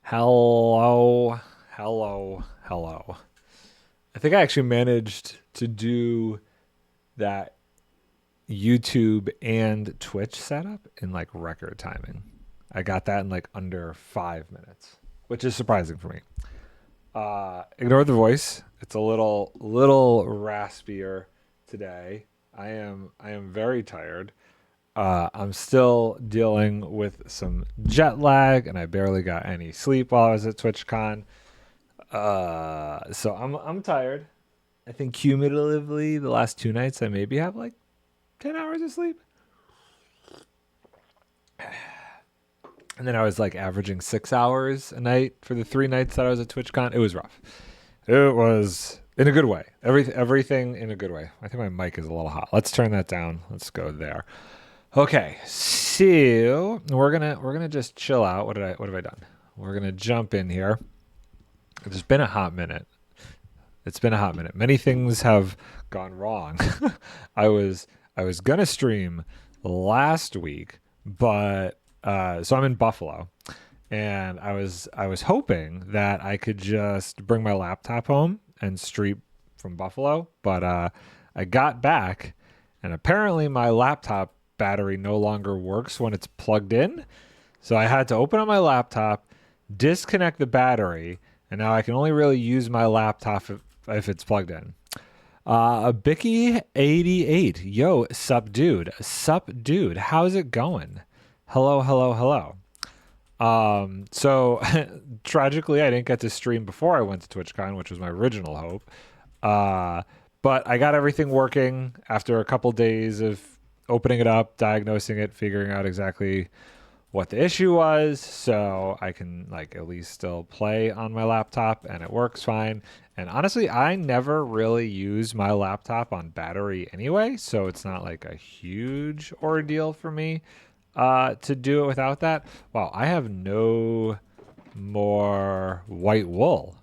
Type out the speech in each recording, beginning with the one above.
Hello, hello. I think I actually managed to do that YouTube and Twitch setup in like record timing. I got that in like under 5 minutes, which is surprising for me. Ignore the voice. It's a little raspier today. I am very tired. I'm still dealing with some jet lag, and I barely got any sleep while I was at TwitchCon. So I'm tired. I think cumulatively the last 2 nights I maybe have like 10 hours of sleep, and then I was like averaging 6 hours a night for the 3 nights that I was at TwitchCon. It was rough. It was in a good way. Everything in a good way. I think my mic is a little hot. Let's turn that down. Let's go there. Okay, so we're gonna just chill out. What have I done? We're gonna jump in here. It's been a hot minute. It's been a hot minute. Many things have gone wrong. I was I was gonna stream last week, but so I'm in Buffalo, and I was hoping that I could just bring my laptop home and stream from Buffalo, but I got back, and apparently my laptop battery no longer works when it's plugged in. So I had to open up my laptop, disconnect the battery, and now I can only really use my laptop if it's plugged in. Bicky88. Yo, sup dude. Sup dude. How's it going? Hello. So tragically I didn't get to stream before I went to TwitchCon, which was my original hope. But I got everything working after a couple days of opening it up, diagnosing it, figuring out exactly what the issue was, so I can like at least still play on my laptop and it works fine. And honestly, I never really use my laptop on battery anyway, so it's not like a huge ordeal for me to do it without that. Wow, I have no more white wool.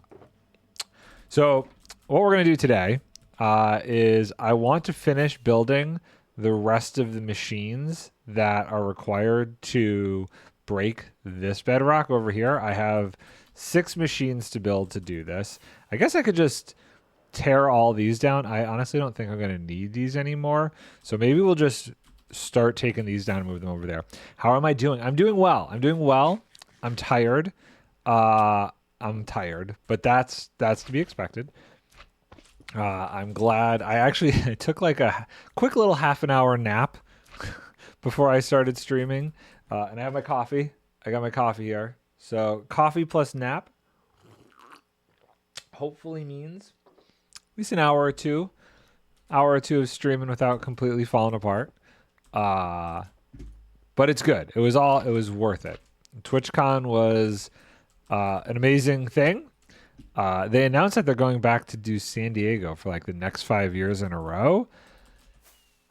So what we're gonna do today is I want to finish building the rest of the machines that are required to break this bedrock over here. I have 6 machines to build to do this. I guess I could just tear all these down. I honestly don't think I'm going to need these anymore. So maybe we'll just start taking these down and move them over there. How am I doing? I'm doing well. I'm tired. But that's to be expected. I'm glad I actually took like a quick little half an hour nap before I started streaming. And I have my coffee. I got my coffee here. So coffee plus nap hopefully means at least an hour or two of streaming without completely falling apart. But it's good. It was worth it. TwitchCon was an amazing thing. They announced that they're going back to do San Diego for like the next 5 years in a row.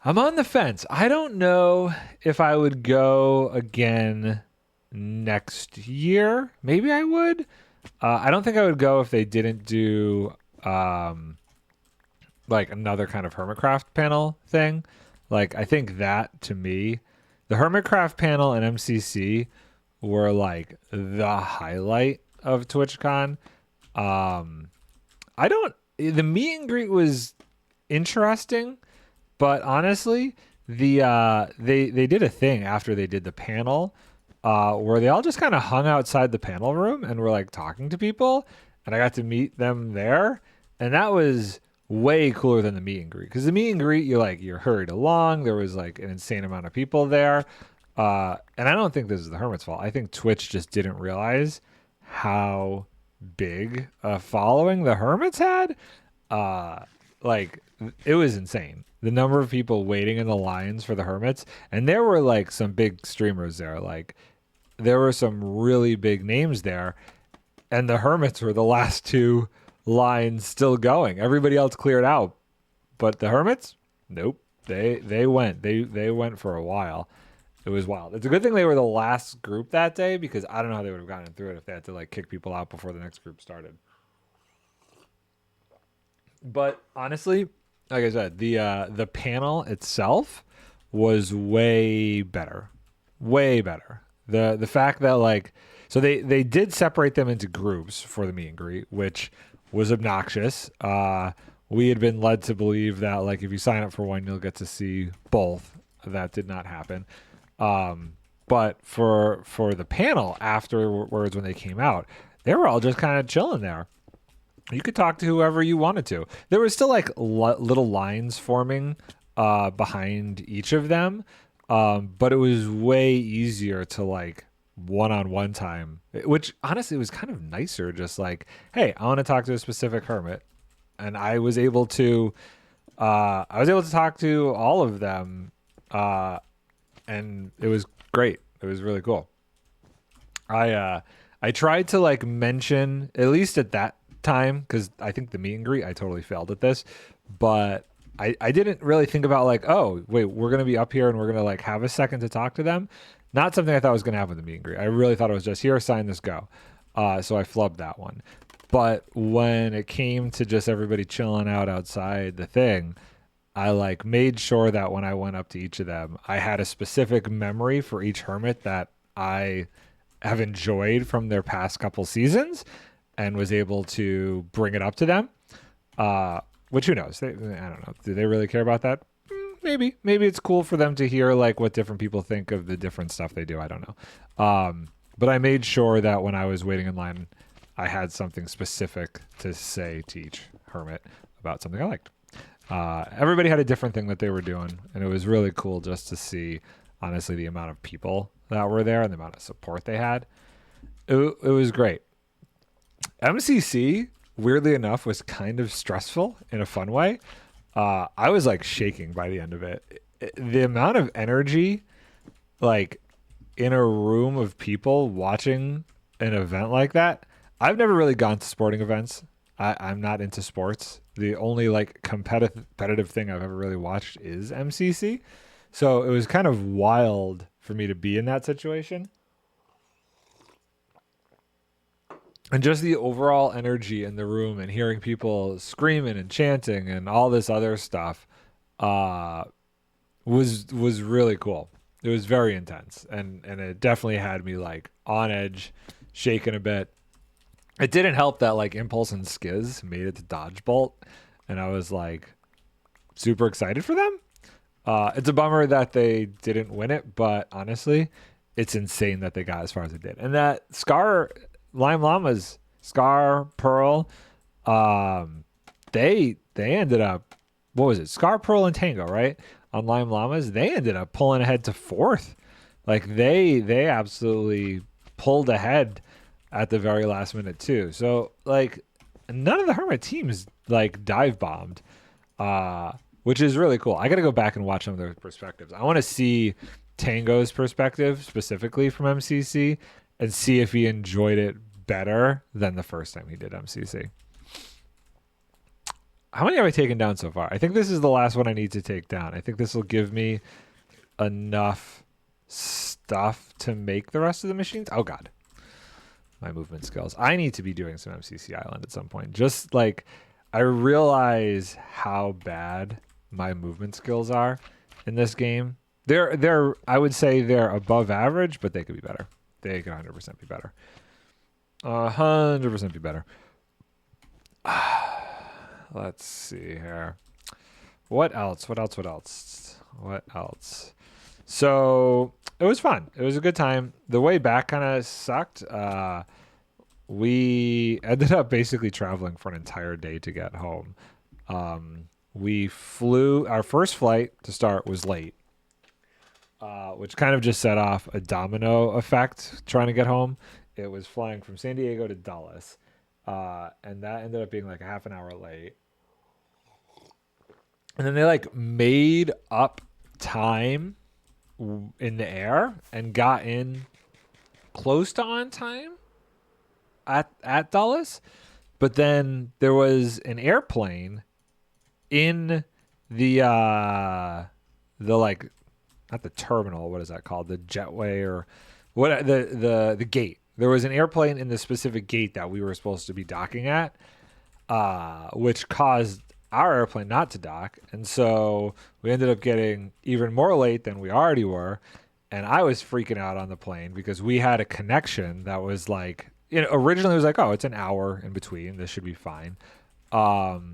I'm on the fence. I don't know if I would go again next year. Maybe I would. I don't think I would go if they didn't do like another kind of Hermitcraft panel thing. Like I think that to me, the Hermitcraft panel and MCC were like the highlight of TwitchCon. I don't. The meet and greet was interesting, but honestly, they did a thing after they did the panel, where they all just kind of hung outside the panel room and were like talking to people, and I got to meet them there, and that was way cooler than the meet and greet. Because the meet and greet, you're hurried along. There was like an insane amount of people there, and I don't think this is the Hermit's fault. I think Twitch just didn't realize how big a following the Hermits had. Like it was insane, the number of people waiting in the lines for the Hermits, and there were like some big streamers there. Like there were some really big names there, and the Hermits were the last two lines still going. Everybody else cleared out, but the Hermits, nope. They went for a while. It was wild. It's a good thing they were the last group that day, because I don't know how they would have gotten through it if they had to like kick people out before the next group started. But honestly, like I said, the panel itself was way better The fact that like, so they did separate them into groups for the meet and greet, which was obnoxious. We had been led to believe that like if you sign up for one, you'll get to see both. That did not happen. But for the panel afterwards when they came out, they were all just kind of chilling there. You could talk to whoever you wanted to. There was still like little lines forming behind each of them, but it was way easier to like one-on-one time, which honestly was kind of nicer. Just like, hey, I want to talk to a specific hermit, and I was able to talk to all of them, and it was great. It was really cool. I tried to like mention, at least at that time, because I think the meet and greet I totally failed at this, but I didn't really think about like, oh wait, we're gonna be up here and we're gonna like have a second to talk to them. Not something I thought was gonna happen with the meet and greet. I really thought it was just here, sign this, go. So I flubbed that one. But when it came to just everybody chilling out outside the thing, I like made sure that when I went up to each of them, I had a specific memory for each hermit that I have enjoyed from their past couple seasons, and was able to bring it up to them. Which who knows? I don't know. Do they really care about that? Maybe it's cool for them to hear like what different people think of the different stuff they do. I don't know. But I made sure that when I was waiting in line, I had something specific to say to each hermit about something I liked. Everybody had a different thing that they were doing, and it was really cool just to see, honestly, the amount of people that were there and the amount of support they had. It was great. MCC, weirdly enough, was kind of stressful in a fun way. I was like shaking by the end of it. The amount of energy, like in a room of people watching an event like that. I've never really gone to sporting events. I'm not into sports. The only like competitive thing I've ever really watched is MCC. So it was kind of wild for me to be in that situation. And just the overall energy in the room and hearing people screaming and chanting and all this other stuff was really cool. It was very intense, and it definitely had me like on edge, shaking a bit. It didn't help that like Impulse and Skiz made it to Dodge Bolt, and I was like super excited for them. It's a bummer that they didn't win it, but honestly, it's insane that they got as far as they did. And that Lime Llamas, Scar, Pearl, they ended up, what was it? Scar, Pearl, and Tango, right? On Lime Llamas, they ended up pulling ahead to fourth. Like they absolutely pulled ahead at the very last minute too. So like none of the Hermit teams like dive bombed, which is really cool. I got to go back and watch some of their perspectives. I want to see Tango's perspective specifically from MCC and see if he enjoyed it better than the first time he did MCC. How many have I taken down so far? I think this is the last one I need to take down. I think this will give me enough stuff to make the rest of the machines. Oh, God. My movement skills. I need to be doing some MCC Island at some point. Just like I realize how bad my movement skills are in this game. They're I would say they're above average, but they could be better. They could 100% be better. 100% be better. Let's see here. What else? So it was fun. It was a good time. The way back kind of sucked. We ended up basically traveling for an entire day to get home. We flew. Our first flight to start was late, which kind of just set off a domino effect trying to get home. It was flying from San Diego to Dulles, and that ended up being like a half an hour late. And then they like made up time in the air and got in close to on time at Dulles. But then there was an airplane in the like, not the terminal, what is that called? The jetway or what, the gate. There was an airplane in the specific gate that we were supposed to be docking at, which caused our airplane not to dock. And so we ended up getting even more late than we already were. and I was freaking out on the plane because we had a connection that was like, originally it was like, oh, it's an hour in between. This should be fine. But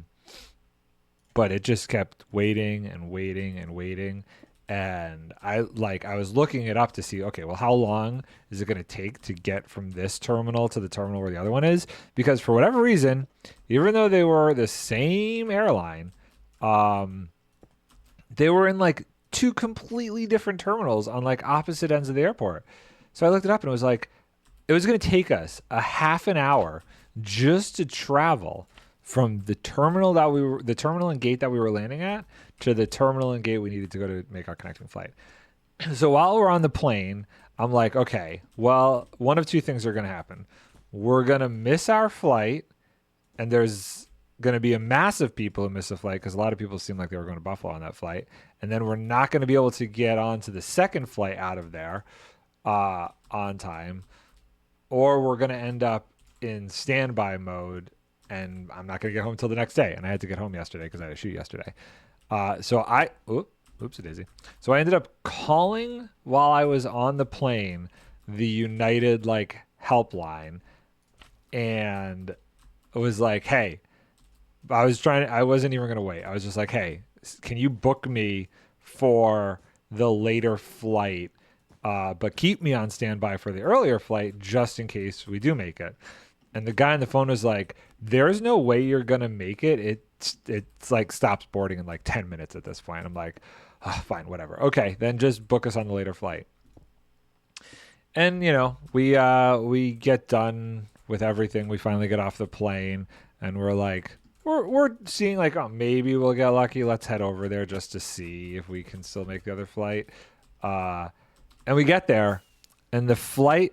it just kept waiting and waiting and waiting. And I was looking it up to see, okay, well, how long is it going to take to get from this terminal to the terminal where the other one is? Because for whatever reason, even though they were the same airline, they were in like two completely different terminals on like opposite ends of the airport. So I looked it up and it was like, it was going to take us a half an hour just to travel from the terminal and gate that we were landing at to the terminal and gate we needed to go to make our connecting flight. So while we're on the plane, I'm like, okay, well, one of two things are going to happen. We're going to miss our flight, and there's going to be a mass of people who miss the flight because a lot of people seem like they were going to Buffalo on that flight. And then we're not going to be able to get on to the second flight out of there on time, or we're going to end up in standby mode, and I'm not going to get home until the next day. And I had to get home yesterday because I had a shoot yesterday. Oops, daisy. So I ended up calling while I was on the plane, the United like helpline, and it was like, hey, I wasn't even going to wait. I was just like, hey, can you book me for the later flight, but keep me on standby for the earlier flight just in case we do make it. And the guy on the phone was like, there's no way you're going to make it. It's like stops boarding in like 10 minutes at this point. I'm like, oh, fine, whatever. Okay, then just book us on the later flight. And, we get done with everything. We finally get off the plane and we're like, we're seeing like, oh, maybe we'll get lucky. Let's head over there just to see if we can still make the other flight. And we get there and the flight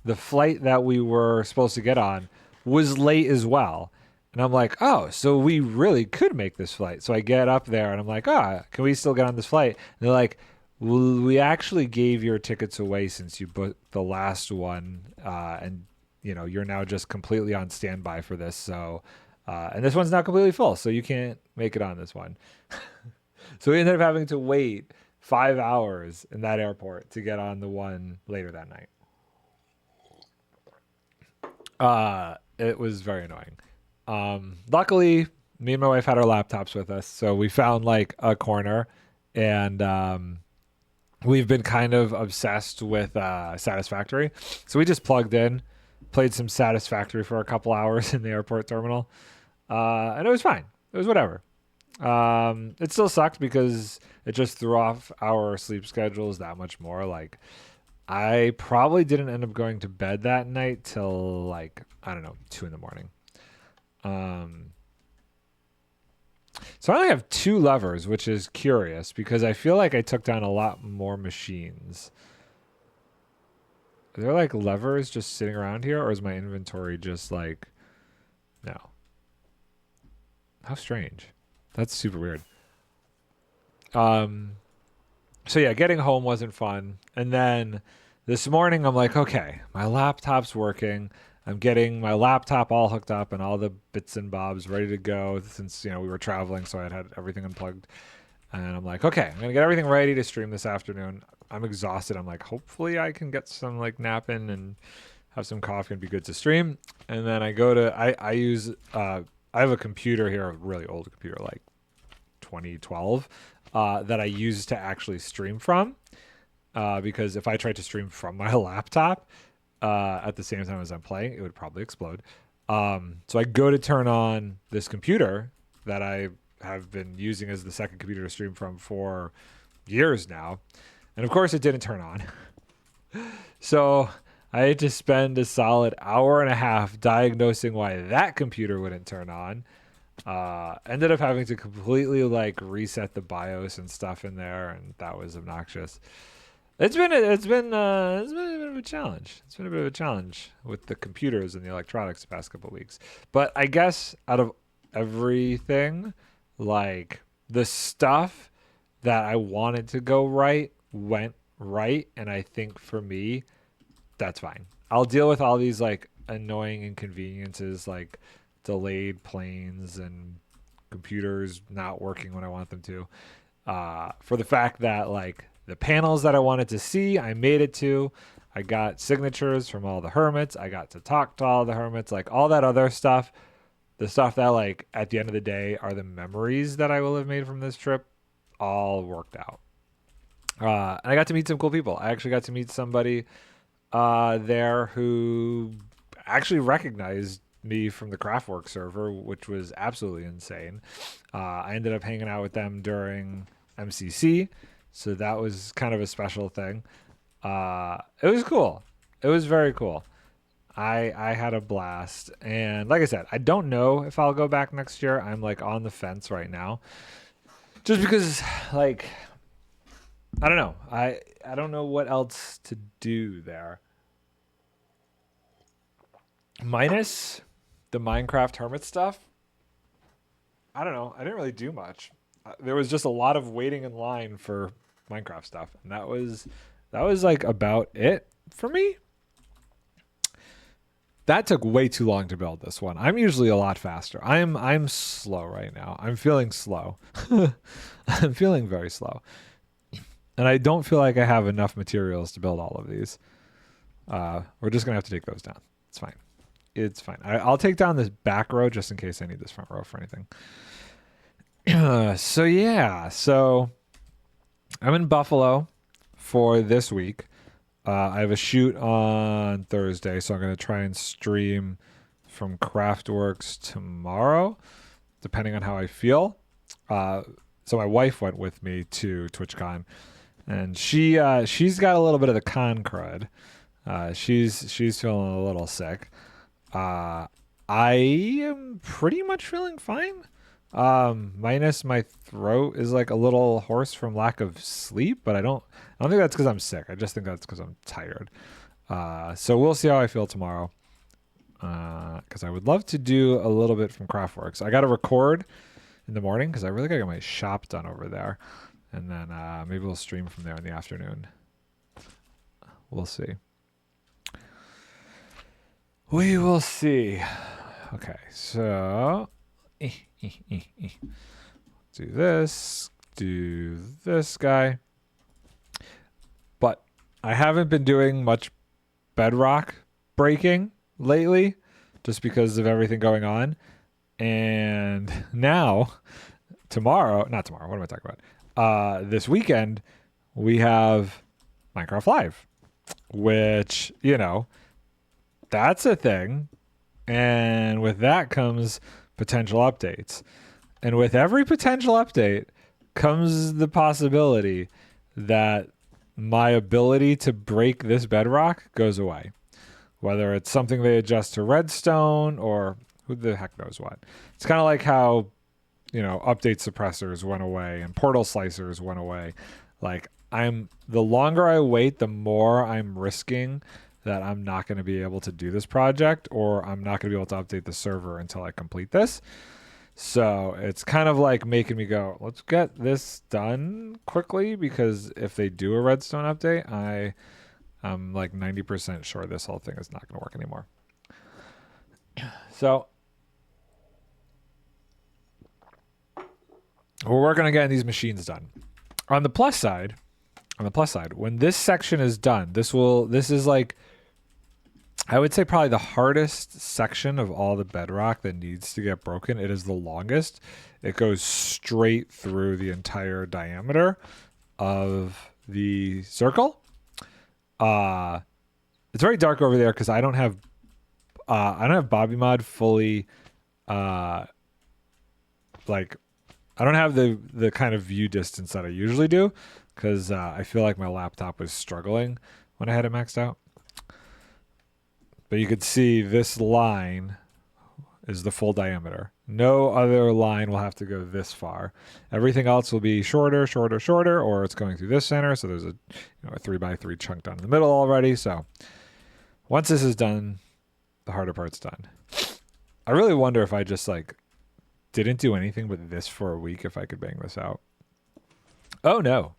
that we were supposed to get on was late as well. And I'm like, oh, so we really could make this flight. So I get up there and I'm like, can we still get on this flight? And they're like, well, we actually gave your tickets away since you booked the last one. And, you're now just completely on standby for this. So, and this one's not completely full, so you can't make it on this one. So we ended up having to wait 5 hours in that airport to get on the one later that night. It was very annoying. Luckily, me and my wife had our laptops with us, so we found like a corner, and we've been kind of obsessed with Satisfactory. So we just plugged in, played some Satisfactory for a couple hours in the airport terminal, and it was fine. It was whatever. It still sucked because it just threw off our sleep schedules that much more. Like, I probably didn't end up going to bed that night till like, I don't know, 2 a.m. So I only have 2 levers, which is curious because I feel like I took down a lot more machines. Are there like levers just sitting around here, or is my inventory just like, no? How strange. That's super weird. So yeah, getting home wasn't fun. And then this morning I'm like, okay, my laptop's working. I'm getting my laptop all hooked up and all the bits and bobs ready to go since, we were traveling. So I had everything unplugged, and I'm like, okay, I'm going to get everything ready to stream this afternoon. I'm exhausted. I'm like, hopefully I can get some like nap in and have some coffee and be good to stream. And then I go to, I have a computer here, a really old computer, like 2012, that I use to actually stream from. Because if I tried to stream from my laptop at the same time as I'm playing, it would probably explode. So I go to turn on this computer that I have been using as the second computer to stream from for years now. And of course it didn't turn on. So I had to spend a solid hour and a half diagnosing why that computer wouldn't turn on. Ended up having to completely like reset the BIOS and stuff in there, and that was obnoxious. It's been a bit of a challenge. It's been a bit of a challenge with the computers and the electronics the past couple of weeks. But I guess out of everything, like the stuff that I wanted to go right went right, and I think for me, that's fine. I'll deal with all these like annoying inconveniences like delayed planes and computers not working when I want them to. For the fact that like The panels that I wanted to see, I made it to. I got signatures from all the hermits. I got to talk to all the hermits, like all that other stuff. The stuff that, like, at the end of the day are the memories that I will have made from this trip, all worked out. And I got to meet some cool people. I actually got to meet somebody there who actually recognized me from the Craftwork server, which was absolutely insane. I ended up hanging out with them during MCC, so that was kind of a special thing. It was cool. It was very cool. I had a blast, and like I said, I don't know if I'll go back next year. I'm like on the fence right now, just because, like, I don't know. I don't know what else to do there. Minus the Minecraft Hermit stuff, I don't know. I didn't really do much. There was just a lot of waiting in line for Minecraft stuff, and that was like about it for me. That took way too long to build this one. I'm usually a lot faster. I'm slow right now. I'm feeling slow. I'm feeling very slow. And I don't feel like I have enough materials to build all of these. We're just going to have to take those down. It's fine. It's fine. I'll take down this back row just in case I need this front row for anything. So yeah. So I'm in Buffalo for this week. I have a shoot on Thursday, so I'm going to try and stream from Craftworks tomorrow, depending on how I feel. So my wife went with me to TwitchCon, and she's got a little bit of the con crud. She's feeling a little sick. I am pretty much feeling fine. Minus my throat is like a little hoarse from lack of sleep, but I don't think that's because I'm sick. I just think that's because I'm tired. So we'll see how I feel tomorrow. Because I would love to do a little bit from Craftworks. I got to record in the morning because I really got to get my shop done over there, and then maybe we'll stream from there in the afternoon. We'll see. We will see. Okay, so do this guy. But I haven't been doing much Bedrock breaking lately just because of everything going on. And now, not tomorrow, what am I talking about? This weekend, we have Minecraft Live, which, you know, that's a thing. And with that comes potential updates. And with every potential update comes the possibility that my ability to break this bedrock goes away. Whether it's something they adjust to redstone or who the heck knows what. It's kind of like how, you know, update suppressors went away and portal slicers went away. Like, the longer I wait, the more I'm risking that I'm not going to be able to do this project, or I'm not going to be able to update the server until I complete this. So it's kind of like making me go, let's get this done quickly, because if they do a redstone update, I'm like 90% sure this whole thing is not going to work anymore. So we're working on getting these machines done. On the plus side, when this section is done, this is like, I would say probably the hardest section of all the bedrock that needs to get broken. It is the longest. It goes straight through the entire diameter of the circle. It's very dark over there because I don't have Bobby Mod fully, like, I don't have the kind of view distance that I usually do, because I feel like my laptop was struggling when I had it maxed out. But you could see this line is the full diameter. No other line will have to go this far. Everything else will be shorter, or it's going through this center. So there's a 3x3 chunk down in the middle already. So once this is done, the harder part's done. I really wonder if I just like didn't do anything but this for a week, if I could bang this out. Oh no.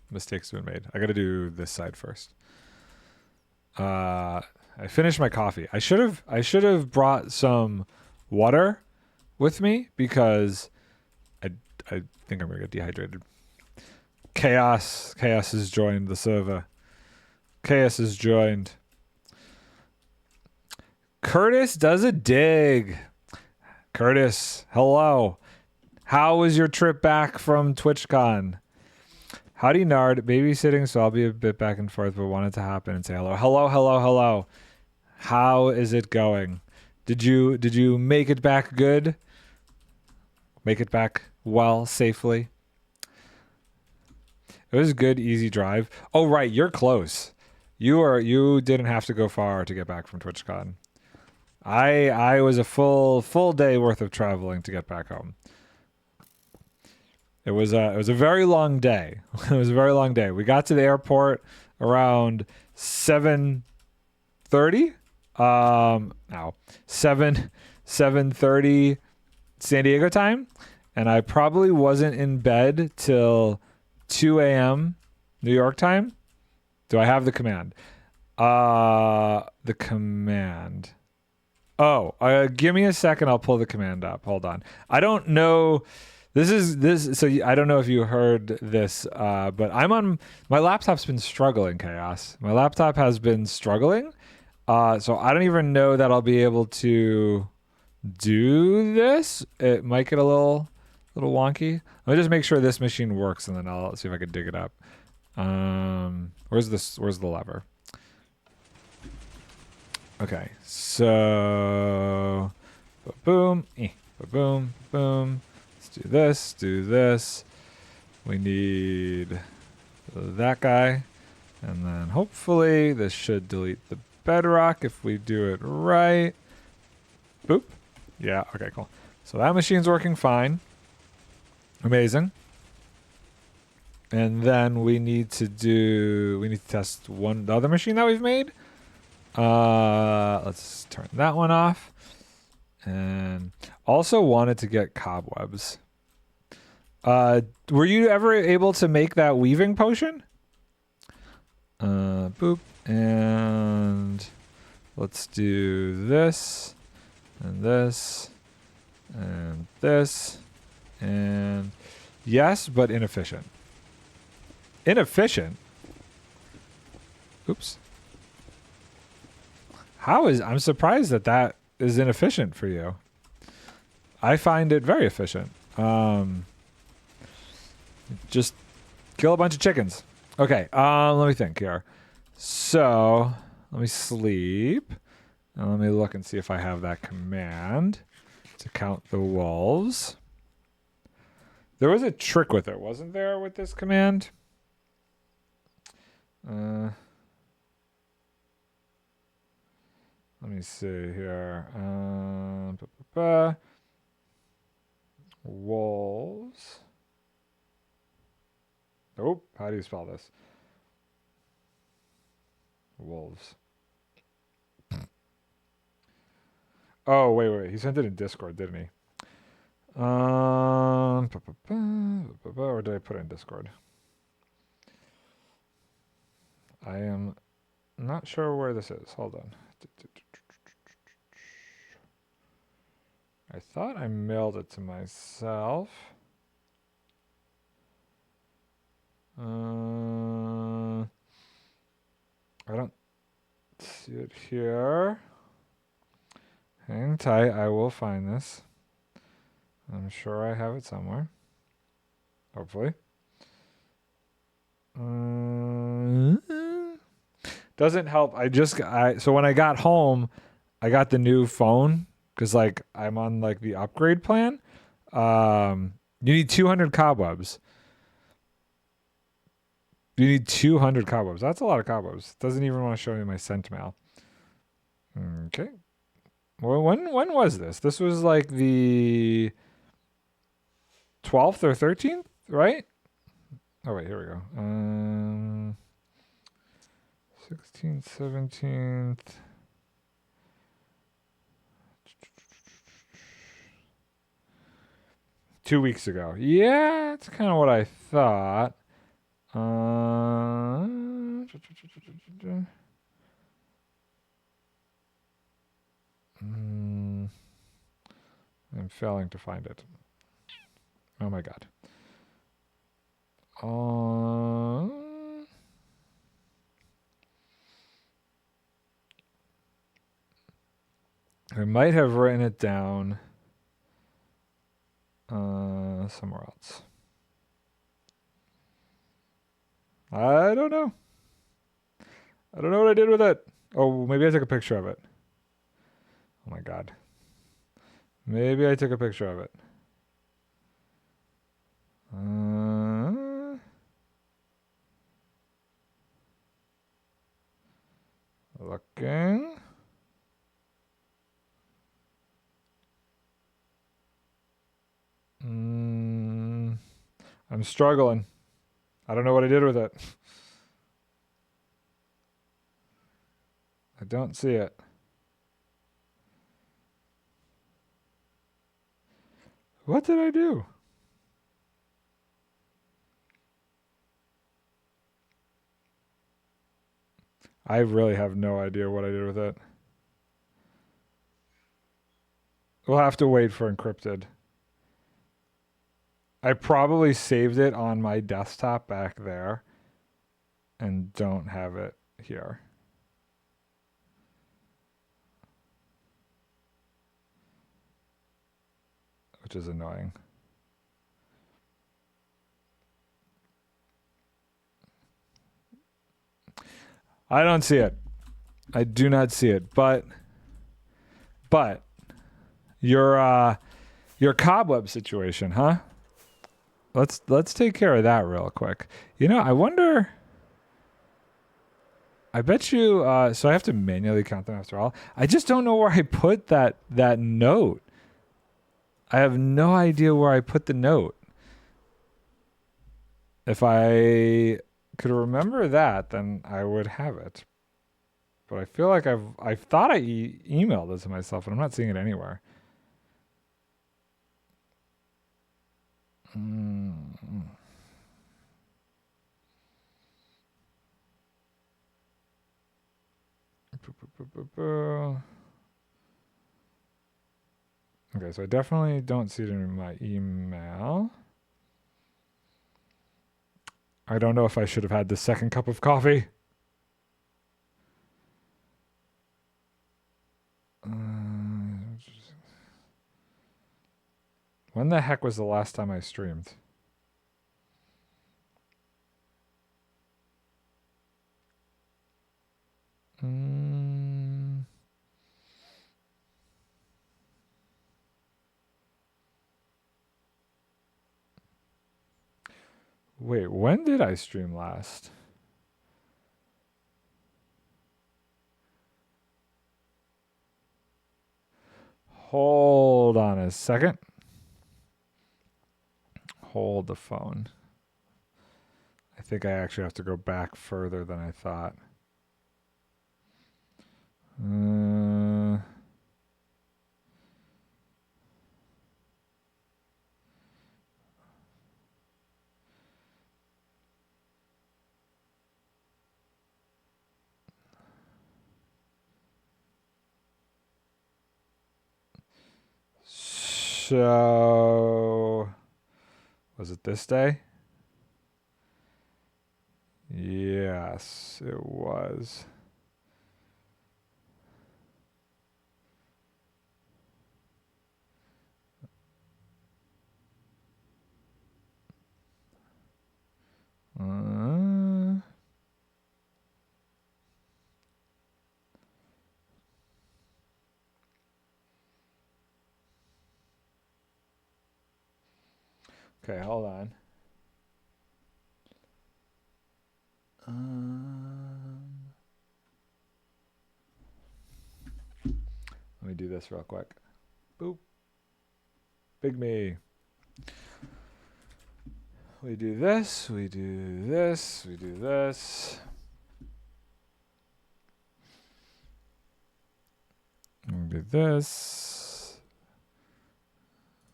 Mistakes have been made. I got to do this side first. I finished my coffee. I should have brought some water with me, because I think I'm gonna get dehydrated. Chaos has joined the server. Chaos has joined. Curtis does a dig. Curtis, hello. How was your trip back from TwitchCon? Howdy, Nard. Babysitting, so I'll be a bit back and forth, but wanted to hop in and say hello. Hello. How is it going? Did you make it back good? Make it back well, safely? It was a good, easy drive. Oh, right, you're close. You didn't have to go far to get back from TwitchCon. I was a full day worth of traveling to get back home. It was a very long day. It was a very long day. We got to the airport around 7:30. No, 7:30 San Diego time, and I probably wasn't in bed till 2 a.m. New York time. Do I have the command? The command. Oh, give me a second. I'll pull the command up. Hold on. I don't know. So I don't know if you heard this, but my laptop's been struggling, Chaos. My laptop has been struggling. So I don't even know that I'll be able to do this. It might get a little wonky. Let me just make sure this machine works, and then I'll see if I can dig it up. Where's the lever? Okay, so boom, boom. Let's do this. We need that guy, and then hopefully this should delete the bedrock if we do it right. Boop. Yeah, okay, cool. So that machine's working fine. Amazing. And then we need to test the other machine that we've made. Let's turn that one off. And also wanted to get cobwebs. Were you ever able to make that weaving potion? Boop. And let's do this and this and this and yes, but inefficient. Inefficient? Oops. I'm surprised that is inefficient for you. I find it very efficient. Just kill a bunch of chickens. Okay, let me think here. So, let me sleep. And let me look and see if I have that command to count the wolves. There was a trick with it, wasn't there, with this command? Let me see here. Wolves. Nope. How do you spell this? Wolves. Oh, wait. He sent it in Discord, didn't he? Or did I put it in Discord? I am not sure where this is. Hold on. I thought I mailed it to myself. I don't see it here. Hang tight, I will find this. I'm sure I have it somewhere. Hopefully. Doesn't help. So when I got home, I got the new phone because like I'm on like the upgrade plan. You need 200 cobwebs. You need 200 cobwebs. That's a lot of cobwebs. Doesn't even want to show me my sent mail. Okay. Well, when was this? This was like the 12th or 13th, right? Oh wait, here we go. 16th, 17th. Two weeks ago. Yeah, that's kind of what I thought. I'm failing to find it. Oh my god. I might have written it down somewhere else. I don't know. I don't know what I did with it. Oh, maybe I took a picture of it. Oh my god. Maybe I took a picture of it. Looking. I'm struggling. I don't know what I did with it. I don't see it. What did I do? I really have no idea what I did with it. We'll have to wait for encrypted. I probably saved it on my desktop back there and don't have it here. Which is annoying. I don't see it. I do not see it. But your cobweb situation, huh? Let's take care of that real quick. You know, I wonder. I bet you. So I have to manually count them after all. I just don't know where I put that note. I have no idea where I put the note. If I could remember that, then I would have it. But I feel like I thought I emailed it to myself, and I'm not seeing it anywhere. Okay, so I definitely don't see it in my email. I don't know if I should have had the second cup of coffee. When the heck was the last time I streamed? Wait, when did I stream last? Hold on a second. Hold the phone. I think I actually have to go back further than I thought. So, was it this day? Yes, it was. Okay, hold on. Let me do this real quick. Boop. Big me. We do this, we do this, we do this. We do this.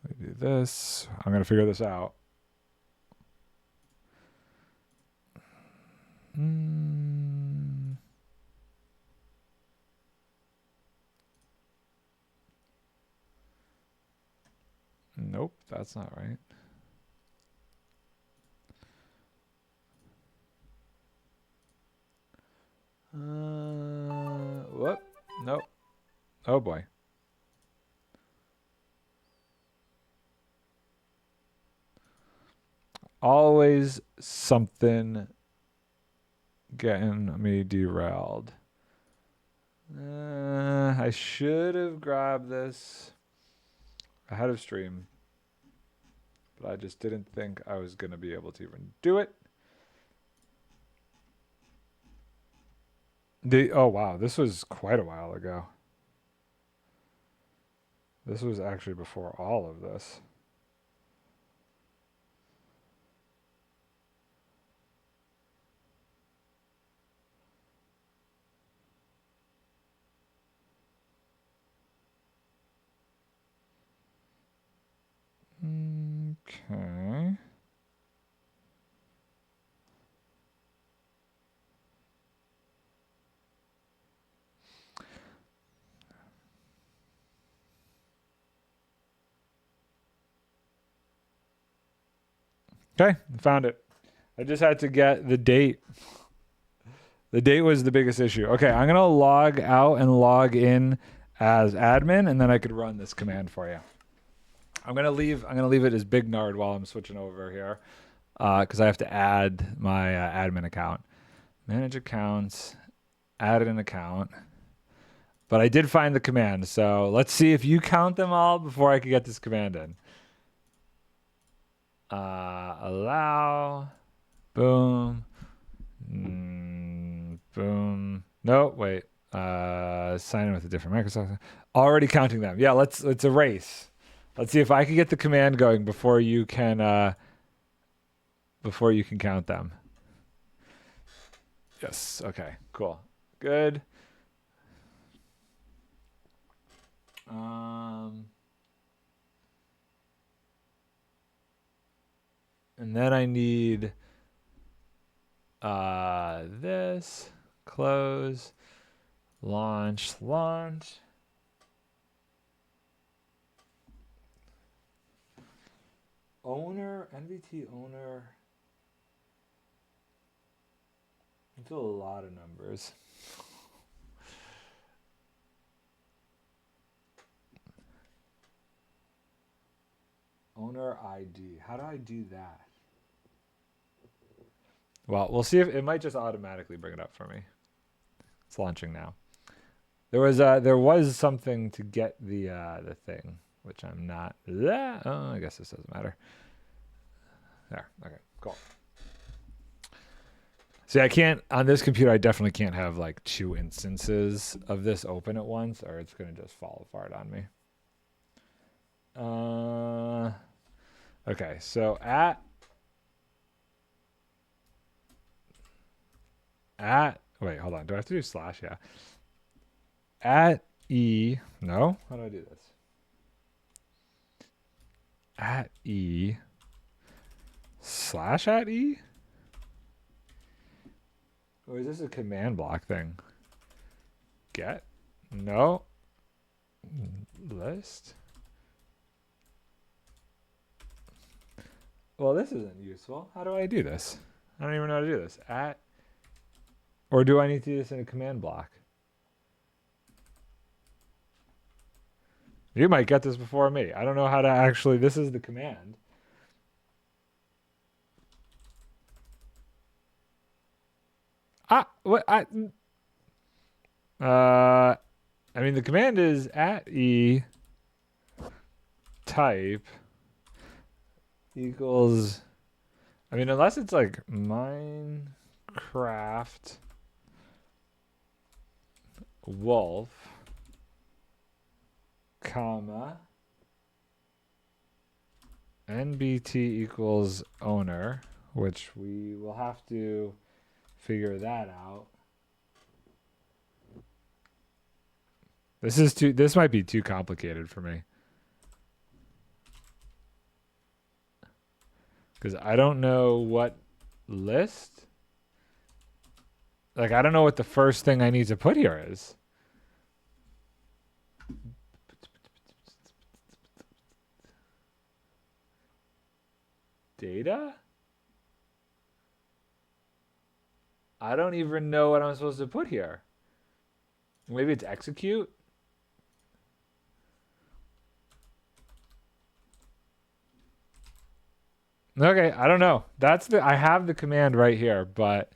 We do this. I'm going to figure this out. Nope, that's not right. Oh boy. Always something getting me derailed. I should have grabbed this ahead of stream, but I just didn't think I was going to be able to even do it. Oh wow, this was quite a while ago. This was actually before all of this. Okay. Okay, found it. I just had to get the date. The date was the biggest issue. Okay, I'm gonna log out and log in as admin, and then I could run this command for you. I'm gonna leave it as Big Nard while I'm switching over here, because I have to add my admin account. Manage accounts, add an account. But I did find the command, so let's see if you count them all before I can get this command in. Allow, boom, boom. No, wait. Sign in with a different Microsoft. Already counting them. Yeah, let's erase. Let's see if I can get the command going before you can count them. Yes. Okay. Cool. Good. And then I need this, close, launch. Owner, NVT owner. I feel a lot of numbers. Owner ID. How do I do that? Well, we'll see if it might just automatically bring it up for me. It's launching now. There was something to get the thing, which I'm not. Oh, I guess this doesn't matter. There. Okay. Cool. See, I can't on this computer. I definitely can't have like 2 instances of this open at once, or it's gonna just fall apart on me. Okay, so at wait, hold on. Do I have to do slash? Yeah. At E. No? How do I do this? At E. Slash at E? Or is this a command block thing? Get? No. List? Well, this isn't useful. How do I do this? I don't even know how to do this. At, or do I need to do this in a command block? You might get this before me. I don't know how to actually, this is the command. What? I mean, the command is at E type equals, I mean, unless it's like Minecraft wolf, comma, NBT equals owner, which we will have to figure that out. This might be too complicated for me. Because I don't know what list. Like, I don't know what the first thing I need to put here is. Data? I don't even know what I'm supposed to put here. Maybe it's execute? Okay, I don't know. I have the command right here, but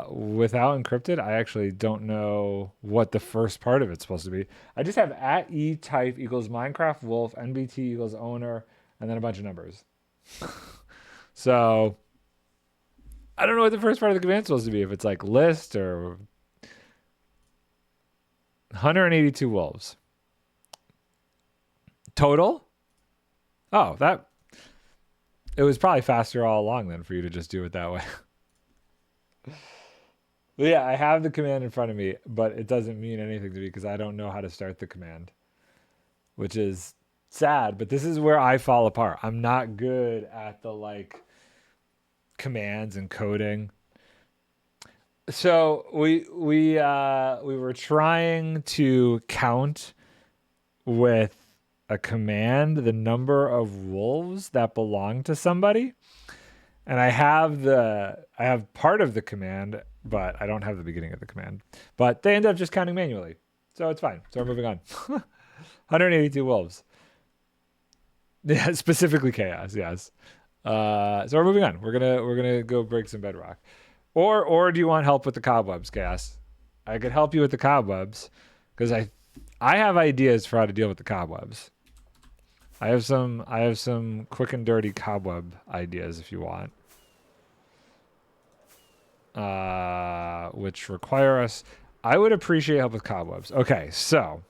without encrypted, I actually don't know what the first part of it's supposed to be. I just have @e type equals Minecraft wolf NBT equals owner and then a bunch of numbers. So I don't know what the first part of the command is supposed to be. If it's like list or 182 wolves total. Oh, it was probably faster all along then for you to just do it that way. But yeah, I have the command in front of me, but it doesn't mean anything to me because I don't know how to start the command, which is sad. But this is where I fall apart. I'm not good at the like commands and coding. So we were trying to count with a command the number of wolves that belong to somebody. And I have part of the command, but I don't have the beginning of the command. But they end up just counting manually. So it's fine. So we're moving on. 182 wolves. Yeah, specifically chaos, yes. So we're moving on. We're gonna go break some bedrock. Or do you want help with the cobwebs, Chaos? I could help you with the cobwebs, because I have ideas for how to deal with the cobwebs. I have some quick and dirty cobweb ideas if you want. Which require us. I would appreciate help with cobwebs. Okay, so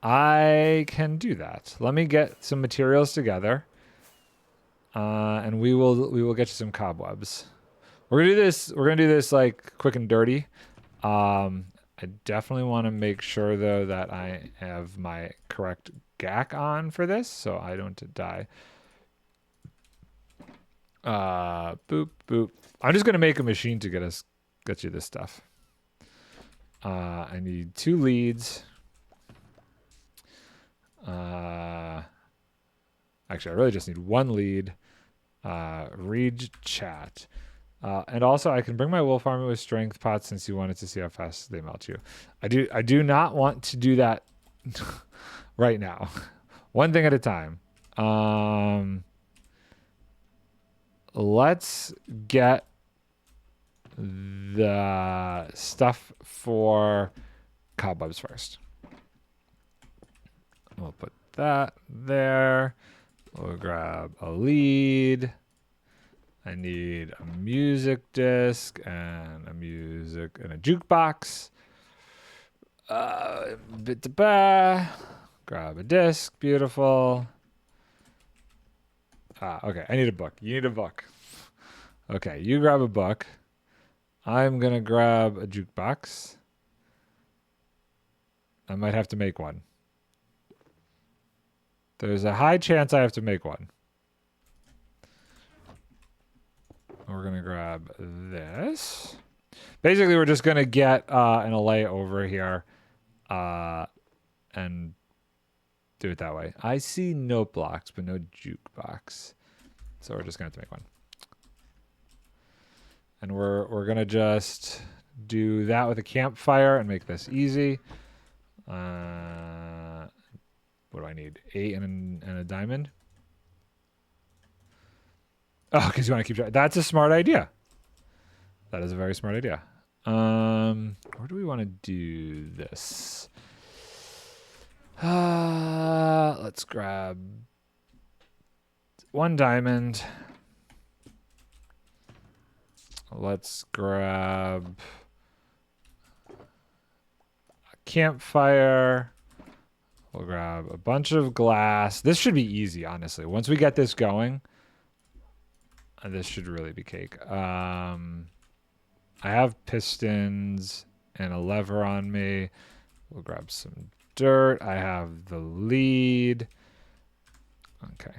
I can do that. Let me get some materials together, and we will get you some cobwebs. We're gonna do this like quick and dirty. I definitely want to make sure though that I have my correct GAC on for this, so I don't die. Boop boop. I'm just gonna make a machine to get you this stuff. I need 2 leads. Actually, I really just need 1 lead. Read chat. And also, I can bring my wolf army with strength pots since you wanted to see how fast they melt you. I do not want to do that right now. One thing at a time. Let's get the stuff for cobwebs first. We'll put that there. We'll grab a lead. I need a music disc and a jukebox. Grab a disc. Beautiful. Okay. I need a book. You need a book. Okay. You grab a book. I'm going to grab a jukebox. I might have to make one. There's a high chance I have to make one. We're going to grab this. Basically, we're just going to get an allay over here and do it that way. I see note blocks, but no jukebox. So we're just going to have to make one. And we're going to just do that with a campfire and make this easy. What do I need? 8 and a diamond? Oh, because you want to keep track. That's a smart idea. That is a very smart idea. Where do we want to do this? Let's grab 1 diamond. Let's grab a campfire. We'll grab a bunch of glass. This should be easy, honestly. Once we get this going, this should really be cake. I have pistons and a lever on me. We'll grab some dirt. I have the lead. Okay.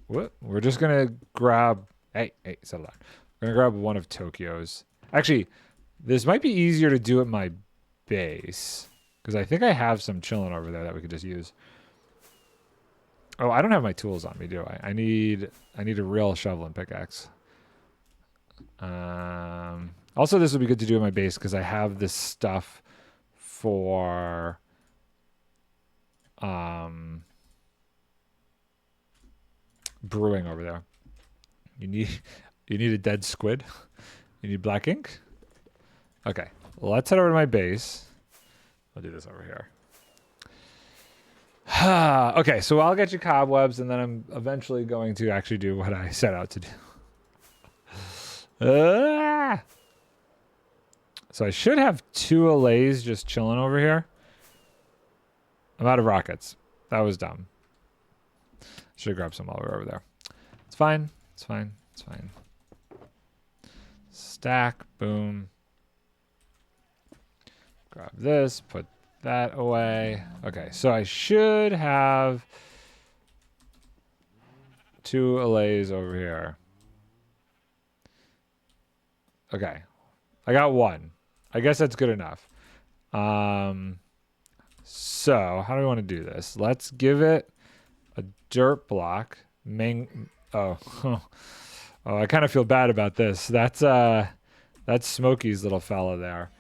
We're just going to grab... Hey, settle down. We're going to grab one of Tokyo's. Actually, this might be easier to do at my base, because I think I have some chilling over there that we could just use. Oh, I don't have my tools on me, do I? I need a real shovel and pickaxe. Also, this would be good to do in my base because I have this stuff for brewing over there? You need a dead squid. You need black ink. Okay, let's head over to my base. I'll do this over here. Okay, so I'll get you cobwebs, and then I'm eventually going to actually do what I set out to do. So I should have 2 allays just chilling over here. I'm out of rockets. That was dumb. Should grab some while we're over there. It's fine. It's fine. It's fine. Stack. Boom. Grab this. Put that away. Okay, so I should have 2 allays over here. Okay. I got 1. I guess that's good enough. So how do we want to do this? Let's give it a dirt block. Oh, I kind of feel bad about this. That's Smokey's little fella there.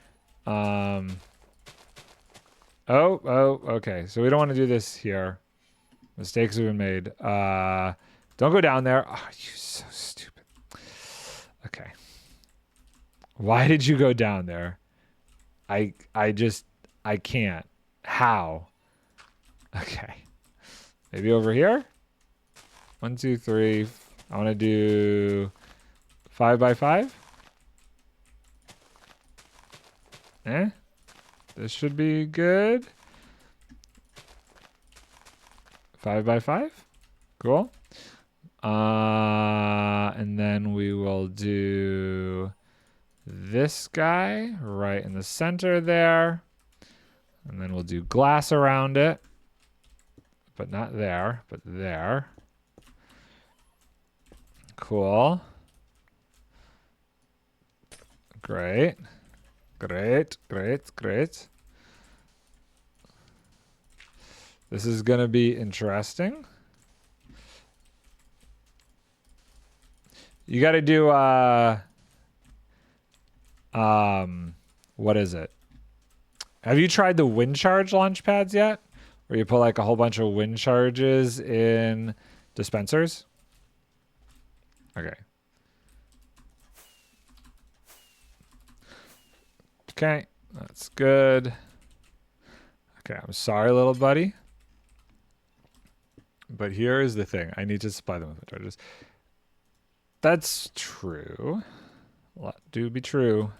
Okay. So we don't want to do this here. Mistakes have been made. Don't go down there. Oh, you so stupid. Okay. Why did you go down there? I can't. How? Okay. Maybe over here? 1, 2, 3. I want to do 5 by 5. This should be good. 5 by 5. Cool. And then we will do this guy right in the center there. And then we'll do glass around it. But not there, but there. Cool. Great. Great. This is going to be interesting. You got to do, what is it? Have you tried the wind charge launch pads yet? Where you put like a whole bunch of wind charges in dispensers? Okay. Okay, that's good. Okay, I'm sorry, little buddy. But here is the thing. I need to supply them with wind charges. That's true. Do be true.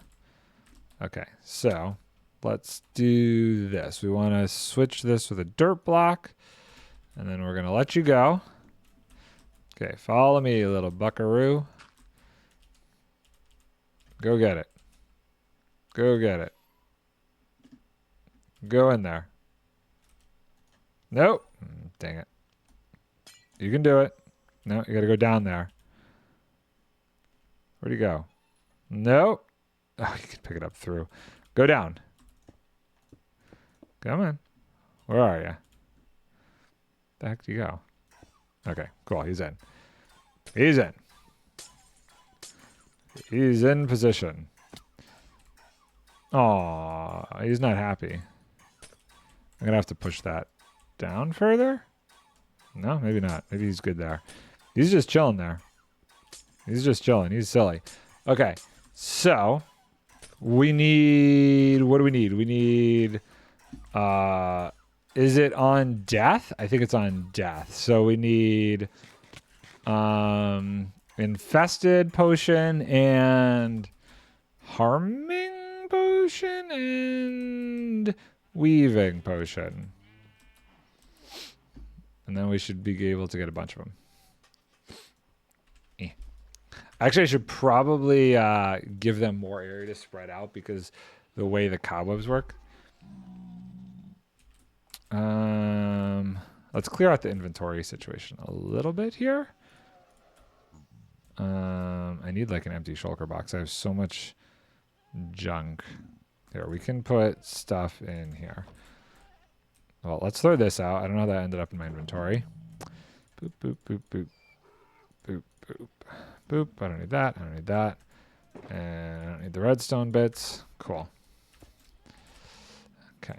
Okay, so let's do this. We want to switch this with a dirt block, and then we're going to let you go. Okay, follow me, little buckaroo. Go get it. Go get it. Go in there. Nope. Dang it. You can do it. No, you got to go down there. Where'd you go? Nope. Oh, you can pick it up through. Go down. Come on. Where are you? The heck do you go? Okay, cool. He's in. He's in. He's in position. Aw, he's not happy. I'm going to have to push that down further? No, maybe not. Maybe he's good there. He's just chilling there. He's just chilling. He's silly. Okay, so we need... What do we need? We need... is it on death? I think it's on death. So we need infested potion and harming potion and weaving potion. And then we should be able to get a bunch of them. Actually, I should probably give them more area to spread out because the way the cobwebs work. Let's clear out the inventory situation a little bit here. I need like an empty shulker box. I have so much junk. Here, we can put stuff in here. Well, let's throw this out. I don't know how that ended up in my inventory. Boop, boop, boop, boop. Boop, boop. Boop. I don't need that. I don't need that. And I don't need the redstone bits. Cool. Okay.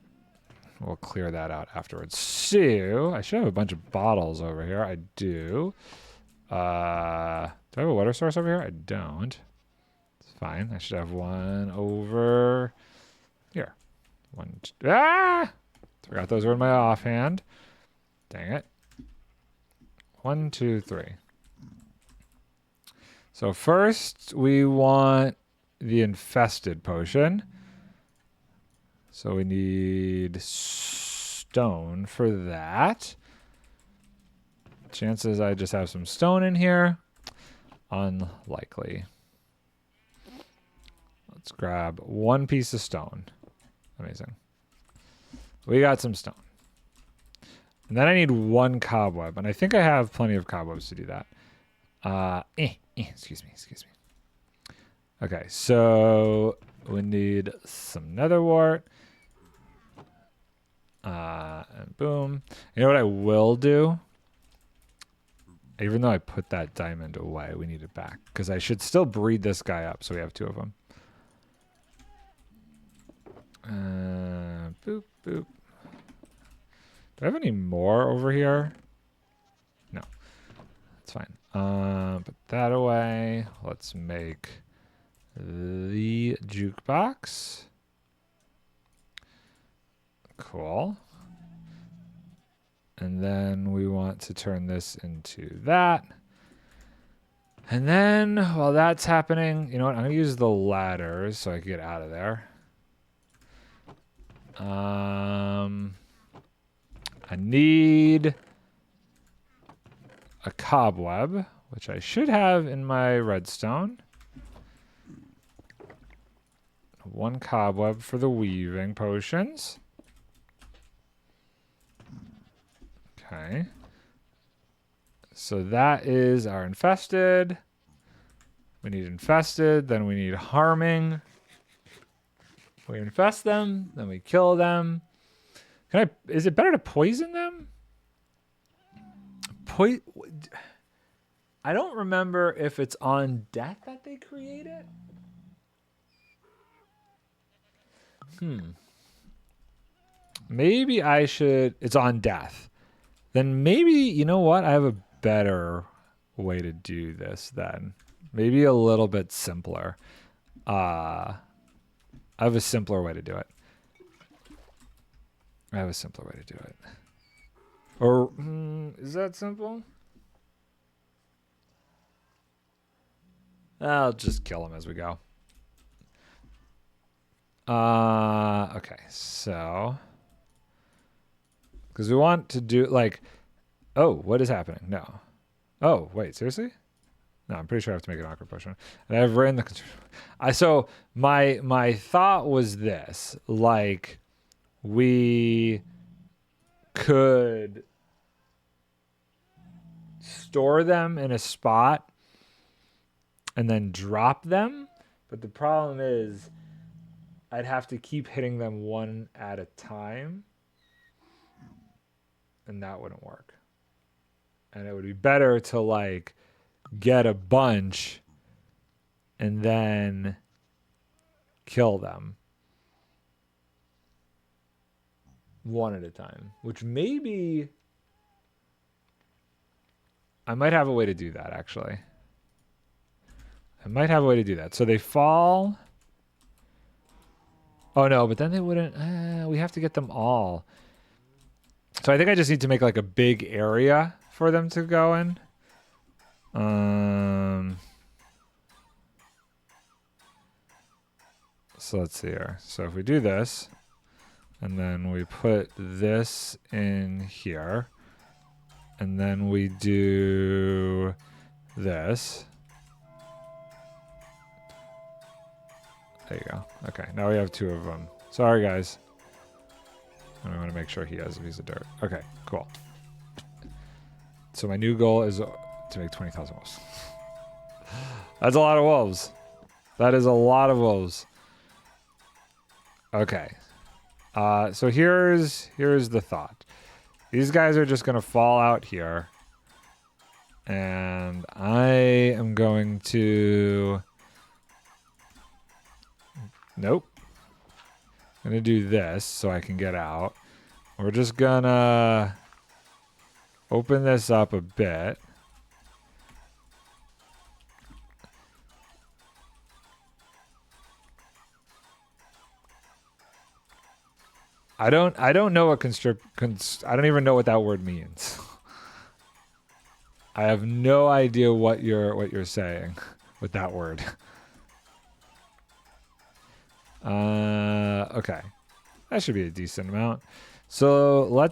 We'll clear that out afterwards. So, I should have a bunch of bottles over here. I do. Do I have a water source over here? I don't. It's fine. I should have one over here. One. Forgot those were in my offhand. Dang it. 1, 2, 3. So first we want the infested potion. So we need stone for that. Chances I just have some stone in here. Unlikely. Let's grab one piece of stone. Amazing. We got some stone. And then I need one cobweb. And I think I have plenty of cobwebs to do that. Excuse me. Okay, so we need some nether wart. And boom. You know what I will do? Even though I put that diamond away, we need it back. Because I should still breed this guy up, so we have 2 of them. Boop, boop. Do I have any more over here? No. That's fine. Put that away. Let's make the jukebox. Cool. And then we want to turn this into that. And then while that's happening, you know what? I'm going to use the ladders so I can get out of there. I need a cobweb, which I should have in my redstone. 1 cobweb for the weaving potions. Okay. So that is our infested. We need infested, then we need harming. We infest them, then we kill them. Is it better to poison them? I don't remember if it's on death that they create it. Maybe I should. It's on death. Then maybe, you know what? I have a better way to do this then. Maybe a little bit simpler. I have a simpler way to do it. Or, is that simple? I'll just kill him as we go. Okay, so. Because we want to do, like, oh, what is happening? No. Oh, wait, seriously? No, I'm pretty sure I have to make an awkward potion. And I've written the... So my thought was this. Like, we could store them in a spot and then drop them. But the problem is I'd have to keep hitting them one at a time. And that wouldn't work. And it would be better to, like, get a bunch and then kill them one at a time, which maybe I might have a way to do that, actually. I might have a way to do that. So they fall. Oh, no, but then they wouldn't. We have to get them all. So I think I just need to make, like, a big area for them to go in. So let's see here. So if we do this, and then we put this in here, and then we do this. There you go. Okay, now we have 2 of them. Sorry, guys. I want to make sure he has a piece of dirt. Okay, cool. So my new goal is to make 20,000 wolves. That's a lot of wolves. That is a lot of wolves. Okay. So here's the thought. These guys are just going to fall out here. And I am going to... Nope. I'm going to do this so I can get out. We're just going to open this up a bit. I don't know what I don't even know what that word means. I have no idea what you're saying with that word. Okay. That should be a decent amount. So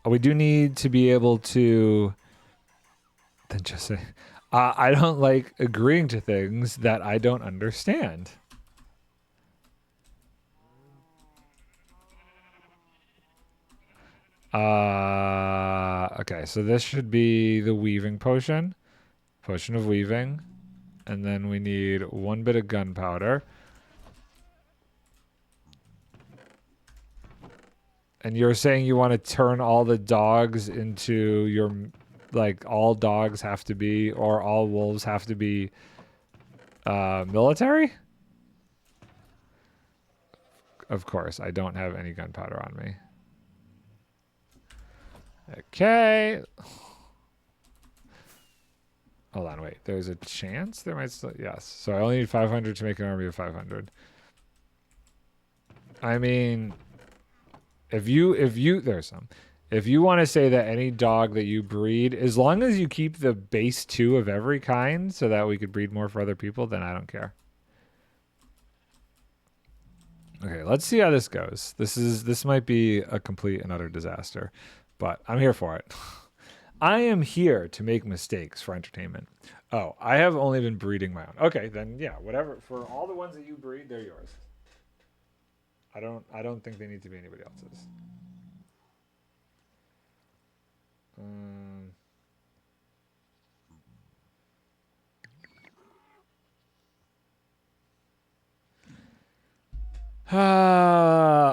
we do need to be able to then just say, I don't like agreeing to things that I don't understand. Okay, so this should be the weaving potion. Potion of weaving. And then we need 1 bit of gunpowder. And you're saying you want to turn all the dogs into your, like, all dogs have to be, or all wolves have to be military? Of course, I don't have any gunpowder on me. Okay. Hold on, wait. There's a chance there might still... Yes. So I only need 500 to make an army of 500. I mean, if you there's some. If you want to say that any dog that you breed, as long as you keep the base 2 of every kind so that we could breed more for other people, then I don't care. Okay, let's see how this goes. This might be a complete and utter disaster, but I'm here for it. I am here to make mistakes for entertainment. Oh, I have only been breeding my own. Okay, then yeah, whatever. For all the ones that you breed, they're yours. I don't think they need to be anybody else's.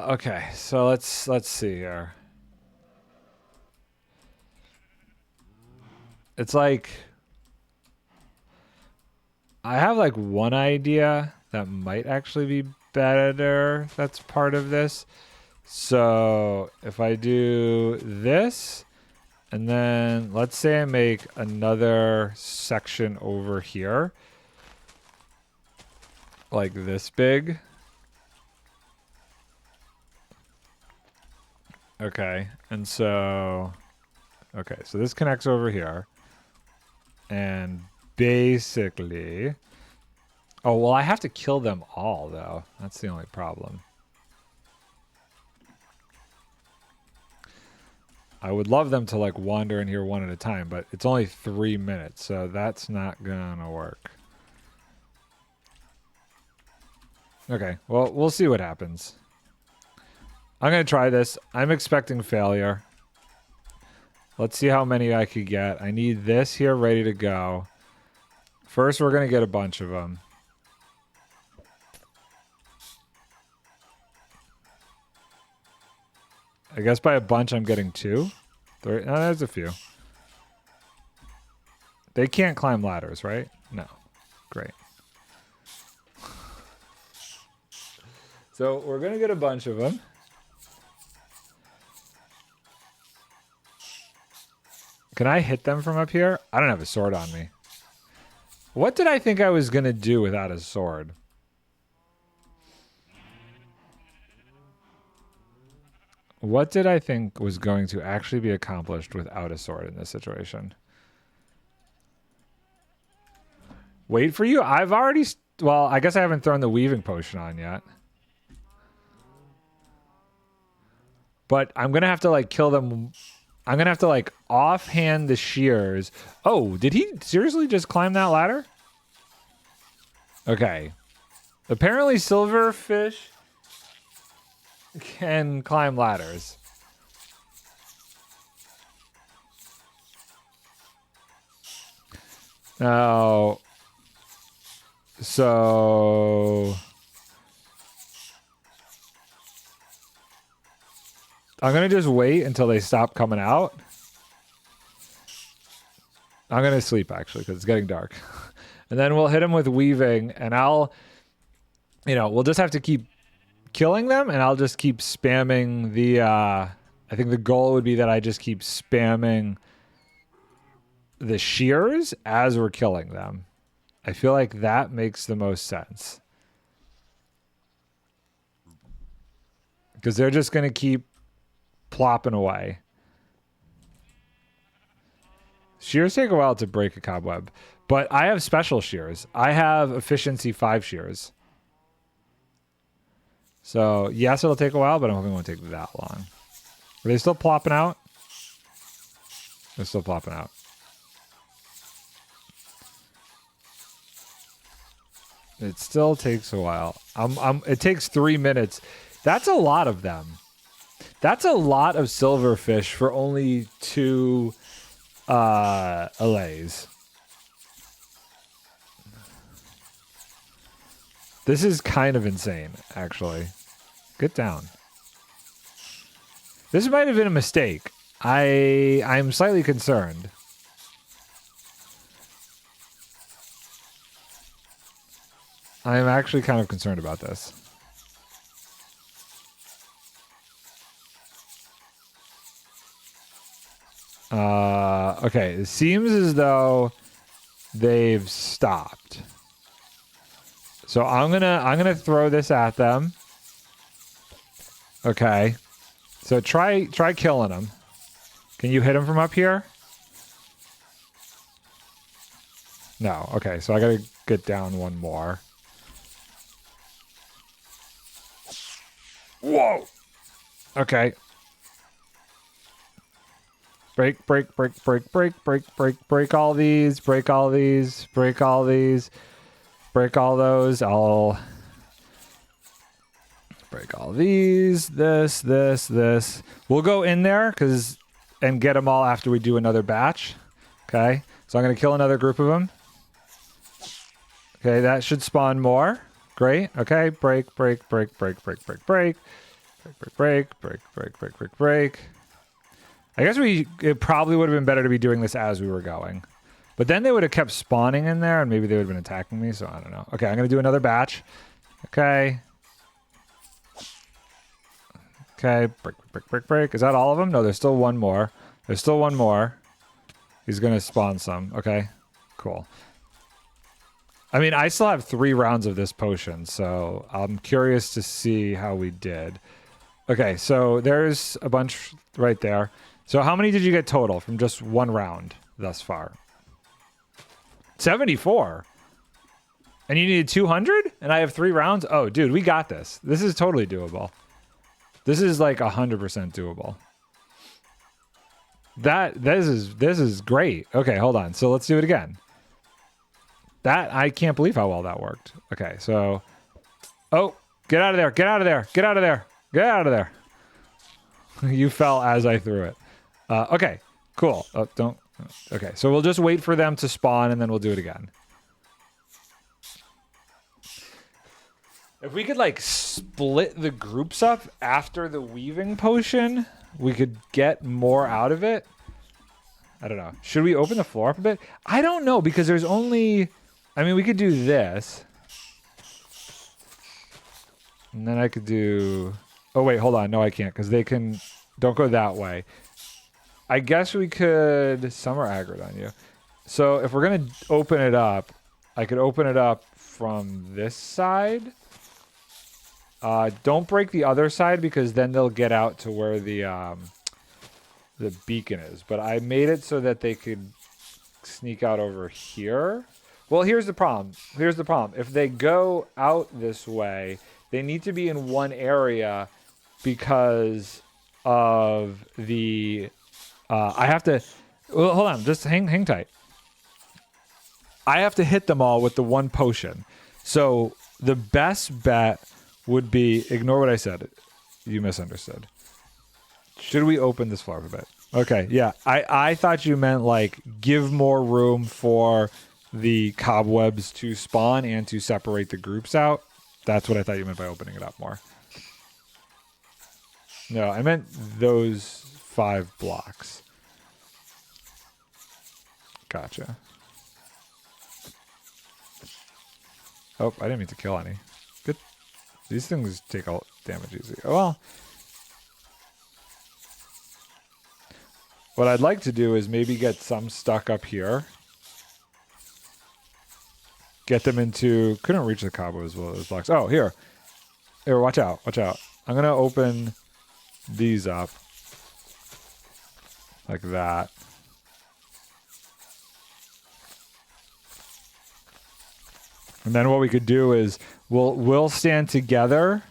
Okay, so let's see here. It's like I have like one idea that might actually be better that's part of this. So if I do this, and then let's say I make another section over here, like this big. Okay, and so, okay, so this connects over here. And basically, oh, well, I have to kill them all, though. That's the only problem. I would love them to, like, wander in here one at a time, but it's only 3 minutes, so that's not gonna work. Okay, well, we'll see what happens. I'm gonna try this. I'm expecting failure. Let's see how many I could get. I need this here ready to go. First, we're going to get a bunch of them. I guess by a bunch, I'm getting 2. 3. No, there's a few. They can't climb ladders, right? No. Great. So we're going to get a bunch of them. Can I hit them from up here? I don't have a sword on me. What did I think I was going to do without a sword? What did I think was going to actually be accomplished without a sword in this situation? Wait for you? I've already... Well, I guess I haven't thrown the weaving potion on yet. But I'm going to have to, like, kill them... I'm going to have to, like, offhand the shears. Oh, did he seriously just climb that ladder? Okay. Apparently silverfish can climb ladders. Now, so... I'm going to just wait until they stop coming out. I'm going to sleep, actually, because it's getting dark. And then we'll hit them with weaving, and we'll just have to keep killing them, and I'll just keep spamming the, I think the goal would be that I just keep spamming the shears as we're killing them. I feel like that makes the most sense. Because they're just going to keep plopping away. Shears take a while to break a cobweb, but I have special shears. I have efficiency 5 shears. So yes, it'll take a while, but I'm hoping it won't take that long. Are they still plopping out? They're still plopping out. It still takes a while. It takes 3 minutes. That's a lot of them. That's a lot of silverfish for only 2 allays. This is kind of insane, actually. Get down. This might have been a mistake. I'm slightly concerned. I'm actually kind of concerned about this. Okay, it seems as though they've stopped. So I'm gonna throw this at them. Okay. So try killing them. Can you hit them from up here? No. Okay, so I gotta get down one more. Whoa! Okay. Break all these, break all these, break all these, break all those. I'll break all these, this. We'll go in there and get them all after we do another batch. Okay, so I'm going to kill another group of them. Okay, that should spawn more. Great. Okay, break. I guess it probably would have been better to be doing this as we were going. But then they would have kept spawning in there and maybe they would have been attacking me, so I don't know. Okay, I'm going to do another batch. Okay. Okay, break. Is that all of them? No, there's still one more. There's still one more. He's going to spawn some. Okay, cool. I mean, I still have 3 rounds of this potion, so I'm curious to see how we did. Okay, so there's a bunch right there. So how many did you get total from just one round thus far? 74. And you needed 200? And I have 3 rounds? Oh, dude, we got this. This is totally doable. This is like 100% doable. This is great. Okay, hold on. So let's do it again. I can't believe how well that worked. Okay, so... Oh, get out of there. Get out of there. Get out of there. Get out of there. You fell as I threw it. Okay, cool. Oh, don't... Okay, so we'll just wait for them to spawn and then we'll do it again. If we could, like, split the groups up after the weaving potion, we could get more out of it. I don't know. Should we open the floor up a bit? I don't know, because there's only... I mean, we could do this. And then I could do... Oh, wait, hold on. No, I can't, because they can... Don't go that way. I guess we could... Some are aggroed on you. So if we're going to open it up, I could open it up from this side. Don't break the other side, because then they'll get out to where the beacon is. But I made it so that they could sneak out over here. Well, here's the problem. Here's the problem. If they go out this way, they need to be in one area because of the... I have to... Well, hold on. Just hang tight. I have to hit them all with the one potion. So the best bet would be... Ignore what I said. You misunderstood. Should we open this floor a bit? Okay, yeah. I thought you meant, like, give more room for the cobwebs to spawn and to separate the groups out. That's what I thought you meant by opening it up more. No, I meant those 5 blocks. Gotcha. Oh, I didn't mean to kill any. Good. These things take all damage easy. Oh, well. What I'd like to do is maybe get some stuck up here. Get them into... Couldn't reach the cobwebs with those blocks. Oh, here. Here, watch out. Watch out. I'm going to open these up. like that. And then what we could do is we'll stand together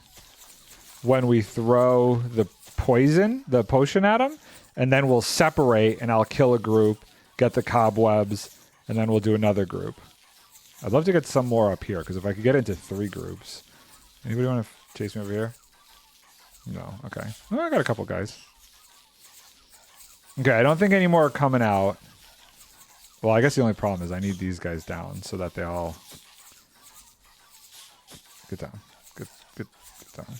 when we throw the potion at them, and then we'll separate and I'll kill a group, get the cobwebs, and then we'll do another group. I'd love to get some more up here, because if I could get into 3 groups. Anybody want to chase me over here? No, okay. Well, I got a couple guys. Okay, I don't think any more are coming out. Well, I guess the only problem is I need these guys down so that they all... Get down. Get down.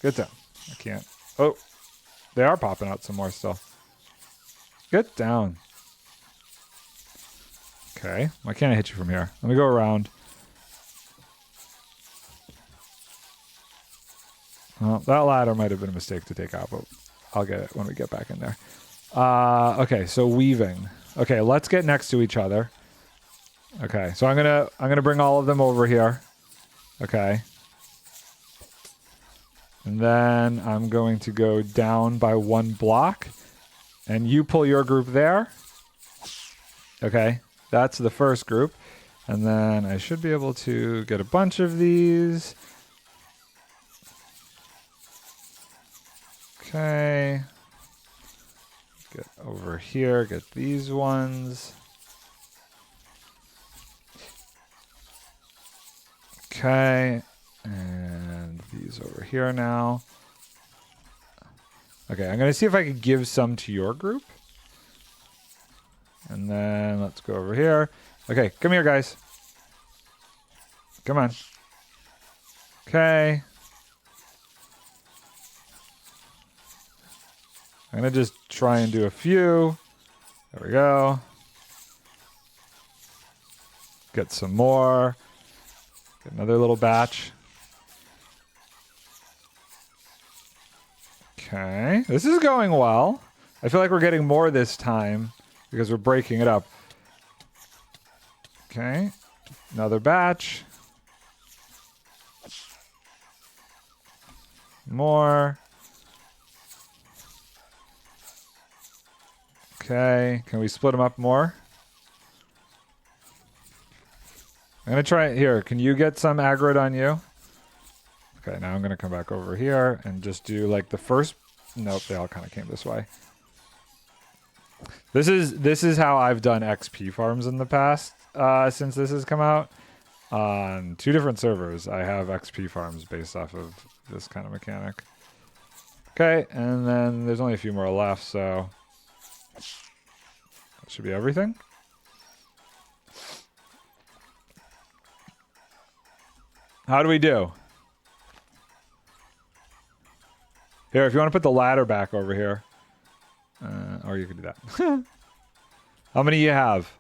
Get down. I can't. Oh, they are popping out some more still. Get down. Okay, why can't I hit you from here? Let me go around. Well, that ladder might have been a mistake to take out, but I'll get it when we get back in there. Okay, so weaving. Okay, let's get next to each other. Okay, so I'm gonna bring all of them over here. Okay. And then I'm going to go down by 1 block. And you pull your group there. Okay. That's the first group. And then I should be able to get a bunch of these. Okay. Get over here. Get these ones. Okay, and these over here now. Okay, I'm going to see if I can give some to your group. And then let's go over here. Okay, come here, guys. Come on. Okay. I'm going to just try and do a few. There we go. Get some more. Get another little batch. Okay, this is going well. I feel like we're getting more this time because we're breaking it up. Okay, another batch. More. Okay, can we split them up more? I'm going to try it here. Can you get some aggroed on you? Okay, now I'm going to come back over here and just do like the first... Nope, they all kind of came this way. This is how I've done XP farms in the past since this has come out. On 2 different servers, I have XP farms based off of this kind of mechanic. Okay, and then there's only a few more left, so... That should be everything. How do we do? Here, if you want to put the ladder back over here. Or you can do that. How many you have?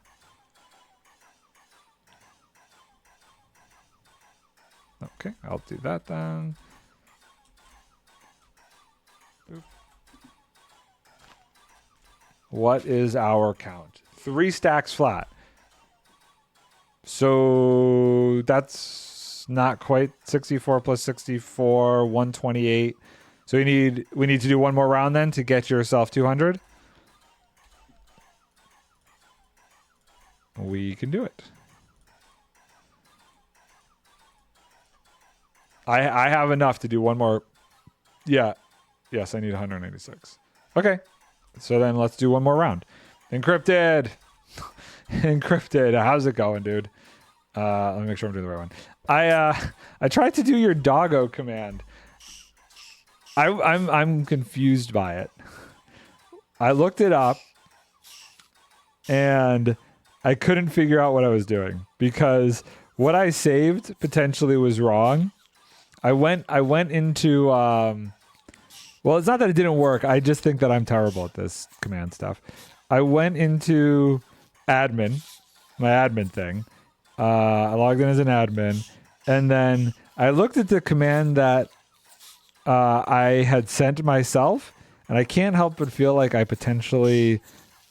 Okay, I'll do that then. Boop. What is our count? 3 stacks flat. So that's not quite 64 plus 64, 128. So we need to do one more round then to get yourself 200. We can do it. I have enough to do one more. Yeah. Yes, I need 186. Okay. So then let's do one more round. Encrypted. Encrypted. How's it going, dude? Let me make sure I'm doing the right one. I tried to do your doggo command. I'm confused by it. I looked it up and I couldn't figure out what I was doing because what I saved potentially was wrong. I went into well, it's not that it didn't work. I just think that I'm terrible at this command stuff. I went into admin, my admin thing. I logged in as an admin, and then I looked at the command that I had sent myself, and I can't help but feel like I potentially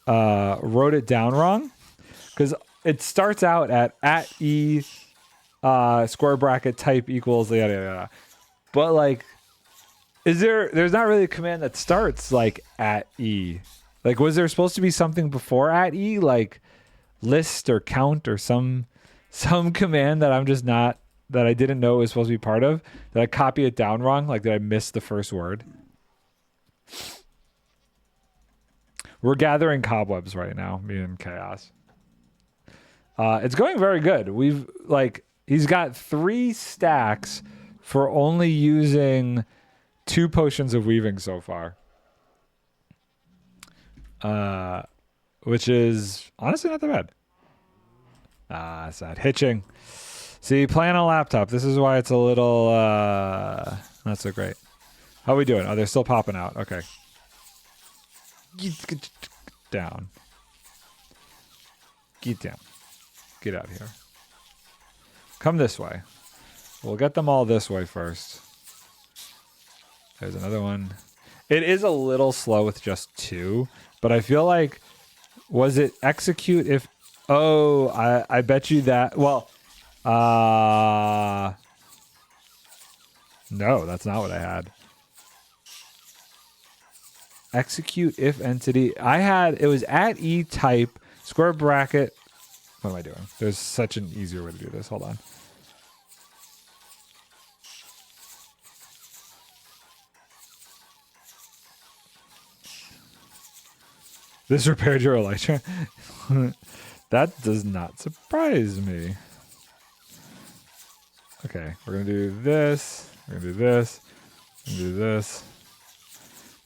wrote it down wrong, because it starts out at e square bracket type equals yada yada yada. But like, there's not really a command that starts like at e Like, was there supposed to be something before @E, like list or count or some command that I'm just not, that I didn't know was supposed to be part of? Did I copy it down wrong? Like, did I miss the first word? We're gathering cobwebs right now, me and Chaos. It's going very good. He's got 3 stacks for only using 2 potions of weaving so far. Which is honestly not that bad. It's that hitching. See, playing on a laptop, this is why it's a little, not so great. How are we doing? Oh, they're still popping out. Okay. Get down. Get down. Get out of here. Come this way. We'll get them all this way first. There's another one. It is a little slow with just 2, but I feel like, was it execute if... Oh, I bet you that... Well, no, that's not what I had. Execute if entity. It was @E type, square bracket. What am I doing? There's such an easier way to do this. Hold on. This repaired your elytra. That does not surprise me. Okay, we're going to do this. We're going to do this. We're going to do this.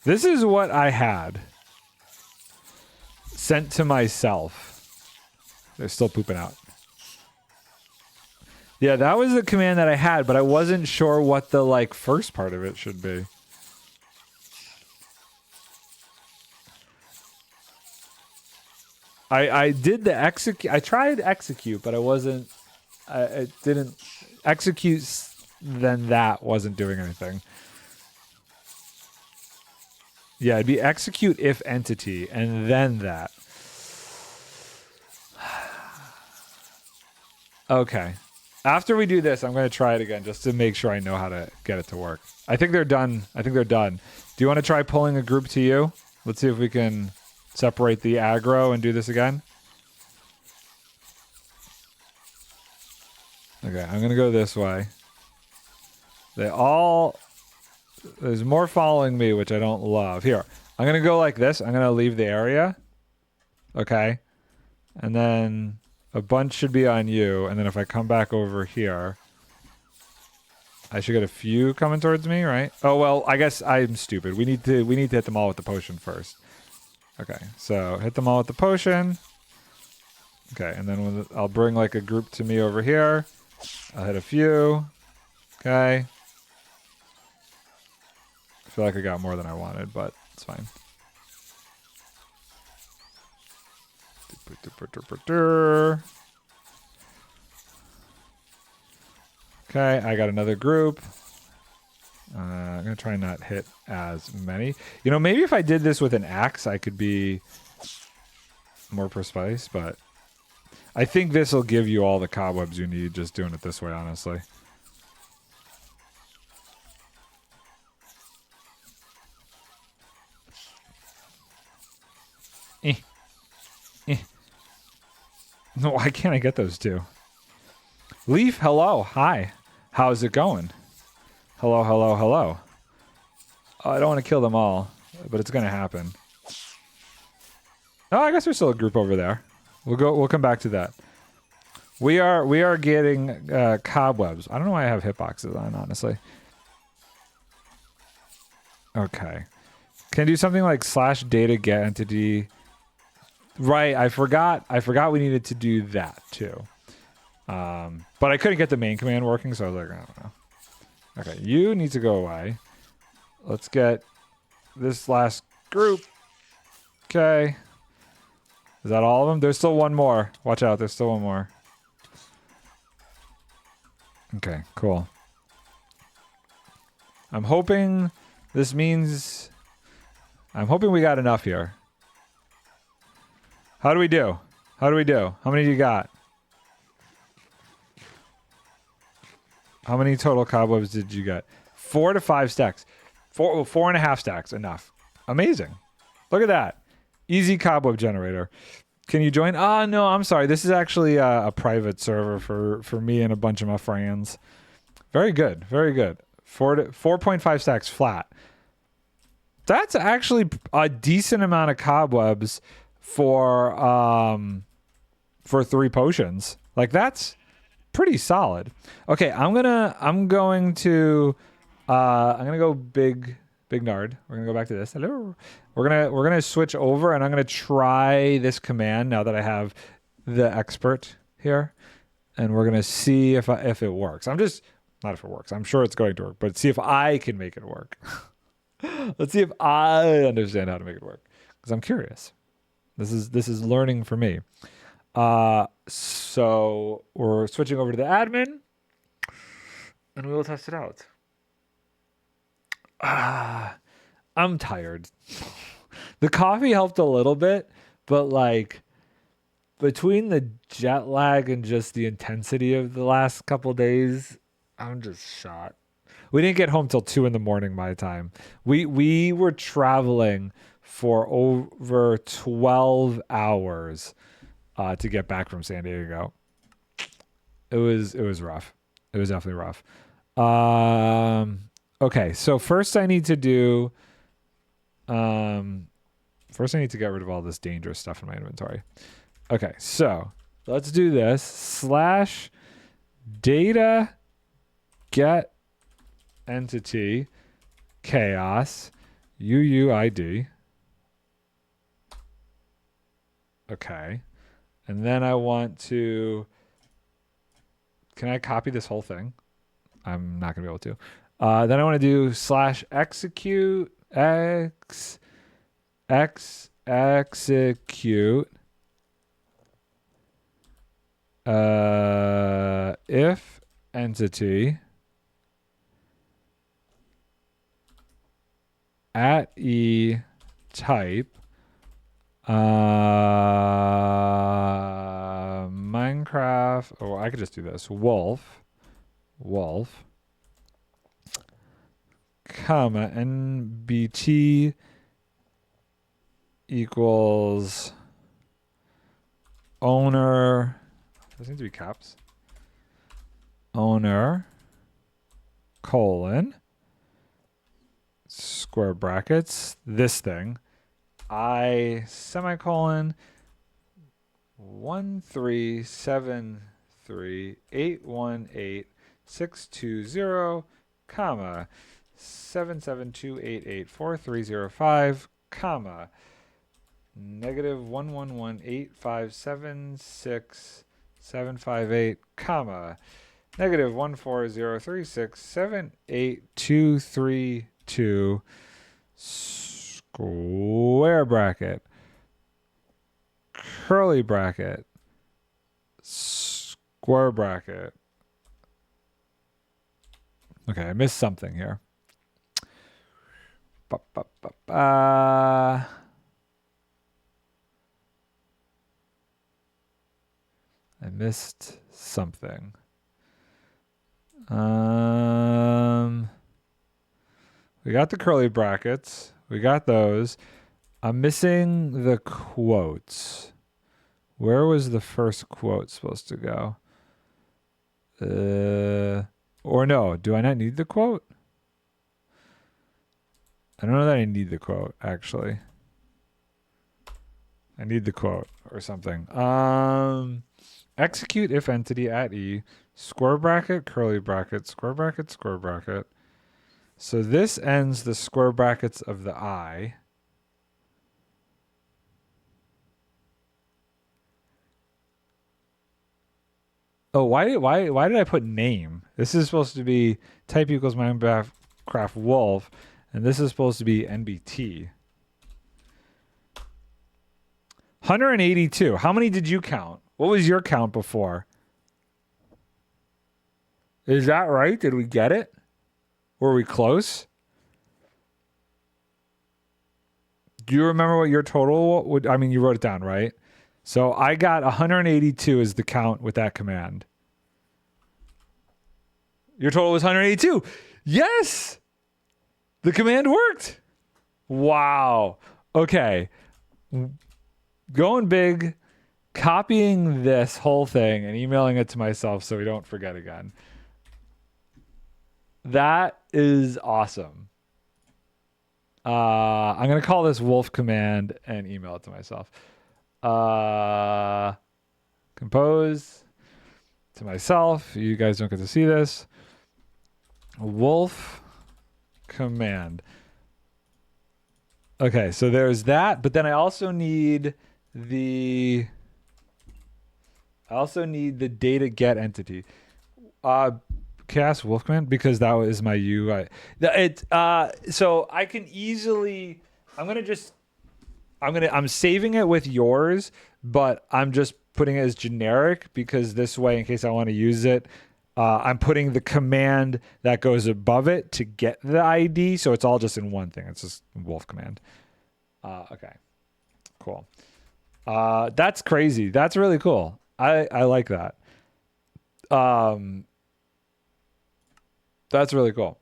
This is what I had sent to myself. They're still pooping out. Yeah, that was the command that I had, but I wasn't sure what the first part of it should be. I did the execute. I tried execute, but I wasn't. I didn't execute. Then that wasn't doing anything. Yeah, it'd be execute if entity, and then that. Okay. After we do this, I'm going to try it again just to make sure I know how to get it to work. I think they're done. Do you want to try pulling a group to you? Let's see if we can separate the aggro and do this again. Okay, I'm going to go this way. There's more following me, which I don't love. Here, I'm going to go like this. I'm going to leave the area. Okay. And then a bunch should be on you. And then if I come back over here, I should get a few coming towards me, right? Oh, well, I guess I'm stupid. We need to hit them all with the potion first. Okay, so hit them all with the potion. Okay, and then I'll bring a group to me over here. I'll hit a few. Okay. I feel like I got more than I wanted, but it's fine. Okay, I got another group. I'm going to try and not hit as many. You know, maybe if I did this with an axe, I could be more precise, but I think this will give you all the cobwebs you need just doing it this way, honestly. No, why can't I get those two? Leaf, hello, hi. How's it going? Hello, hello, hello. Oh, I don't want to kill them all, but it's going to happen. Oh, I guess there's still a group over there. We'll come back to that. We are getting cobwebs. I don't know why I have hitboxes on, honestly. Okay. Can I do something like /data get entity? Right, I forgot we needed to do that too. But I couldn't get the main command working, so I was like, I don't know. Okay, you need to go away. Let's get this last group. Okay. Is that all of them? There's still one more. Watch out, there's still one more. Okay, cool. I'm hoping this means... I'm hoping we got enough here. How do we do? How many do you got? How many total cobwebs did you get? 4 to 5 stacks. 4.5 stacks. Enough. Amazing. Look at that. Easy cobweb generator. Can you join? Ah, no, I'm sorry. This is actually a private server for me and a bunch of my friends. Very good. Very good. 4.5 stacks flat. That's actually a decent amount of cobwebs for 3 potions. Like, that's pretty solid. Okay, I'm going to go big Nard. We're gonna go back to this. Hello. We're gonna switch over, and I'm gonna try this command now that I have the expert here, and we're gonna see if it works. I'm just not if it works. I'm sure it's going to work, but see if I can make it work. Let's see if I understand how to make it work, because I'm curious. This is learning for me. So we're switching over to the admin, and we will test it out. I'm tired. The coffee helped a little bit, but like between the jet lag and just the intensity of the last couple days, I'm just shot. We didn't get home till 2 a.m. my time. We were traveling for over 12 hours to get back from San Diego. It was rough. It was definitely rough. Okay, so first I need to do first I need to get rid of all this dangerous stuff in my inventory. Okay, so let's do this. /data get entity chaos UUID. Okay. And then I want to, can I copy this whole thing? I'm not gonna be able to. Then I want to do /execute execute if entity at e type Minecraft, or I could just do this, wolf comma nbt equals owner, those need to be caps, owner colon square brackets this thing I semicolon 1373818 comma 772884305 comma -1118576 comma -14036782232 square bracket curly bracket square bracket. Okay, I missed something here. I missed something. We got the curly brackets. We got those. I'm missing the quotes. Where was the first quote supposed to go? Or no, do I not need the quote? I don't know that I need the quote, actually. I need the quote or something. Execute if entity at E, square bracket, curly bracket, square bracket, square bracket. So this ends the square brackets of the I. Oh, why did I put name? This is supposed to be type equals Minecraft wolf, and this is supposed to be NBT. 182. How many did you count? What was your count before? Is that right? Did we get it? Were we close? Do you remember what your total would? I mean, you wrote it down, right? So I got 182 as the count with that command. Your total was 182. Yes! The command worked. Wow. Okay. going big, copying this whole thing and emailing it to myself so we don't forget again. That is awesome. I'm going to call this wolf command and email it to myself. Compose to myself. You guys don't get to see this. Wolf command. Okay, so there's that, but then I also need the data get entity. Cast wolf command because that was my UI. So I can easily I'm saving it with yours, but I'm just putting it as generic because this way, in case I want to use it, I'm putting the command that goes above it to get the ID. So it's all just in one thing. It's just wolf command. Okay, cool. That's crazy. That's really cool. I like that. That's really cool.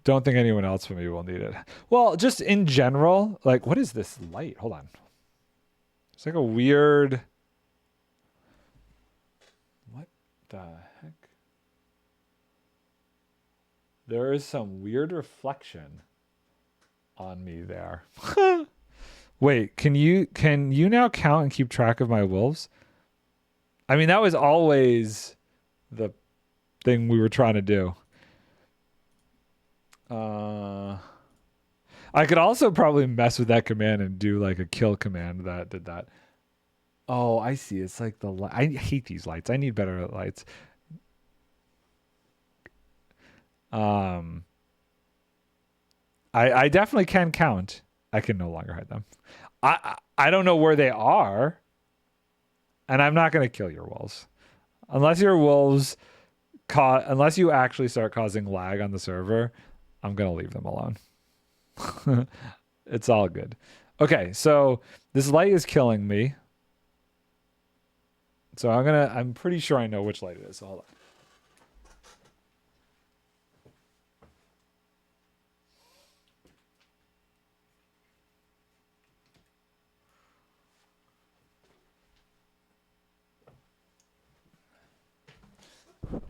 Don't think anyone else from me will need it. Well, just in general, like, what is this light? Hold on. It's like a weird... What the heck? There is some weird reflection on me there. Wait, can you now count and keep track of my wolves? I mean, that was always the thing we were trying to do. I could also probably mess with that command and do like a kill command that did that. Oh, I see. It's like the light. I hate these lights. I need better lights. I definitely can count. I can no longer hide them. I don't know where they are, and I'm not going to kill your wolves unless your wolves unless you actually start causing lag on the server. I'm going to leave them alone. It's all good. Okay, so this light is killing me. So I'm pretty sure I know which light it is. So hold on.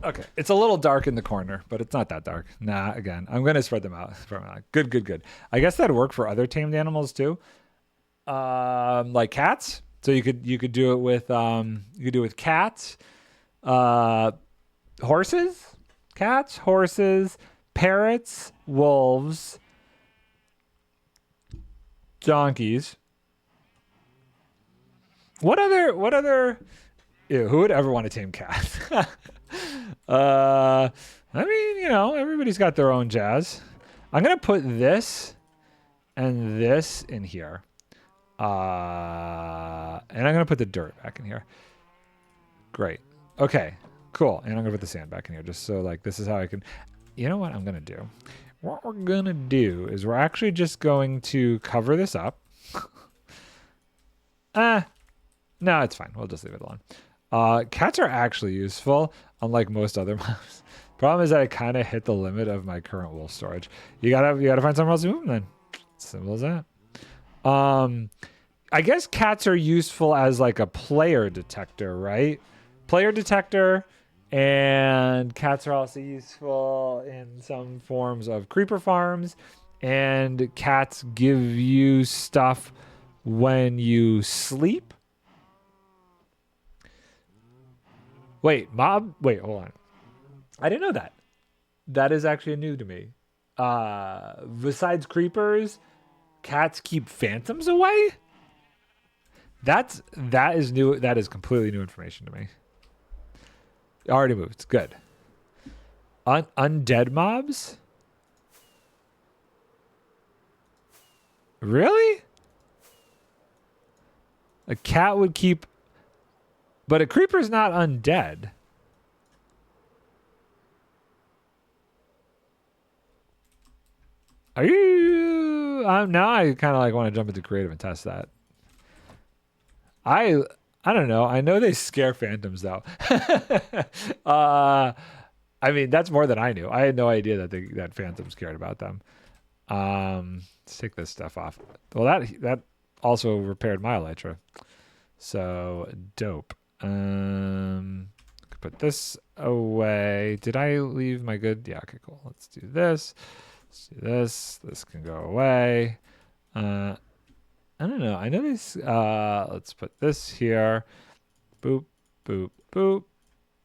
Okay, it's a little dark in the corner, but it's not that dark. Nah, again, I'm gonna spread them out. Good. I guess that'd work for other tamed animals too, like cats. So you could do it with cats, horses, parrots, wolves, donkeys. What other? Ew, who would ever want to tame cats? I mean, everybody's got their own jazz. I'm gonna put this and this in here, and I'm gonna put the dirt back in here. Great. Okay. Cool. And I'm gonna put the sand back in here, just so like this is how I can. You know what I'm gonna do? What we're gonna do is we're actually just going to cover this up. No, it's fine. We'll just leave it alone. Cats are actually useful, unlike most other mobs. Problem is that I kind of hit the limit of my current wolf storage. You gotta find somewhere else to move them then. Simple as that. I guess cats are useful as like a player detector, right? Player detector, and cats are also useful in some forms of creeper farms, and cats give you stuff when you sleep. Wait, hold on. I didn't know that. That is actually new to me. Besides creepers, cats keep phantoms away? That is new. That is completely new information to me. It already moved. It's good. Undead mobs? Really? A cat would keep... But a creeper's not undead. Are you... now I kind of like want to jump into creative and test that. I don't know. I know they scare phantoms though. I mean, that's more than I knew. I had no idea that phantoms cared about them. Let's take this stuff off. Well, that also repaired my elytra. So dope. Put this away. Did I leave my good? Yeah, okay, cool. Let's do this. Let's do this. This can go away. I don't know. I know this. Let's put this here. Boop, boop, boop.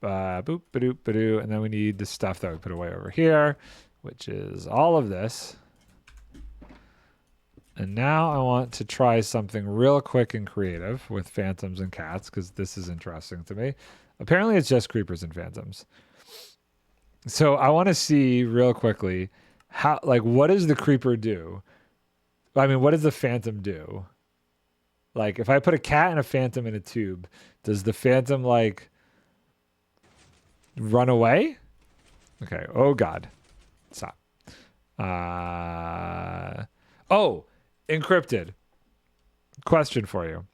Boop, ba-doop, ba-doo. And then we need the stuff that we put away over here, which is all of this. And now I want to try something real quick and creative with phantoms and cats, because this is interesting to me. Apparently it's just creepers and phantoms. So I want to see real quickly how, like, what does the creeper do? I mean, what does the phantom do? Like, if I put a cat and a phantom in a tube, does the phantom, like, run away? Okay. Oh, God. Stop. Oh, encrypted. Question for you.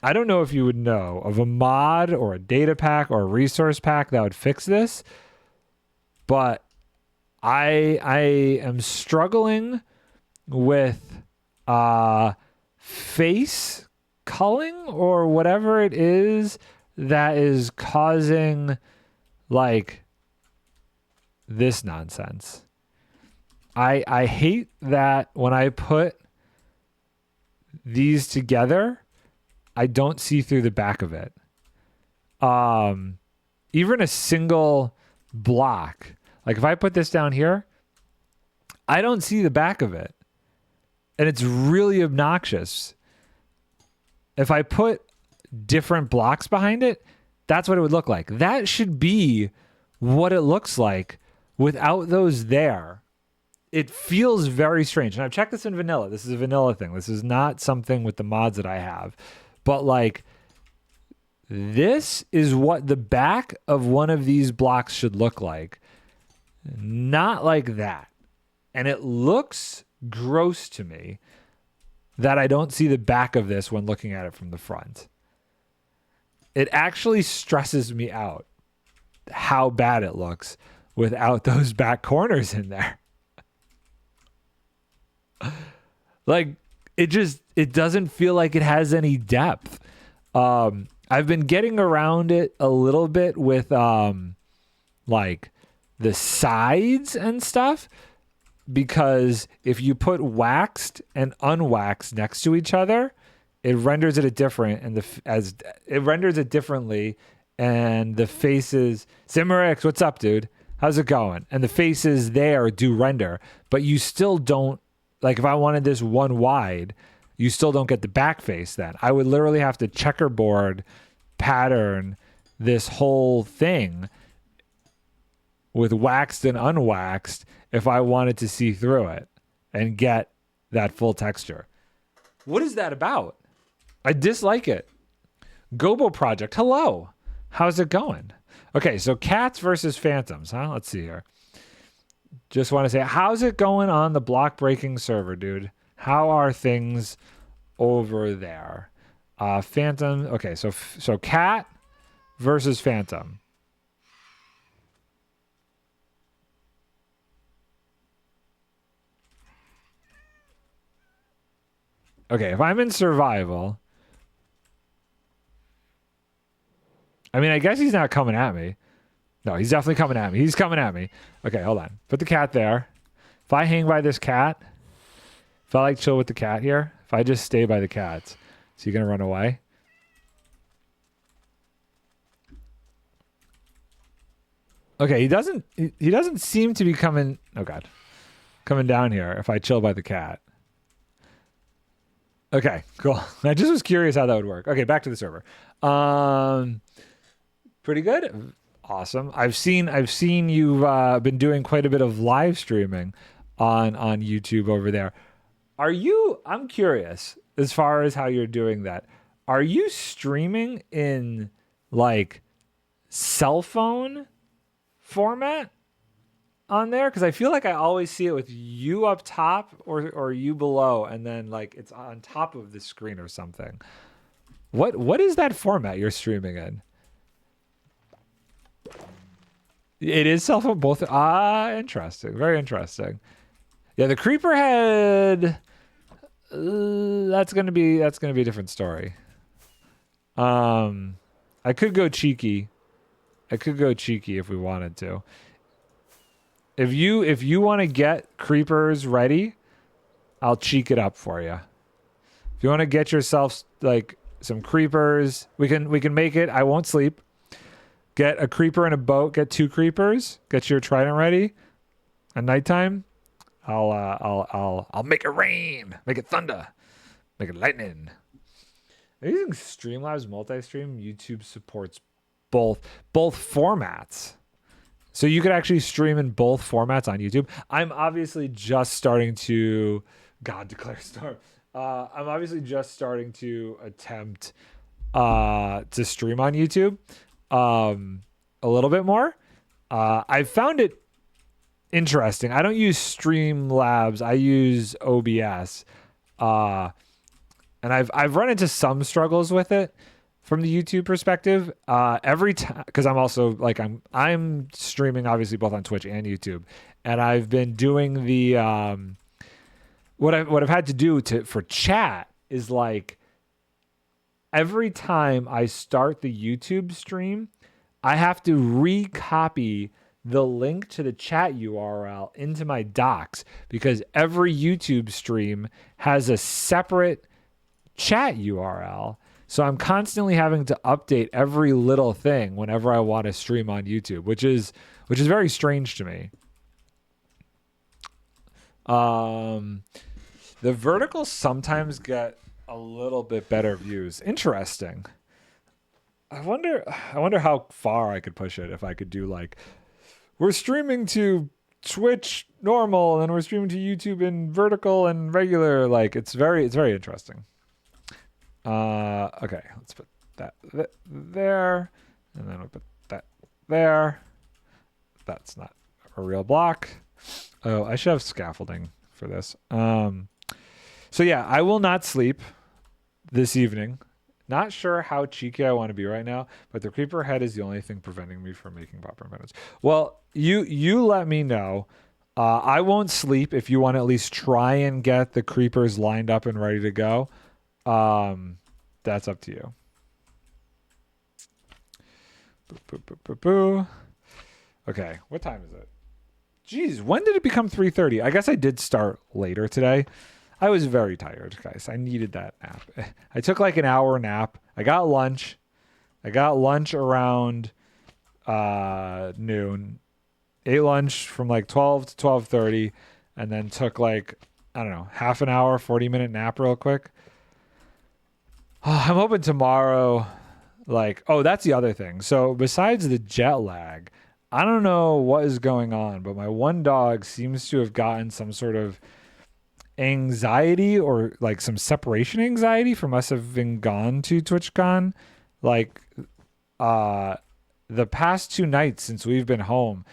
I don't know if you would know of a mod or a data pack or a resource pack that would fix this, but I am struggling with face culling or whatever it is that is causing, like, this nonsense. I hate that when I put these together, I don't see through the back of it. Even a single block. Like, if I put this down here, I don't see the back of it. And it's really obnoxious. If I put different blocks behind it, that's what it would look like. That should be what it looks like without those there. It feels very strange. And I've checked this in vanilla. This is a vanilla thing. This is not something with the mods that I have. But, like, this is what the back of one of these blocks should look like. Not like that. And it looks gross to me that I don't see the back of this when looking at it from the front. It actually stresses me out how bad it looks without those back corners in there. Like, it doesn't feel like it has any depth. I've been getting around it a little bit with like the sides and stuff, because if you put waxed and unwaxed next to each other, it renders it different, and it renders it differently, and the faces. Simmerix, what's up, dude? How's it going? And the faces there do render, but you still don't. Like, if I wanted this one wide, you still don't get the back face then. I would literally have to checkerboard pattern this whole thing with waxed and unwaxed if I wanted to see through it and get that full texture. What is that about? I dislike it. Gobo Project, hello. How's it going? Okay, so cats versus phantoms, huh? Let's see here. Just want to say, how's it going on the block breaking server, dude? How are things over there? Phantom. Okay, so cat versus phantom. Okay, if I'm in survival, I mean, I guess he's not coming at me. No, he's definitely coming at me. He's coming at me. Okay, hold on. Put the cat there. If I hang by this cat, if I, like, chill with the cat here, if I just stay by the cats, is he gonna run away? Okay, he doesn't seem to be coming. Oh God, coming down here. If I chill by the cat. Okay, cool. I just was curious how that would work. Okay, back to the server. Pretty good. Awesome. I've seen you've been doing quite a bit of live streaming on YouTube over there. I'm curious as far as how you're doing that. Are you streaming in, like, cell phone format on there? Because I feel like I always see it with you up top or you below, and then, like, it's on top of the screen or something. What is that format you're streaming in? It is self both. Interesting. Very interesting. Yeah, the creeper head. That's gonna be a different story. I could go cheeky. I could go cheeky if we wanted to. If you want to get creepers ready, I'll cheek it up for you. If you want to get yourself like some creepers, we can make it. I won't sleep. Get a creeper in a boat. Get 2 creepers. Get your trident ready. At nighttime, I'll make it rain. Make it thunder. Make it lightning. I'm using Streamlabs multi-stream. YouTube supports both formats. So you could actually stream in both formats on YouTube. I'm obviously just starting to God declare storm. I'm obviously just starting to attempt to stream on YouTube a little bit more. I found it interesting. I don't use Streamlabs. I use OBS. And I've run into some struggles with it from the YouTube perspective. Every time, because I'm also like I'm streaming obviously both on Twitch and YouTube, and I've been doing the what I've had to do for chat is like every time I start the YouTube stream, I have to recopy the link to the chat URL into my docs because every YouTube stream has a separate chat URL. So I'm constantly having to update every little thing whenever I want to stream on YouTube, which is very strange to me. The verticals sometimes get a little bit better views. Interesting. I wonder how far I could push it if I could do like we're streaming to Twitch normal and we're streaming to YouTube in vertical and regular. Like it's very interesting. Okay, let's put that there, and then we'll put that there. That's not a real block. Oh, I should have scaffolding for this. So yeah, I will not sleep this evening. Not sure how cheeky I want to be right now, but the creeper head is the only thing preventing me from making proper minutes. Well, you let me know. I won't sleep if you want to at least try and get the creepers lined up and ready to go. That's up to you. Boo. Okay, what time is it? Jeez, when did it become 3:30? I guess I did start later today. I was very tired, guys. I needed that nap. I took like an hour nap. I got lunch. Around noon. Ate lunch from like 12 to 12:30 and then took like, I don't know, half an hour, 40-minute nap real quick. I'm hoping tomorrow, that's the other thing. So besides the jet lag, I don't know what is going on, but my one dog seems to have gotten some sort of anxiety or like some separation anxiety from us having gone to TwitchCon. Like, the past 2 nights since we've been home,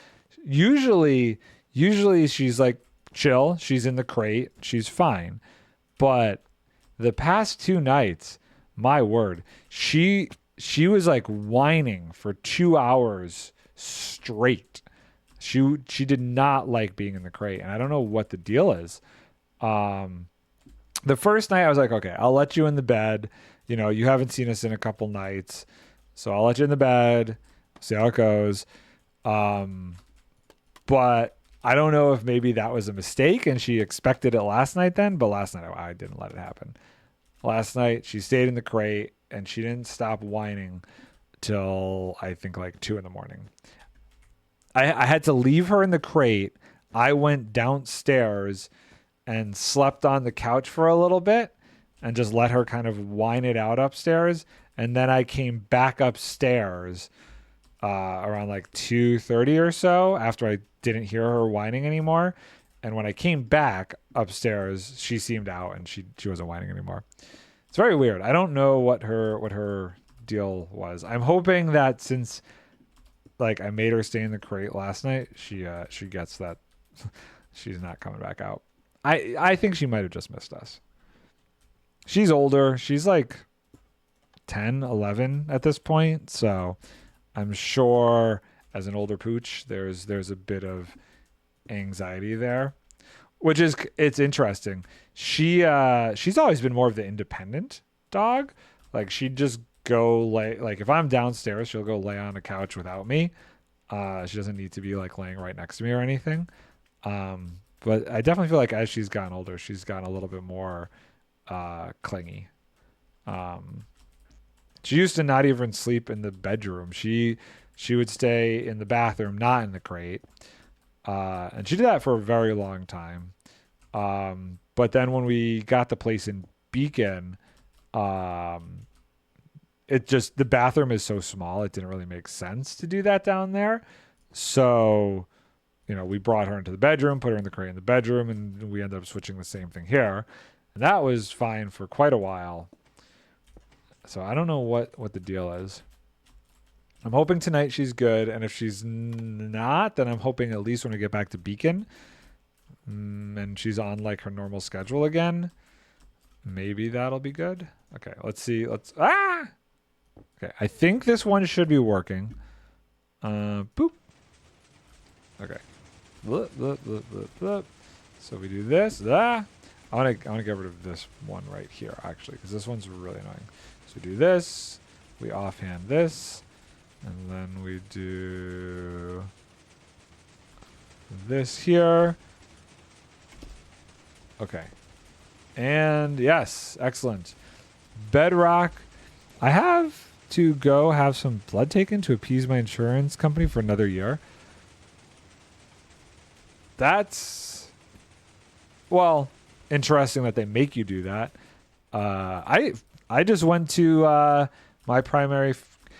usually she's like chill. She's in the crate. She's fine. But the past 2 nights, my word, she was like whining for 2 hours straight. She did not like being in the crate, and I don't know what the deal is. The first night I was like, okay, I'll let you in the bed. You know, you haven't seen us in a couple nights, so I'll let you in the bed, see how it goes. But I don't know if maybe that was a mistake and she expected it last night then, but last night I didn't let it happen. Last night, she stayed in the crate, and she didn't stop whining till, I think, like 2 in the morning. I had to leave her in the crate. I went downstairs and slept on the couch for a little bit and just let her kind of whine it out upstairs. And then I came back upstairs around like 2:30 or so after I didn't hear her whining anymore. And when I came back upstairs, she seemed out and she wasn't whining anymore. It's very weird. I don't know what her deal was. I'm hoping that since like I made her stay in the crate last night, she gets that she's not coming back out. I think she might have just missed us. She's older. She's like 10, 11 at this point. So I'm sure as an older pooch, there's a bit of anxiety there, which is, it's interesting. She's always been more of the independent dog. Like she'd just go lay, like if I'm downstairs, she'll go lay on a couch without me. She doesn't need to be like laying right next to me or anything. But I definitely feel like as she's gotten older, she's gotten a little bit more clingy. She used to not even sleep in the bedroom. She would stay in the bathroom, not in the crate. And she did that for a very long time. But then when we got the place in Beacon, it just, the bathroom is so small, it didn't really make sense to do that down there. So, you know, we brought her into the bedroom, put her in the crate in the bedroom, and we ended up switching the same thing here. And that was fine for quite a while. So I don't know what the deal is. I'm hoping tonight she's good, and if she's not, then I'm hoping at least when we get back to Beacon and she's on like her normal schedule again, maybe that'll be good. Okay, let's see. Okay, I think this one should be working. Boop. Okay. So we do this. I want to get rid of this one right here, actually, because this one's really annoying. So we do this. We offhand this. And then we do this here. Okay. And yes, excellent. Bedrock. I have to go have some blood taken to appease my insurance company for another year. That's, well, interesting that they make you do that. I just went to my primary.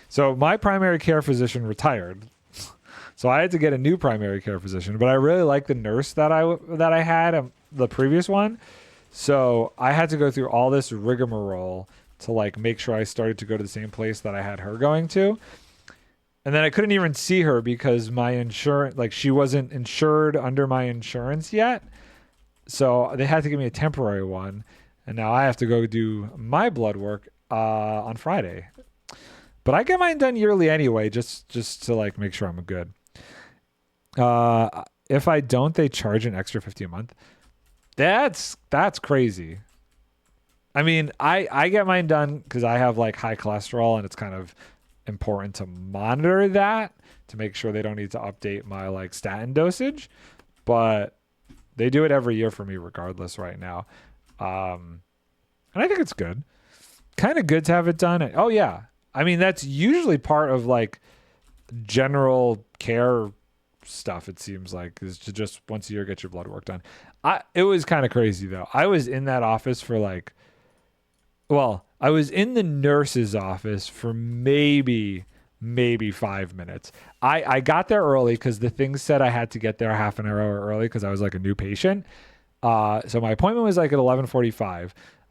So my primary care physician retired, so I had to get a new primary care physician. But I really like the nurse that I had, the previous one. So I had to go through all this rigmarole to like make sure I started to go to the same place that I had her going to. And then I couldn't even see her because my insurance, like she wasn't insured under my insurance yet. So they had to give me a temporary one. And now I have to go do my blood work on Friday. But I get mine done yearly anyway, just to like make sure I'm good. If I don't, they charge an extra $50 a month. That's crazy. I mean, I get mine done because I have like high cholesterol, and it's kind of important to monitor that to make sure they don't need to update my like statin dosage. But they do it every year for me regardless right now. And I think it's good. Kind of good to have it done. Oh yeah. I mean, that's usually part of like general care stuff, it seems like, is to just once a year get your blood work done. It was kind of crazy though. I was in that office for like, well, I was in the nurse's office for maybe 5 minutes. I got there early because the thing said I had to get there half an hour early because I was like a new patient. So my appointment was like at 11:45.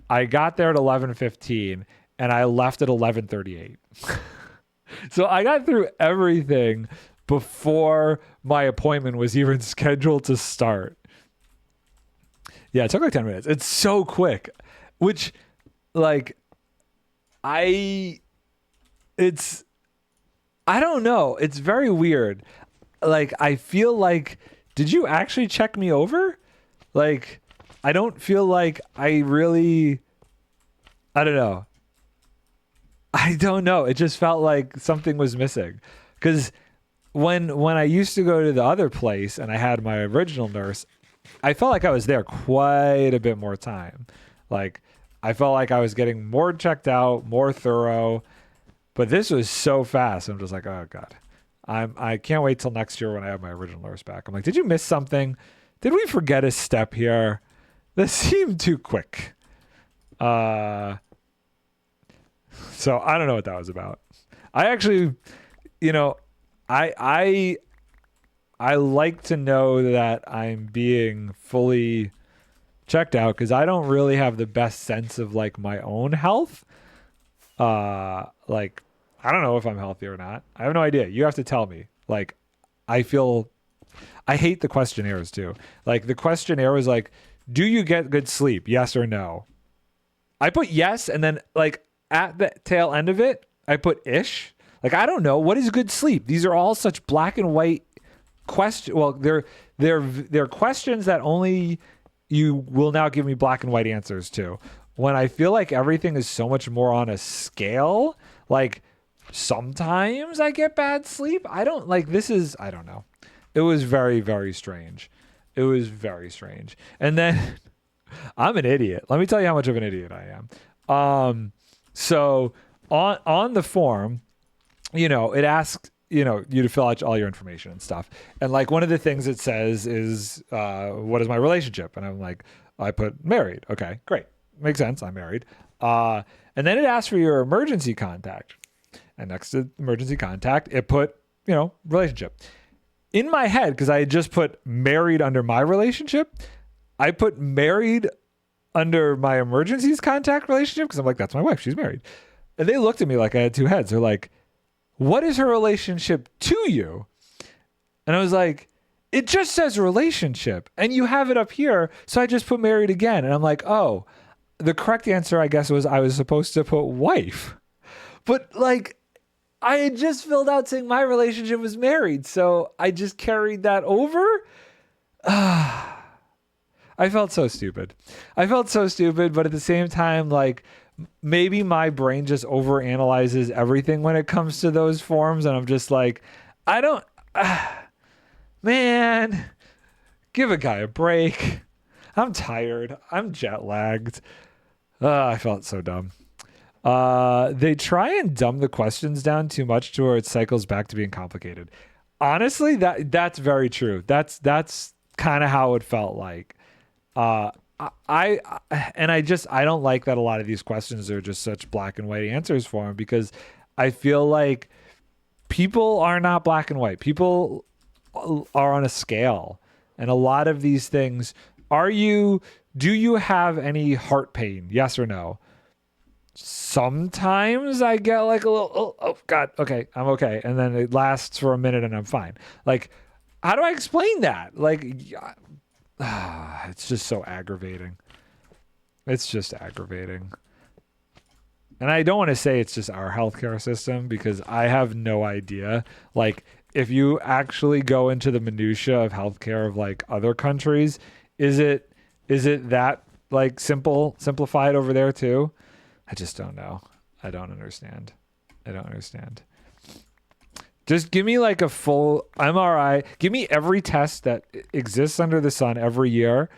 I got there at 11:15. And I left at 11:38. So I got through everything before my appointment was even scheduled to start. Yeah, it took like 10 minutes. It's so quick. Which, like, I don't know. It's very weird. Like, I feel like, did you actually check me over? Like, I don't feel like I really, I don't know. I don't know. It just felt like something was missing. Because when I used to go to the other place and I had my original nurse, I felt like I was there quite a bit more time. Like, I felt like I was getting more checked out, more thorough. But this was so fast. I'm just like, oh, God. I can't wait till next year when I have my original nurse back. I'm like, did you miss something? Did we forget a step here? This seemed too quick. So I don't know what that was about. I actually, I like to know that I'm being fully checked out because I don't really have the best sense of like my own health. Like, I don't know if I'm healthy or not. I have no idea. You have to tell me. Like, I hate the questionnaires too. Like the questionnaire was like, do you get good sleep? Yes or no? I put yes. And then like, at the tail end of it, I put ish. Like, I don't know. What is good sleep? These are all such black and white questions. Well, they're questions that only you will now give me black and white answers to. When I feel like everything is so much more on a scale, like sometimes I get bad sleep. I don't know. It was very, very strange. It was very strange. And then I'm an idiot. Let me tell you how much of an idiot I am. So on the form, it asks, you to fill out all your information and stuff. And like one of the things it says is, what is my relationship? And I'm like, I put married. Okay, great. Makes sense. I'm married. And then it asks for your emergency contact. And next to emergency contact, it put, relationship. In my head, because I had just put married under my relationship, I put married under my emergencies contact relationship because I'm like, that's my wife. She's married. And they looked at me like I had two heads. They're like, what is her relationship to you? And I was like, it just says relationship and you have it up here. So I just put married again. And I'm like, oh, the correct answer, I guess, was I was supposed to put wife. But like, I had just filled out saying my relationship was married. So I just carried that over. I felt so stupid. But at the same time, like, maybe my brain just overanalyzes everything when it comes to those forms. And I'm just like, man, give a guy a break. I'm tired. I'm jet lagged. I felt so dumb. They try and dumb the questions down too much to where it cycles back to being complicated. Honestly, that's very true. That's kind of how it felt like. I don't like that a lot of these questions are just such black and white answers for them, because I feel like people are not black and white. People are on a scale, and a lot of these things, do you have any heart pain? Yes or no? Sometimes I get like a little, oh God, okay, I'm okay. And then it lasts for a minute and I'm fine. Like, how do I explain that? Like, it's just so aggravating. It's just aggravating. And I don't want to say it's just our healthcare system, because I have no idea. Like, if you actually go into the minutia of healthcare of like other countries, is it that like simplified over there too? I just don't know. I don't understand. Just give me like a full MRI. Give me every test that exists under the sun every year.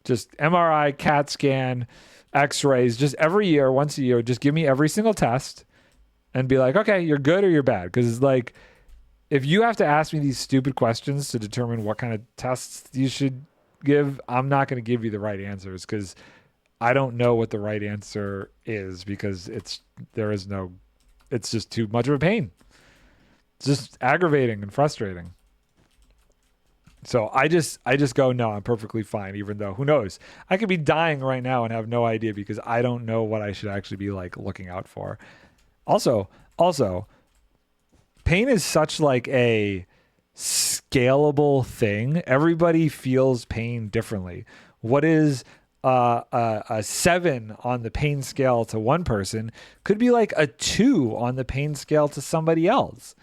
Just MRI, CAT scan, X-rays, just every year, once a year. Just give me every single test and be like, okay, you're good or you're bad. Because like, if you have to ask me these stupid questions to determine what kind of tests you should give, I'm not going to give you the right answers, because I don't know what the right answer is, because it's just too much of a pain. It's just aggravating and frustrating. So I just go, no, I'm perfectly fine, even though who knows? I could be dying right now and have no idea, because I don't know what I should actually be like looking out for. Also, pain is such like a scalable thing. Everybody feels pain differently. What is a 7 on the pain scale to one person could be like a 2 on the pain scale to somebody else.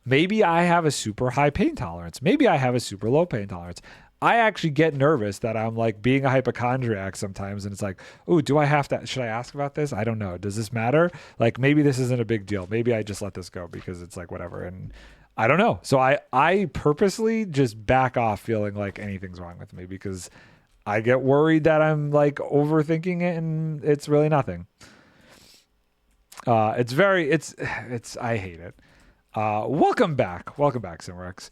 Maybe I have a super high pain tolerance. Maybe I have a super low pain tolerance. I actually get nervous that I'm like being a hypochondriac sometimes, and it's like, oh, should I ask about this? I don't know. Does this matter? Like, maybe this isn't a big deal. Maybe I just let this go because it's like whatever. And I don't know. So I purposely just back off feeling like anything's wrong with me, because I get worried that I'm like overthinking it and it's really nothing. I hate it. Welcome back, Simrex.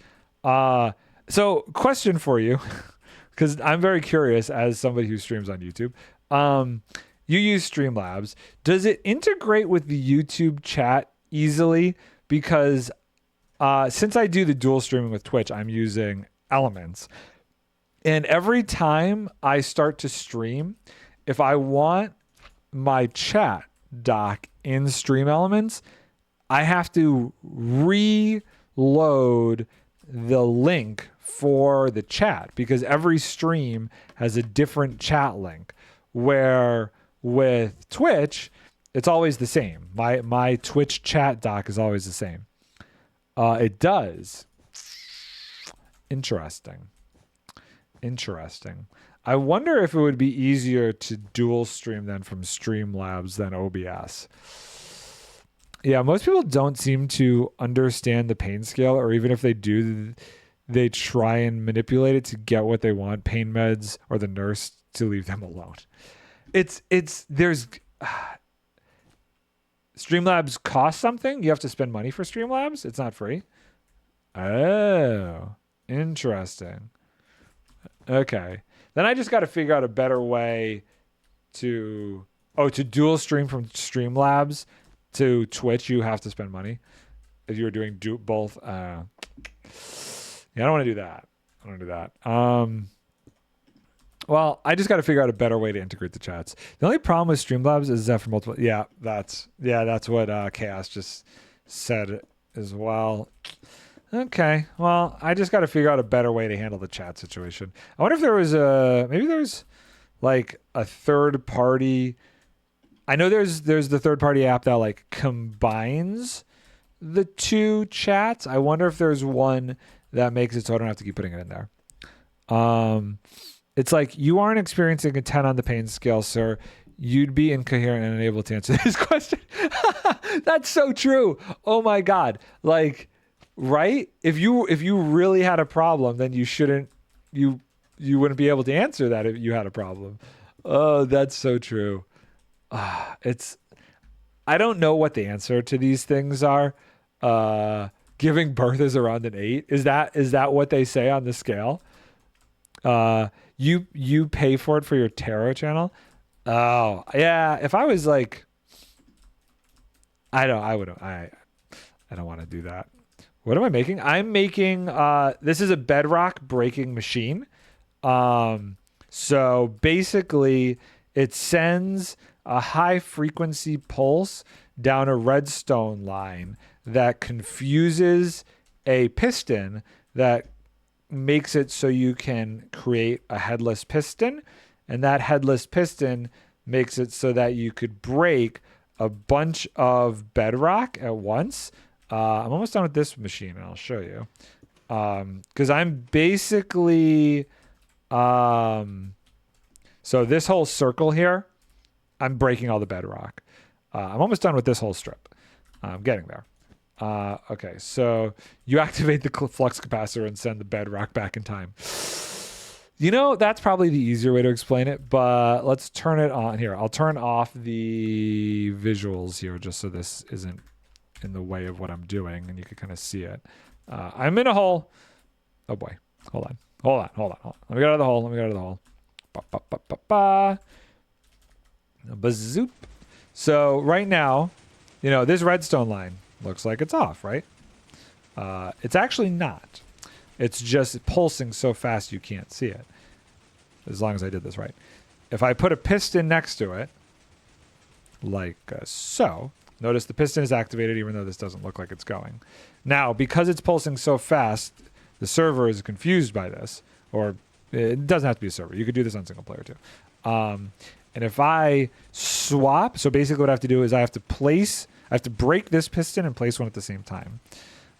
So question for you, because I'm very curious as somebody who streams on YouTube. You use Streamlabs. Does it integrate with the YouTube chat easily? Because since I do the dual streaming with Twitch, I'm using Elements. And every time I start to stream, if I want my chat doc in Stream Elements, I have to reload the link for the chat, because every stream has a different chat link. Where with Twitch, It's always the same. My Twitch chat doc is always the same. It does. Interesting. I wonder if it would be easier to dual stream then from Streamlabs than OBS. Yeah, most people don't seem to understand the pain scale, or even if they do, they try and manipulate it to get what they want, pain meds or the nurse to leave them alone. There's Streamlabs costs something. You have to spend money for Streamlabs. It's not free. Oh, interesting. Okay. Then I just got to figure out a better way to dual stream from Streamlabs to Twitch. You have to spend money if you were doing both. Yeah, I don't want to do that. Well, I just got to figure out a better way to integrate the chats. The only problem with Streamlabs is that for multiple. Yeah, that's what Chaos just said as well. Okay, well, I just got to figure out a better way to handle the chat situation. I wonder if maybe there's like a third party. I know there's the third party app that like combines the two chats. I wonder if there's one that makes it so I don't have to keep putting it in there. It's like, you aren't experiencing a 10 on the pain scale, sir. You'd be incoherent and unable to answer this question. That's so true. Oh my God. Like, right? If you really had a problem, then you wouldn't be able to answer that if you had a problem. Oh, that's so true. I don't know what the answer to these things are. Giving birth is around an 8. Is that what they say on the scale? You pay for it for your tarot channel? Oh, yeah. If I was like, I don't want to do that. What am I making? I'm making, this is a Bedrock breaking machine. So basically it sends a high frequency pulse down a redstone line that confuses a piston that makes it so you can create a headless piston, and that headless piston makes it so that you could break a bunch of bedrock at once. I'm almost done with this machine, and I'll show you. Because I'm basically so this whole circle here, I'm breaking all the bedrock. I'm almost done with this whole strip. I'm getting there. Okay, so you activate the flux capacitor and send the bedrock back in time. You know, that's probably the easier way to explain it, but let's turn it on here. I'll turn off the visuals here just so this isn't in the way of what I'm doing and you can kind of see it. I'm in a hole. Oh boy. Hold on. Let me get out of the hole. Bazoop. So right now, you know, this redstone line looks like it's off, right? It's actually not. It's just pulsing so fast you can't see it. As long as I did this right. If I put a piston next to it, like so, notice the piston is activated even though this doesn't look like it's going. Now, because it's pulsing so fast, the server is confused by this. Or it doesn't have to be a server. You could do this on single player too. And if I swap, so basically what I have to do is I have to break this piston and place one at the same time.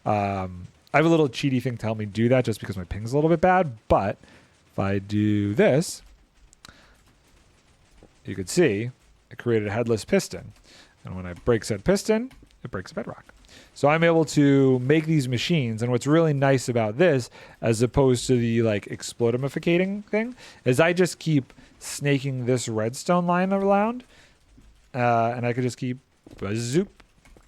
I have a little cheaty thing to help me do that just because my ping's a little bit bad. But if I do this, you can see it created a headless piston. And when I break said piston, it breaks the bedrock. So I'm able to make these machines. And what's really nice about this, as opposed to the like explodimificating thing, is I just keep snaking this redstone line around. And I could just keep zoop,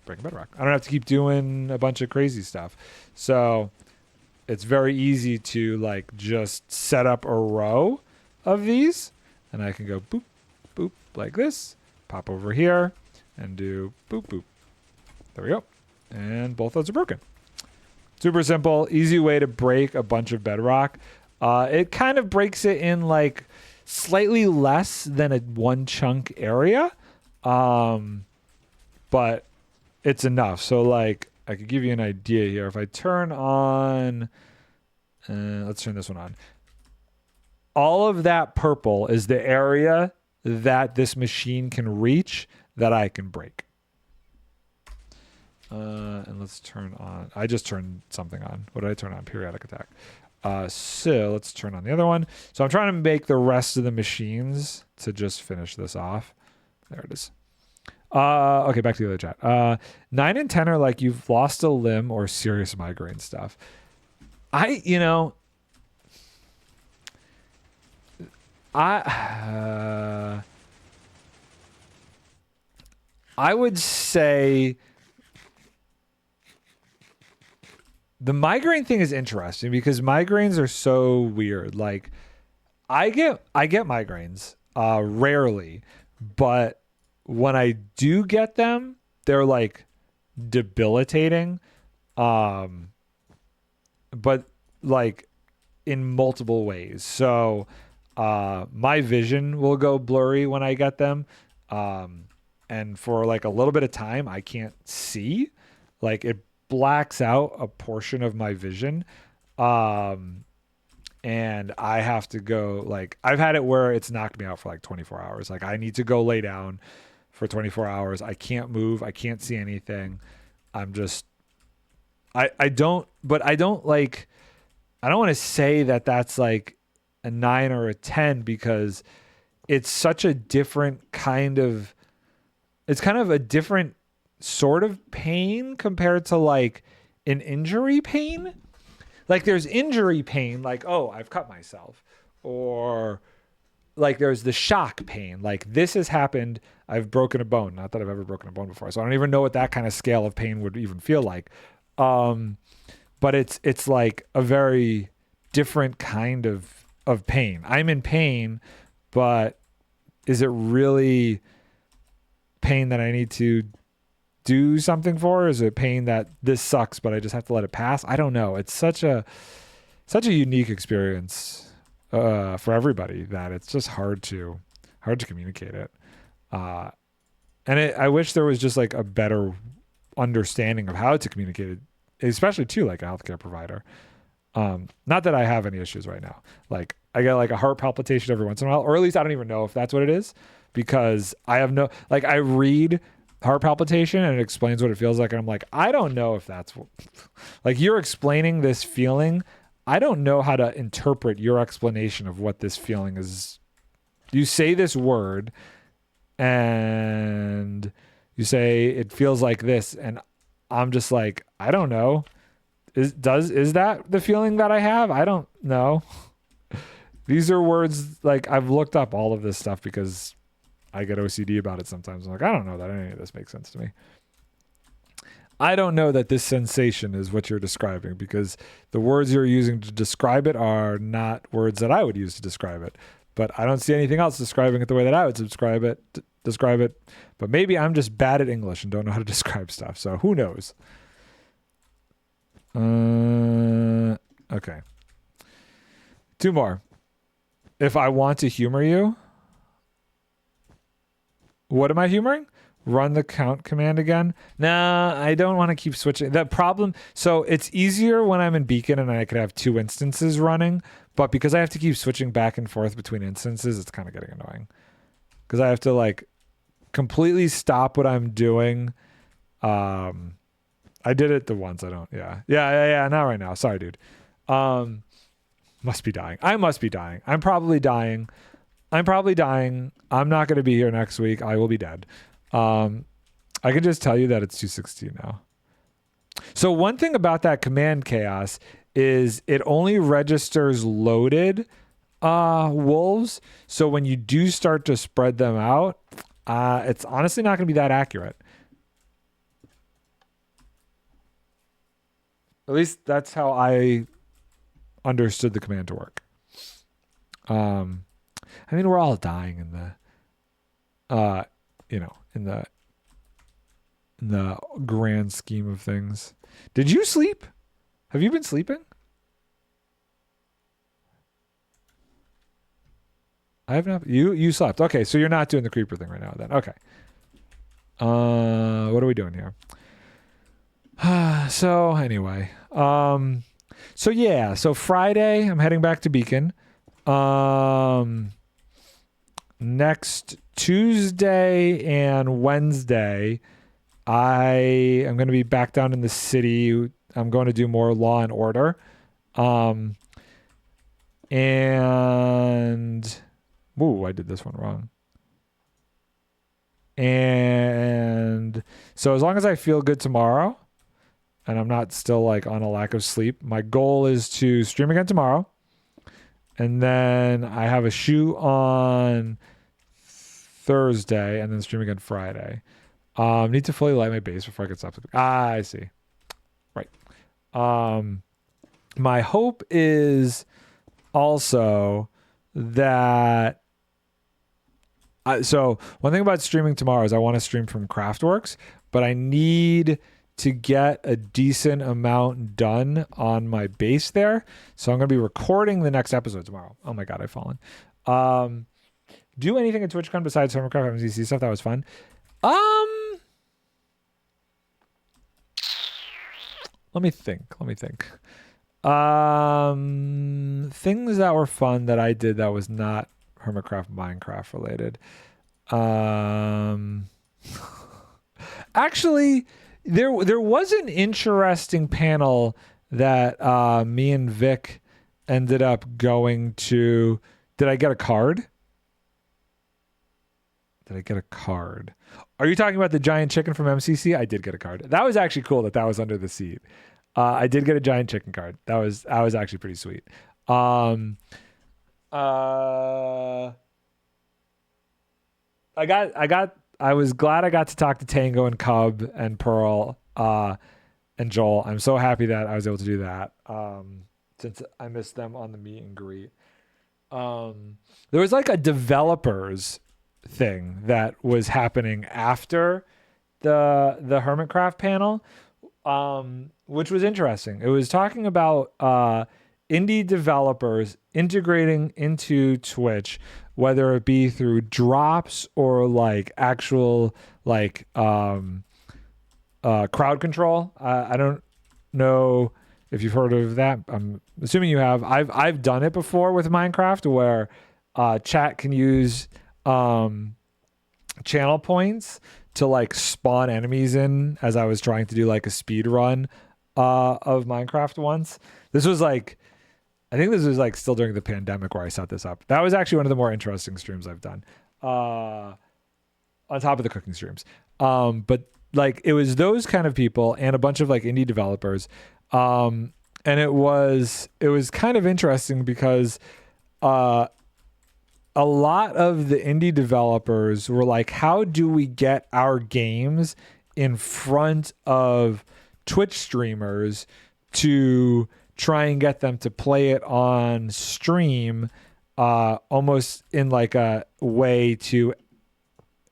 breaking bedrock. I don't have to keep doing a bunch of crazy stuff. So it's very easy to like just set up a row of these. And I can go boop, boop, like this. Pop over here and do boop, boop. There we go. And both those are broken. Super simple, easy way to break a bunch of bedrock. It kind of breaks it in like slightly less than a one chunk area. But it's enough. So like I could give you an idea here. If I turn on, let's turn this one on. All of that purple is the area that this machine can reach that I can break. And let's turn on, I just turned something on. What did I turn on? Periodic attack. So let's turn on the other one. So I'm trying to make the rest of the machines to just finish this off. There it is. Okay, back to the other chat. 9 and 10 are like you've lost a limb or serious migraine stuff. I would say the migraine thing is interesting because migraines are so weird. Like I get migraines rarely, but when I do get them, they're like debilitating. But like in multiple ways. So my vision will go blurry when I get them. And for like a little bit of time, I can't see. Like it blacks out a portion of my vision. And I have to go, like, I've had it where it's knocked me out for like 24 hours. Like I need to go lay down for 24 hours. I can't move. I can't see anything. I'm just, I don't want to say that that's like a 9 or a 10 because it's such a different kind of, it's kind of a different sort of pain compared to like an injury pain. Like there's injury pain, like, oh, I've cut myself, or like there's the shock pain. Like this has happened. I've broken a bone. Not that I've ever broken a bone before. So I don't even know what that kind of scale of pain would even feel like. But it's like a very different kind of pain. I'm in pain, but is it really pain that I need to do something for? Or is it pain that this sucks, but I just have to let it pass? I don't know. It's such a unique experience for everybody that it's just hard to communicate it. And I wish there was just like a better understanding of how to communicate it, especially to like a healthcare provider. Not that I have any issues right now. Like I get like a heart palpitation every once in a while, or at least I don't even know if that's what it is because I have no, like I read heart palpitation and it explains what it feels like. And I'm like, I don't know if that's what, like you're explaining this feeling. I don't know how to interpret your explanation of what this feeling is. You say this word and you say it feels like this. And I'm just like, I don't know. Is that the feeling that I have? I don't know. These are words, like I've looked up all of this stuff because I get OCD about it sometimes. I'm like, I don't know that any of this makes sense to me. I don't know that this sensation is what you're describing because the words you're using to describe it are not words that I would use to describe it. But I don't see anything else describing it the way that I would describe it. But maybe I'm just bad at English and don't know how to describe stuff. So who knows? Okay. 2 more. If I want to humor you, what am I humoring? Run the count command again. Nah, I don't want to keep switching. That problem. So it's easier when I'm in Beacon and I could have 2 instances running, but because I have to keep switching back and forth between instances, it's kind of getting annoying because I have to like completely stop what I'm doing. I did it the once. I don't. Yeah. Not right now. Sorry, dude. Must be dying. I must be dying. I'm probably dying. I'm not going to be here next week. I will be dead. I can just tell you that it's 2:16 now. So one thing about that command chaos is it only registers loaded wolves. So when you do start to spread them out, it's honestly not going to be that accurate. At least that's how I understood the command to work. I mean, we're all dying in the, in the grand scheme of things. Did you sleep? Have you been sleeping? I have not. You slept. Okay, so you're not doing the creeper thing right now then. Okay. What are we doing here? So anyway, so Friday I'm heading back to Beacon. next Tuesday and Wednesday, I am going to be back down in the city. I'm going to do more Law and Order. And ooh, I did this one wrong. And so as long as I feel good tomorrow and I'm not still like on a lack of sleep, my goal is to stream again tomorrow. And then I have a shoot on Thursday and then stream again Friday. Need to fully light my base before I can stop. I see. Right. My hope is also that so one thing about streaming tomorrow is I want to stream from Craftworks, but I need to get a decent amount done on my base there. So I'm going to be recording the next episode tomorrow. Oh my God, I've fallen. Do anything at TwitchCon besides Hermitcraft MCC stuff? That was fun. Let me think. Things that were fun that I did that was not Hermitcraft Minecraft related. Actually, there was an interesting panel that me and Vic ended up going to. Did I get a card? Are you talking about the giant chicken from MCC? I did get a card. That was actually cool that was under the seat. I did get a giant chicken card. That was actually pretty sweet. I was glad I got to talk to Tango and Cub and Pearl and Joel. I'm so happy that I was able to do that since I missed them on the meet and greet. There was like a developers thing that was happening after the Hermitcraft panel, which was interesting. It was talking about indie developers integrating into Twitch, whether it be through drops or like actual like crowd control. I don't know if you've heard of that. I'm assuming you have. I've done it before with Minecraft where chat can use channel points to like spawn enemies in as I was trying to do like a speed run of Minecraft once. I think this was like still during the pandemic where I set this up. That was actually one of the more interesting streams I've done on top of the cooking streams. But like it was those kind of people and a bunch of like indie developers. And it was kind of interesting because a lot of the indie developers were like, how do we get our games in front of Twitch streamers to try and get them to play it on stream, almost in like a way to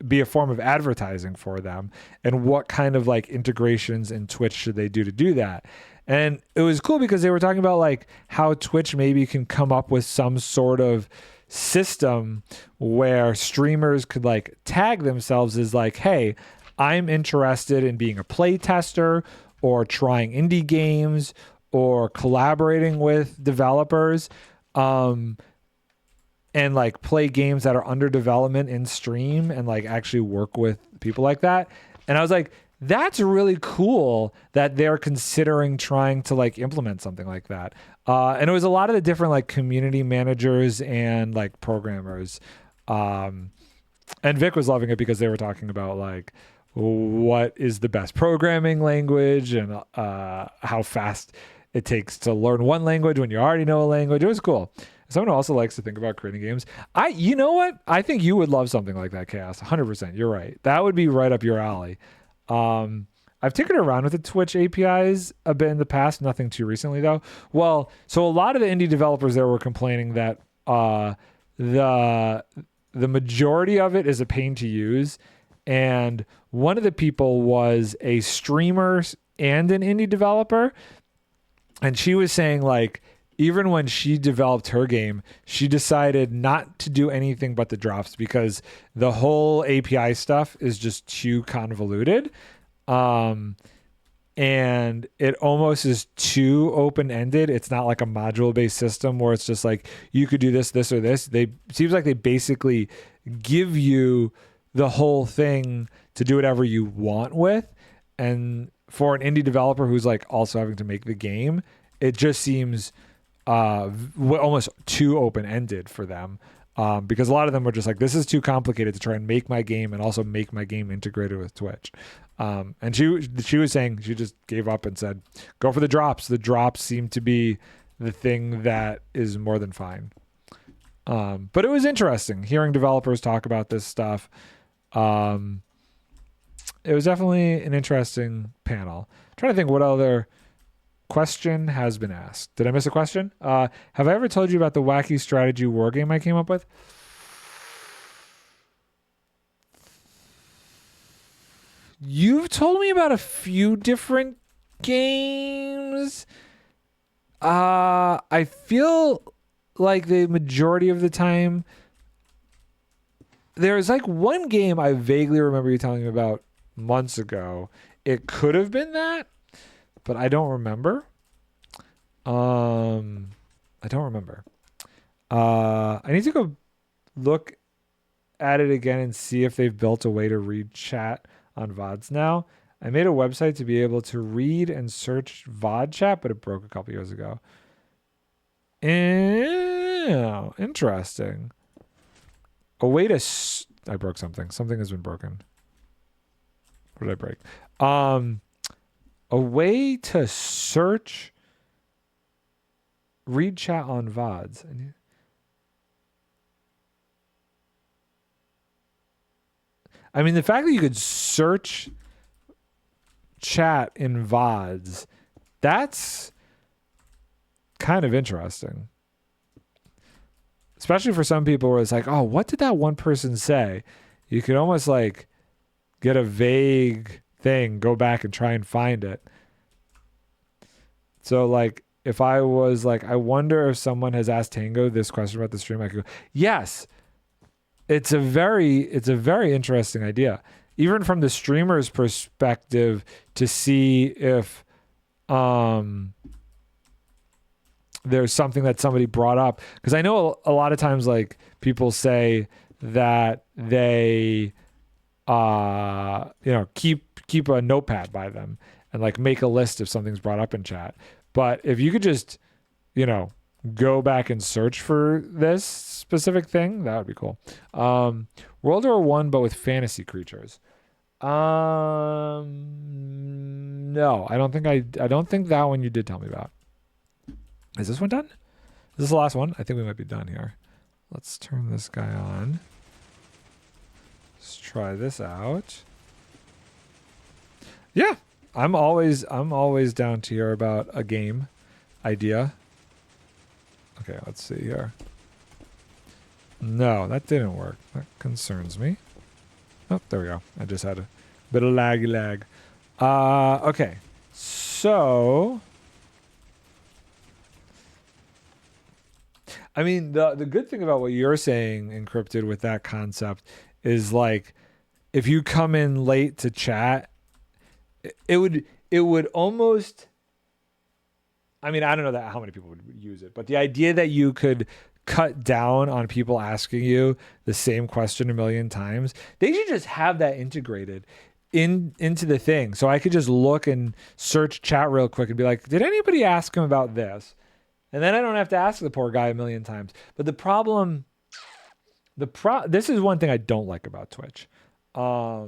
be a form of advertising for them? And what kind of like integrations in Twitch should they do to do that? And it was cool because they were talking about like how Twitch maybe can come up with some sort of system where streamers could like tag themselves as like, hey, I'm interested in being a play tester or trying indie games or collaborating with developers and like play games that are under development in stream and like actually work with people like that. And I was like, that's really cool that they're considering trying to like implement something like that. And it was a lot of the different like community managers and like programmers. And Vic was loving it because they were talking about like what is the best programming language and how fast it takes to learn one language when you already know a language. It was cool. Someone who also likes to think about creating games. You know what? I think you would love something like that, Chaos. 100%. You're right. That would be right up your alley. I've tinkered around with the Twitch APIs a bit in the past, nothing too recently though. Well, so a lot of the indie developers there were complaining that the majority of it is a pain to use. And one of the people was a streamer and an indie developer. And she was saying like, even when she developed her game, she decided not to do anything but the drops because the whole API stuff is just too convoluted. And it almost is too open-ended. It's not like a module-based system where it's just like, you could do this, this, or this. Seems like they basically give you the whole thing to do whatever you want with. And for an indie developer who's like also having to make the game, it just seems almost too open-ended for them. Because a lot of them were just like, this is too complicated to try and make my game and also make my game integrated with Twitch. And she was saying she just gave up and said, go for the drops. The drops seem to be the thing that is more than fine. But it was interesting hearing developers talk about this stuff. It was definitely an interesting panel. I'm trying to think what other question has been asked. Did I miss a question? Have I ever told you about the wacky strategy war game I came up with? You've told me about a few different games. I feel like the majority of the time there's like one game I vaguely remember you telling me about months ago. It could have been that, but I don't remember. I don't remember. I need to go look at it again and see if they've built a way to read chat on VODs now. I made a website to be able to read and search VOD chat, but it broke a couple years ago. Interesting. A way to... I broke something. Something has been broken. What did I break? A way to search... read chat on VODs. I mean, the fact that you could search chat in VODs, that's kind of interesting. Especially for some people where it's like, oh, what did that one person say? You could almost like get a vague thing, go back and try and find it. So like, if I was like, I wonder if someone has asked Tango this question about the stream, I could go, yes. It's a very interesting idea, even from the streamer's perspective, to see if there's something that somebody brought up. Because I know a lot of times, like, people say that they keep a notepad by them and like make a list if something's brought up in chat. But if you could just, go back and search for this specific thing, that would be cool. World War One, but with fantasy creatures. No, I don't think that one you did tell me about. Is this one done? Is this the last one? I think we might be done here. Let's turn this guy on. Let's try this out. Yeah, I'm always down to hear about a game idea. Okay, let's see here. No, that didn't work. That concerns me. Oh, there we go. I just had a bit of lag. Okay. So, I mean, the good thing about what you're saying, Encrypted, with that concept is like, if you come in late to chat, it would almost... I mean, I don't know how many people would use it, but the idea that you could cut down on people asking you the same question a million times, they should just have that integrated into the thing. So I could just look and search chat real quick and be like, did anybody ask him about this? And then I don't have to ask the poor guy a million times. But this is one thing I don't like about Twitch. I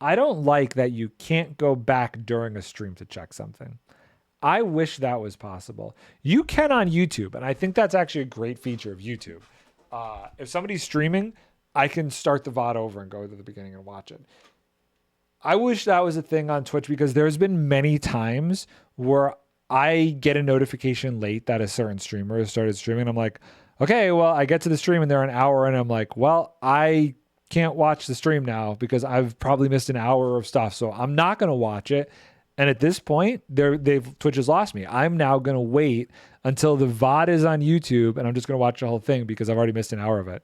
don't like that you can't go back during a stream to check something. I wish that was possible. You can on YouTube, and I think that's actually a great feature of YouTube. If somebody's streaming, I can start the VOD over and go to the beginning and watch it. I wish that was a thing on Twitch, because there's been many times where I get a notification late that a certain streamer has started streaming. I'm like, okay, well, I get to the stream and they're an hour, and I'm like, well, I can't watch the stream now because I've probably missed an hour of stuff, so I'm not going to watch it. And at this point, Twitch has lost me. I'm now going to wait until the VOD is on YouTube, and I'm just going to watch the whole thing because I've already missed an hour of it.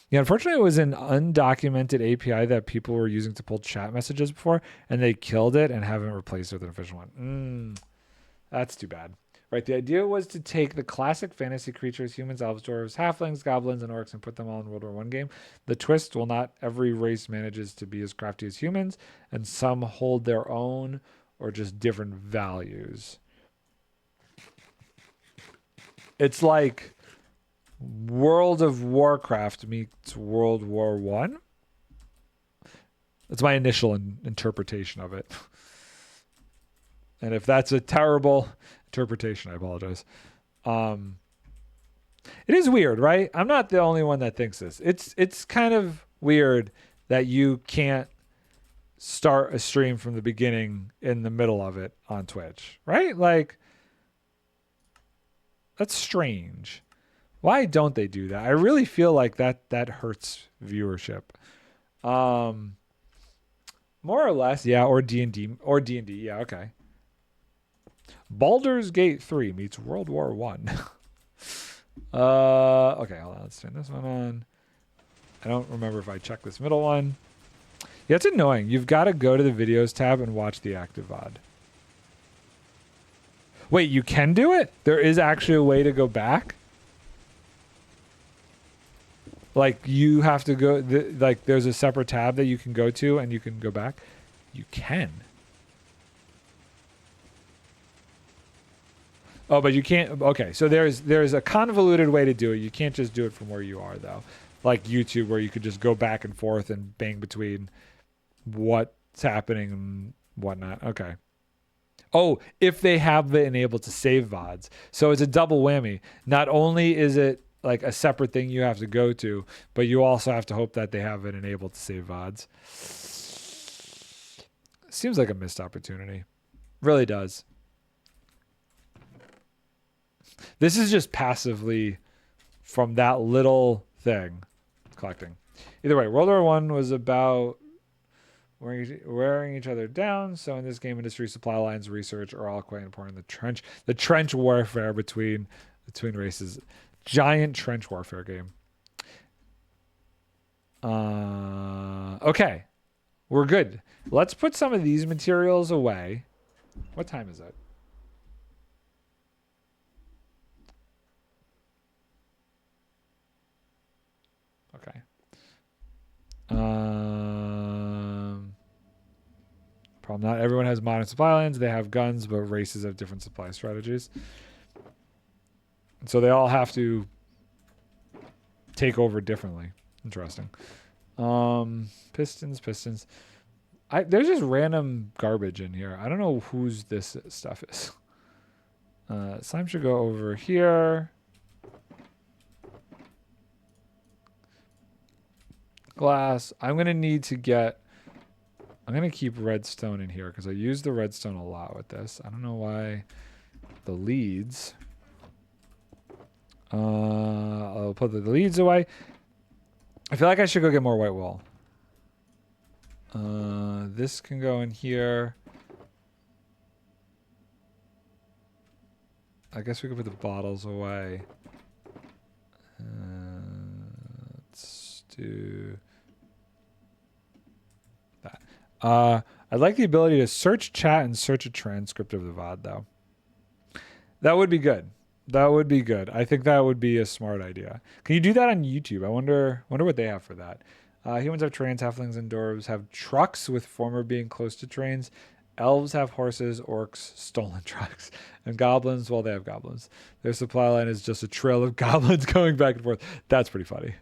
Yeah, unfortunately, it was an undocumented API that people were using to pull chat messages before, and they killed it and haven't replaced it with an official one. That's too bad. Right. The idea was to take the classic fantasy creatures, humans, elves, dwarves, halflings, goblins, and orcs, and put them all in World War One game. The twist: well, not every race manages to be as crafty as humans, and some hold their own or just different values. It's like World of Warcraft meets World War One. That's my initial interpretation of it. And if that's a terrible interpretation, I apologize. It is weird, right? I'm not the only one that thinks this. It's kind of weird that you can't start a stream from the beginning in the middle of it on Twitch, right? Like, that's strange. Why don't they do that? I really feel like that hurts viewership. More or less, yeah, or D&D, yeah, okay. Baldur's Gate 3 meets World War 1. Okay, hold on, let's turn this one on. I don't remember if I checked this middle one. Yeah, it's annoying. You've got to go to the videos tab and watch the active VOD. Wait, you can do it? There is actually a way to go back? Like, you have to go, like, there's a separate tab that you can go to and you can go back? You can. Oh, but you can't. Okay, so there's a convoluted way to do it. You can't just do it from where you are, though. Like YouTube, where you could just go back and forth and bang between what's happening and whatnot. Okay. Oh, if they have it enabled to save VODs. So it's a double whammy. Not only is it like a separate thing you have to go to, but you also have to hope that they have it enabled to save VODs. Seems like a missed opportunity. Really does. This is just passively from that little thing collecting. Either way, World War One was about wearing each other down. So in this game, industry, supply lines, research are all quite important. The trench warfare between races, giant trench warfare game. Okay, we're good. Let's put some of these materials away. What time is it? Okay. Problem, not everyone has modern supply lines. They have guns, but races have different supply strategies. So they all have to take over differently. Interesting. Pistons. There's just random garbage in here. I don't know whose this stuff is. Slime should go over here. Glass. I'm going to keep redstone in here because I use the redstone a lot with this. I don't know why the leads. I'll put the leads away. I feel like I should go get more white wool. This can go in here. I guess we could put the bottles away. Let's do that. I'd like the ability to search chat and search a transcript of the VOD, though. That would be good. I think that would be a smart idea. Can you do that on YouTube? I wonder what they have for that. Humans have trains, halflings and dwarves have trucks, with former being close to trains. Elves have horses, orcs, stolen trucks, and goblins, well, they have goblins. Their supply line is just a trail of goblins going back and forth. That's pretty funny.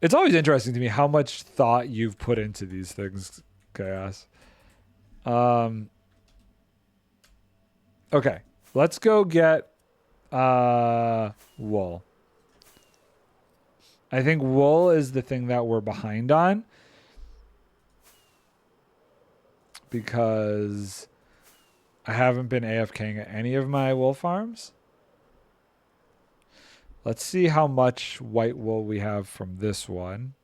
It's always interesting to me how much thought you've put into these things, Chaos. Okay, let's go get wool. I think wool is the thing that we're behind on, because I haven't been AFKing at any of my wool farms. Let's see how much white wool we have from this one.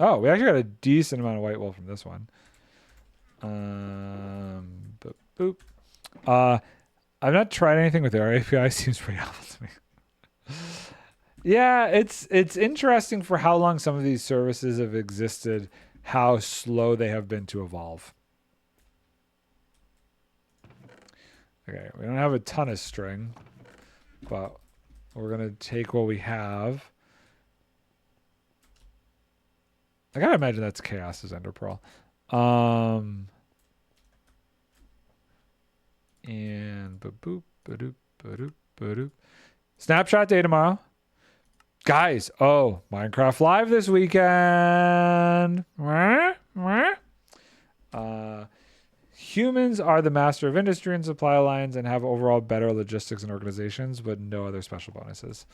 Oh, we actually got a decent amount of white wool from this one. Boop. I've not tried anything with their API. Seems pretty awful to me. Yeah, it's interesting for how long some of these services have existed, how slow they have been to evolve. Okay, we don't have a ton of string, but we're gonna take what we have. I gotta imagine that's Chaos's Ender Pearl. And ba-boop, ba-doop, ba-doop, ba-doop. Snapshot day tomorrow. Guys, Minecraft Live this weekend. Humans are the master of industry and supply lines and have overall better logistics and organizations, but no other special bonuses.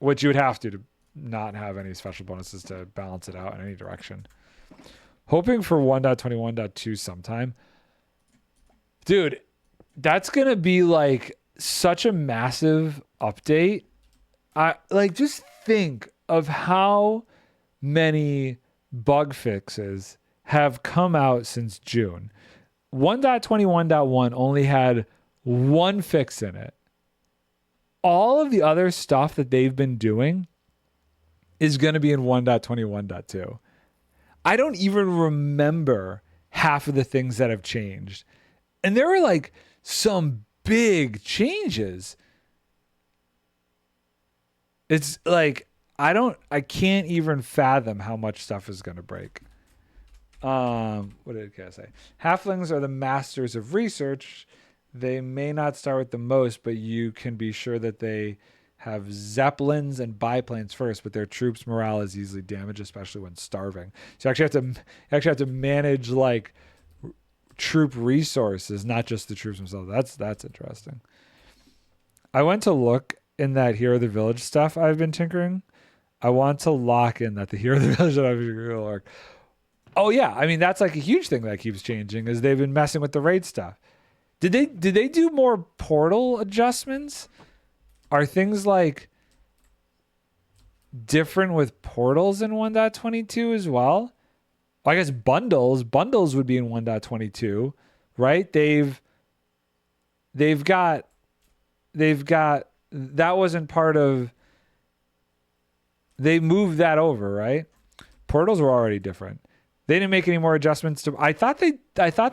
Which you would have to not have any special bonuses to balance it out in any direction. Hoping for 1.21.2 sometime. Dude, that's going to be like such a massive update. Just think of how many bug fixes have come out since June. 1.21.1 only had one fix in it. All of the other stuff that they've been doing is going to be in 1.21.2. I don't even remember half of the things that have changed. And there were like some big changes. It's like, I can't even fathom how much stuff is going to break. What did I say? Halflings are the masters of research. They may not start with the most, but you can be sure that they have zeppelins and biplanes first, but their troops' morale is easily damaged, especially when starving. So you actually have to manage like troop resources, not just the troops themselves. That's interesting. I went to look in that Hero of the Village stuff I've been tinkering. I want to lock in that the Hero of the Village that I've been tinkering. Oh yeah, I mean that's like a huge thing that keeps changing is they've been messing with the raid stuff. Did they do more portal adjustments? Are things like different with portals in 1.22 as well? I guess bundles would be in 1.22, right? They've got that wasn't part of. They moved that over, right? Portals were already different. They didn't make any more adjustments to. I thought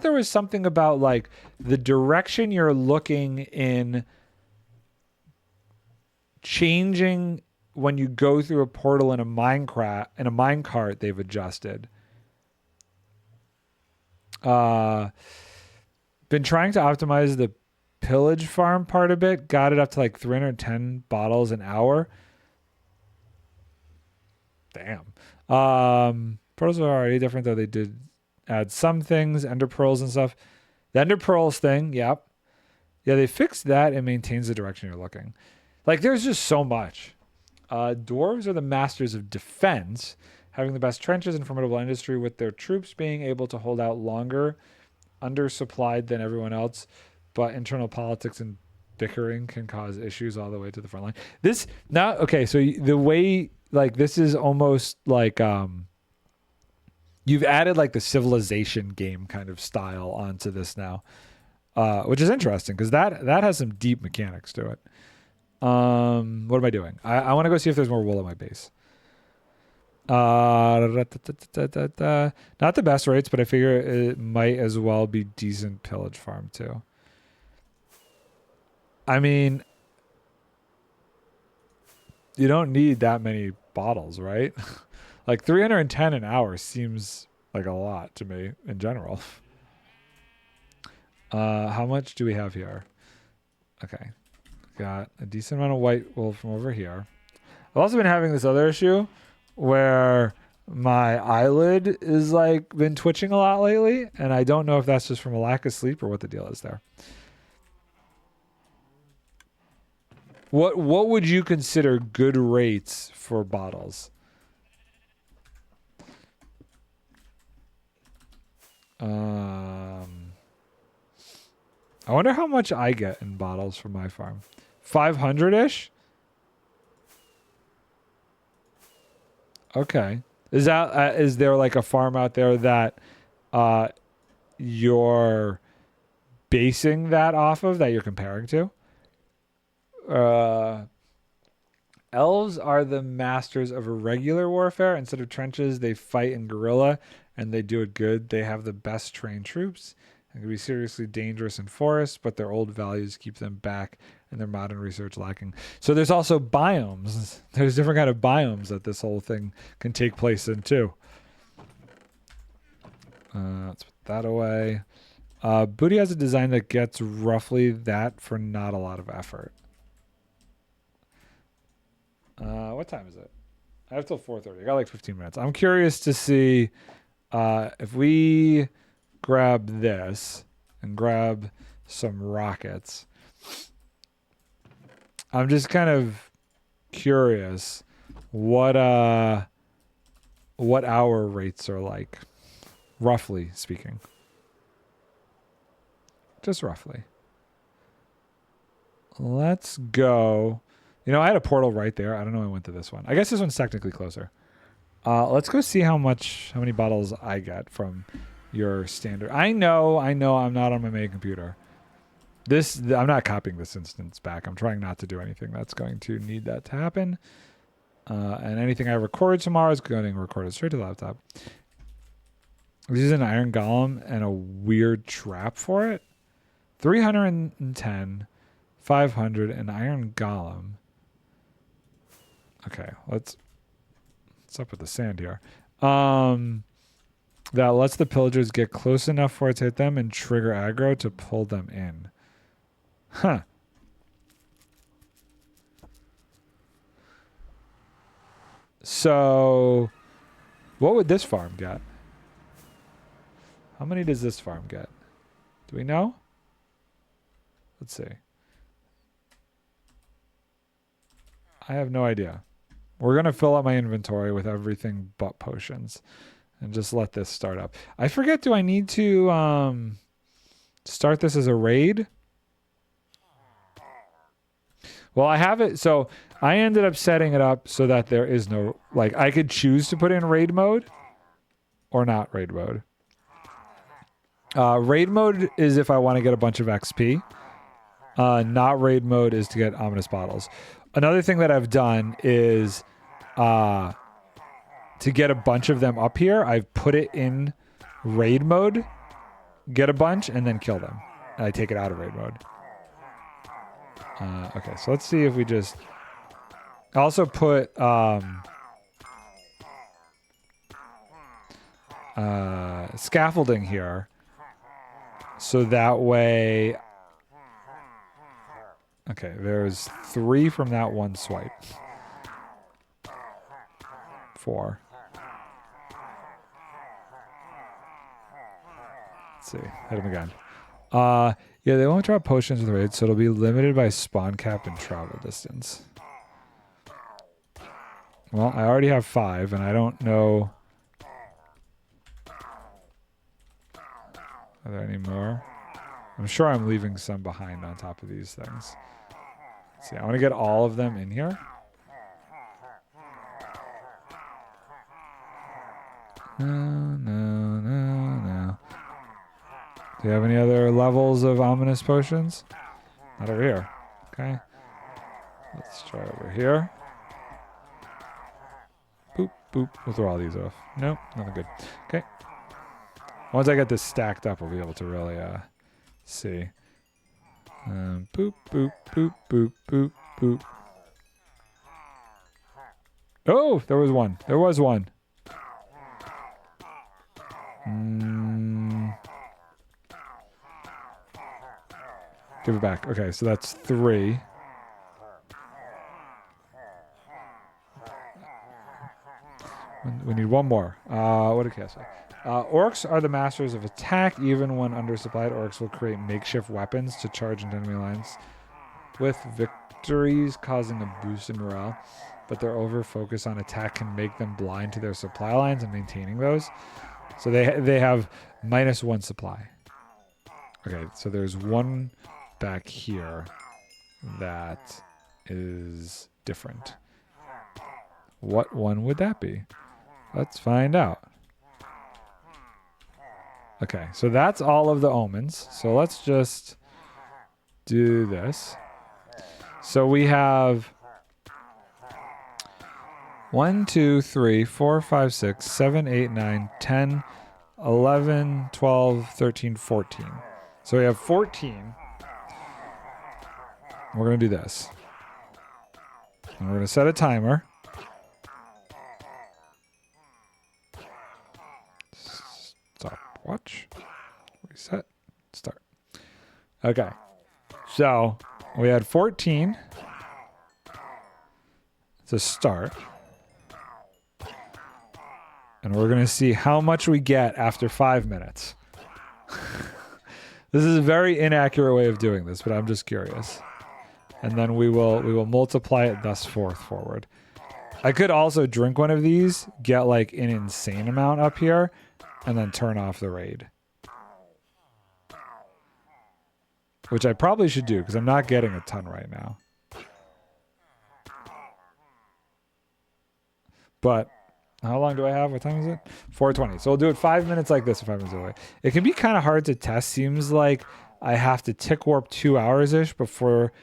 there was something about like the direction you're looking in changing when you go through a portal in a minecart. They've adjusted. Been trying to optimize the pillage farm part a bit. Got it up to like 310 bottles an hour. Damn. Pearls are already different, though. They did add some things, ender pearls and stuff. The ender pearls thing, yep. Yeah, they fixed that and maintains the direction you're looking. Like, there's just so much. Dwarves are the masters of defense, having the best trenches and formidable industry, with their troops being able to hold out longer, undersupplied than everyone else, but internal politics and bickering can cause issues all the way to the front line. So the way, like, this is almost like you've added like the civilization game kind of style onto this now, which is interesting because that has some deep mechanics to it. What am I doing? I want to go see if there's more wool at my base. Not the best rates, but I figure it might as well be decent pillage farm too. I mean, you don't need that many bottles, right? Like 310 an hour seems like a lot to me in general. How much do we have here? Okay. Got a decent amount of white wool from over here. I've also been having this other issue where my eyelid is like been twitching a lot lately, and I don't know if that's just from a lack of sleep or what the deal is there. What would you consider good rates for bottles? I wonder how much I get in bottles from my farm. 500-ish? Okay. Is there like a farm out there that you're basing that off of, that you're comparing to? Elves are the masters of irregular warfare. Instead of trenches, they fight in guerrilla, and they do it good. They have the best trained troops They can be seriously dangerous in forests, but their old values keep them back and their modern research lacking. So there's also biomes. There's different kind of biomes that this whole thing can take place in too. Let's put that away. Booty has a design that gets roughly that for not a lot of effort. What time is it? I have till 4:30. I got like 15 minutes. I'm curious to see if we grab this and grab some rockets. I'm just kind of curious what hour rates are like, roughly speaking. Just roughly. Let's go. You know, I had a portal right there. I don't know why I went to this one. I guess this one's technically closer. Let's go see how many bottles I get from your standard. I know I'm not on my main computer. I'm not copying this instance back. I'm trying not to do anything that's going to need that to happen. And anything I record tomorrow is going to record it straight to the laptop. This is an iron golem and a weird trap for it. 310, 500, an iron golem. Okay, what's up with the sand here? That lets the pillagers get close enough for it to hit them and trigger aggro to pull them in. Huh. So, what would this farm get? How many does this farm get? Do we know? Let's see. I have no idea. We're going to fill up my inventory with everything but potions and just let this start up. I forget, do I need to start this as a raid? Well, I have it. So I ended up setting it up so that there is no, like, I could choose to put in raid mode or not raid mode. Raid mode is if I want to get a bunch of XP. Not raid mode is to get ominous bottles. Another thing that I've done is to get a bunch of them up here, I've put it in raid mode, get a bunch, and then kill them. And I take it out of raid mode. Okay, so let's see if we just... I also put scaffolding here. So that way... Okay, there's 3 from that one swipe. 4. Let's see. Hit him again. Yeah, they won't drop potions with raids, so it'll be limited by spawn cap and travel distance. Well, I already have 5, and I don't know... Are there any more? I'm sure I'm leaving some behind on top of these things. Let's see, I want to get all of them in here. No. Do you have any other levels of ominous potions? Not over here. Okay. Let's try over here. Boop, boop. We'll throw all these off. Nope, nothing good. Okay. Once I get this stacked up, we'll be able to really see. Boop, boop, boop, boop, boop, boop. Oh, there was one. There was one. Give it back. Okay, so that's 3. We need one more. What did Cass say? Orcs are the masters of attack. Even when undersupplied, orcs will create makeshift weapons to charge into enemy lines, with victories causing a boost in morale. But their over-focus on attack can make them blind to their supply lines and maintaining those. So they have -1 supply. Okay, so there's one back here that is different. What one would that be? Let's find out. Okay, so that's all of the omens. So let's just do this. So we have 1, 2, 3, 4, 5, 6, 7, 8, 9, 10, 11, 12, 13, 14. So we have 14. We're going to do this. And we're going to set a timer. Stopwatch. Reset. Start. Okay. So we had 14 to start. And we're going to see how much we get after 5 minutes. This is a very inaccurate way of doing this, but I'm just curious. And then we will multiply it thus forward. I could also drink one of these, get like an insane amount up here, and then turn off the raid. Which I probably should do, because I'm not getting a ton right now. But how long do I have? What time is it? 4:20. So we'll do it 5 minutes like this, 5 minutes away. It can be kind of hard to test. Seems like I have to tick warp 2 hours-ish before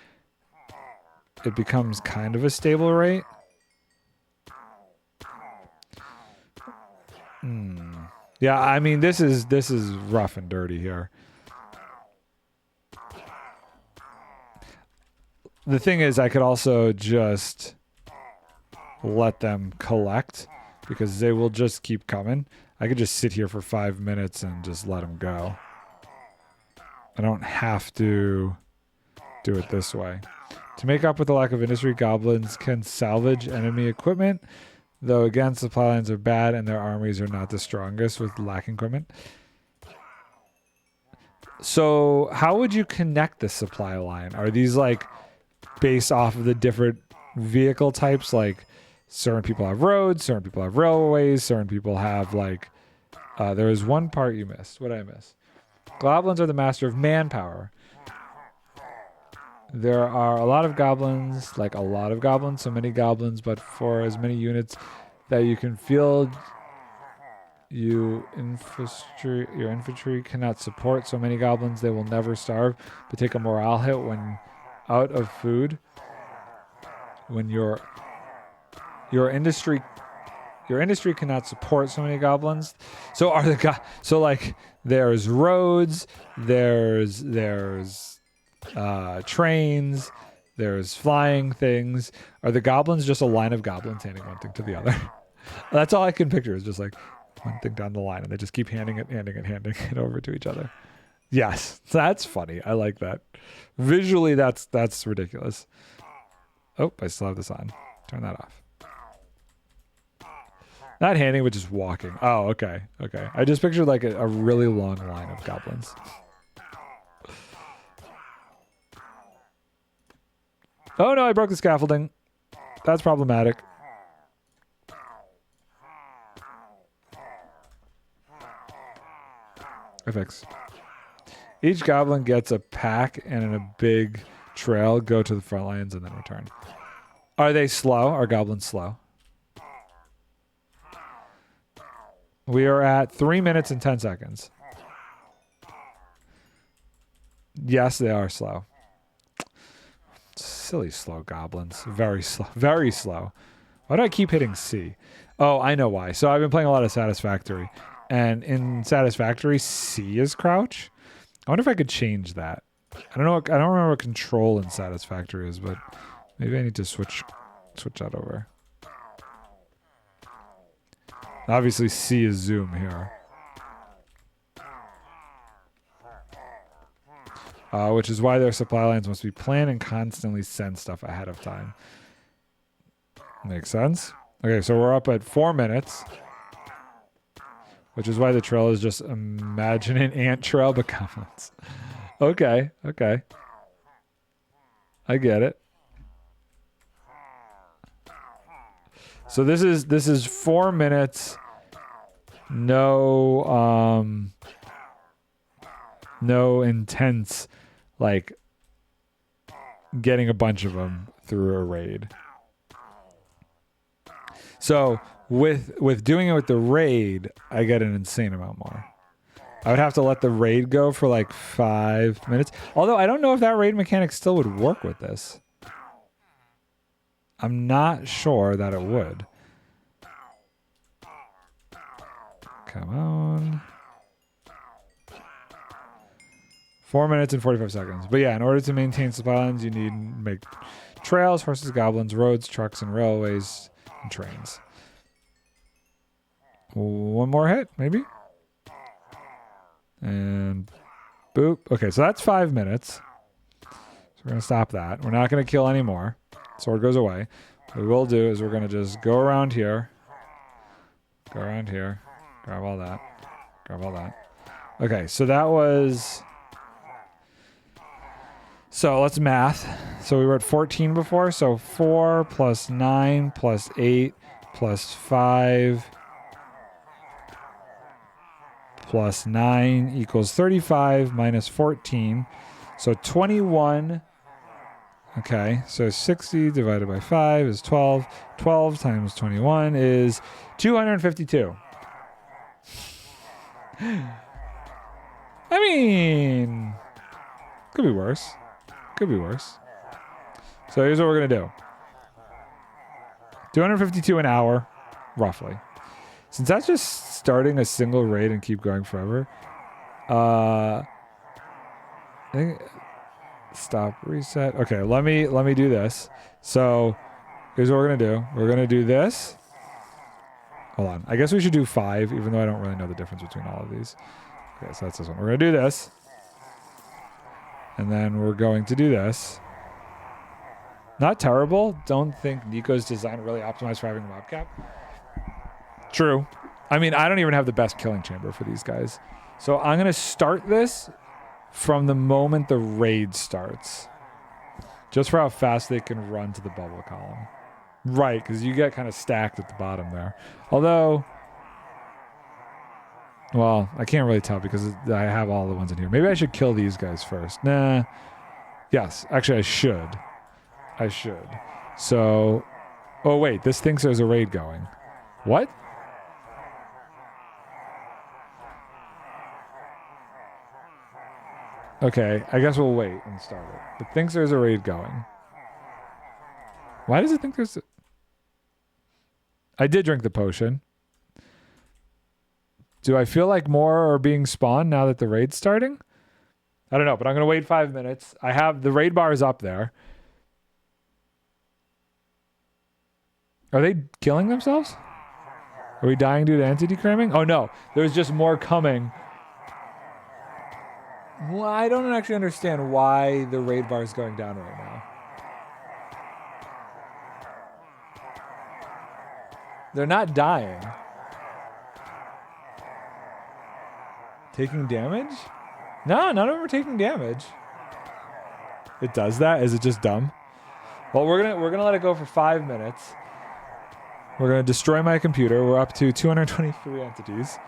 it becomes kind of a stable rate. Yeah, I mean this is rough and dirty here. The thing is, I could also just let them collect because they will just keep coming. I could just sit here for 5 minutes and just let them go. I don't have to do it this way. To make up with the lack of industry, goblins can salvage enemy equipment, though again, supply lines are bad and their armies are not the strongest with lacking equipment. So how would you connect the supply line? Are these like based off of the different vehicle types? Like certain people have roads, certain people have railways, certain people have like... there was one part you missed. What did I miss? Goblins are the master of manpower. There are a lot of goblins, like a lot of goblins, so many goblins, but for as many units that you can field, your infantry cannot support so many goblins. They will never starve, but take a morale hit when out of food. When your industry cannot support so many goblins. So are the so like there's roads, there's trains, there's flying things. Are the goblins just a line of goblins handing one thing to the other? That's all I can picture, is just like one thing down the line, and they just keep handing it over to each other. Yes, that's funny. I like that. Visually, that's ridiculous. Oh, I still have this on. Turn that off. Not handing, but just walking. Oh, okay. Okay. I just pictured like a really long line of goblins. Oh no, I broke the scaffolding. That's problematic. FX. Each goblin gets a pack and in a big trail. Go to the front lines and then return. Are they slow? Are goblins slow? We are at 3 minutes and 10 seconds. Yes, they are slow. Silly slow goblins. Very slow. Very slow. Why do I keep hitting C? Oh, I know why. So I've been playing a lot of Satisfactory. And in Satisfactory, C is crouch. I wonder if I could change that. I don't know. I don't remember what control in Satisfactory is, but maybe I need to switch that over. Obviously, C is zoom here. Which is why their supply lines must be planned and constantly send stuff ahead of time. Makes sense? Okay, so we're up at 4 minutes. Which is why the trail is just imagine an ant trail but goblins. Okay, okay. I get it. So this is 4 minutes. No intense like getting a bunch of them through a raid. So with doing it with the raid, I get an insane amount more. I would have to let the raid go for like 5 minutes. Although I don't know if that raid mechanic still would work with this. I'm not sure that it would. Come on. 4 minutes and 45 seconds. But yeah, in order to maintain supply lines, you need to make trails, horses, goblins, roads, trucks, and railways, and trains. One more hit, maybe? And boop. Okay, so that's 5 minutes. So we're going to stop that. We're not going to kill any more. Sword goes away. What we will do is we're going to just go around here. Go around here. Grab all that. Grab all that. Okay, so that was... So let's math. So we were at 14 before. So 4 plus 9 plus 8 plus 5 plus 9 equals 35 minus 14. So 21. Okay, so 60 divided by 5 is 12. 12 times 21 is 252. I mean, could be worse. Could be worse. So here's what we're going to do. 252 an hour, roughly. Since that's just starting a single raid and keep going forever, I think stop, reset. Okay, let me do this. So here's what we're going to do. We're going to do this. Hold on. I guess we should do 5, even though I don't really know the difference between all of these. Okay, so that's this one. We're going to do this. And then we're going to do this. Not terrible. Don't think Nico's design really optimized for having a mob cap. True. I mean, I don't even have the best killing chamber for these guys. So I'm going to start this from the moment the raid starts. Just for how fast they can run to the bubble column. Right, because you get kind of stacked at the bottom there. Although... Well, I can't really tell because I have all the ones in here. Maybe I should kill these guys first. Nah. Yes, actually I should. I should. So... Oh, wait. This thinks there's a raid going. What? Okay, I guess we'll wait and start it. It thinks there's a raid going. Why does it think there's... I did drink the potion. Do I feel like more are being spawned now that the raid's starting? I don't know, but I'm going to wait 5 minutes. I have... The raid bar is up there. Are they killing themselves? Are we dying due to entity cramming? Oh, no. There's just more coming. Well, I don't actually understand why the raid bar is going down right now. They're not dying. Taking damage? No, none of them are taking damage. It does that? Is it just dumb? Well, we're gonna let it go for 5 minutes. We're gonna destroy my computer. We're up to 223 entities.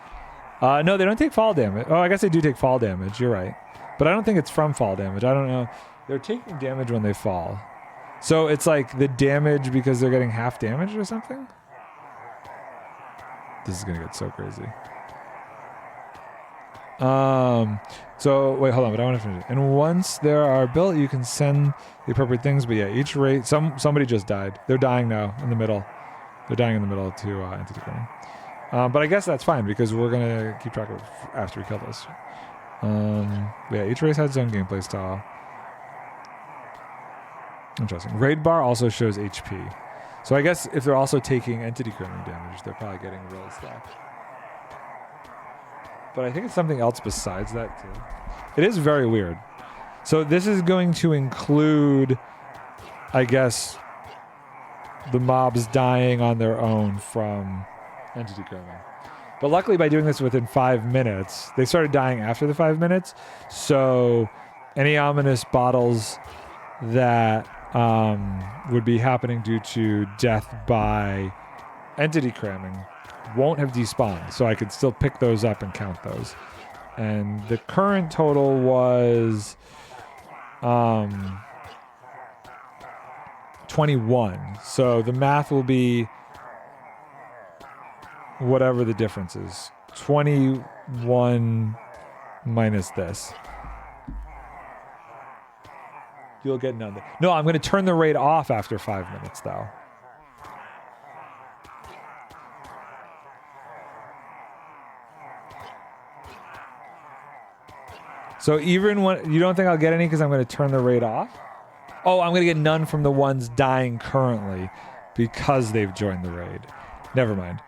No, they don't take fall damage. Oh, I guess they do take fall damage. You're right. But I don't think it's from fall damage. I don't know. They're taking damage when they fall. So it's like the damage because they're getting half damage or something? This is going to get so crazy. So wait, hold on, but I want to finish it. And once there are built, you can send the appropriate things. But yeah, each raid, somebody just died. They're dying now in the middle. They're dying in the middle to entity clearing. But I guess that's fine because we're gonna keep track of after we kill this. Yeah, each race has its own gameplay style. Interesting. Raid bar also shows HP. So I guess if they're also taking entity clearing damage, they're probably getting really stacked. But I think it's something else besides that too. It is very weird. So this is going to include, I guess, the mobs dying on their own from entity cramming. But luckily by doing this within 5 minutes, they started dying after the 5 minutes. So any ominous bottles that would be happening due to death by entity cramming won't have despawned. So I could still pick those up and count those. And the current total was 21. So the math will be whatever the difference is. 21 minus this. You'll get none. No, I'm going to turn the raid off after 5 minutes, though. So even when you don't think I'll get any because I'm going to turn the raid off? Oh, I'm going to get none from the ones dying currently because they've joined the raid. Never mind.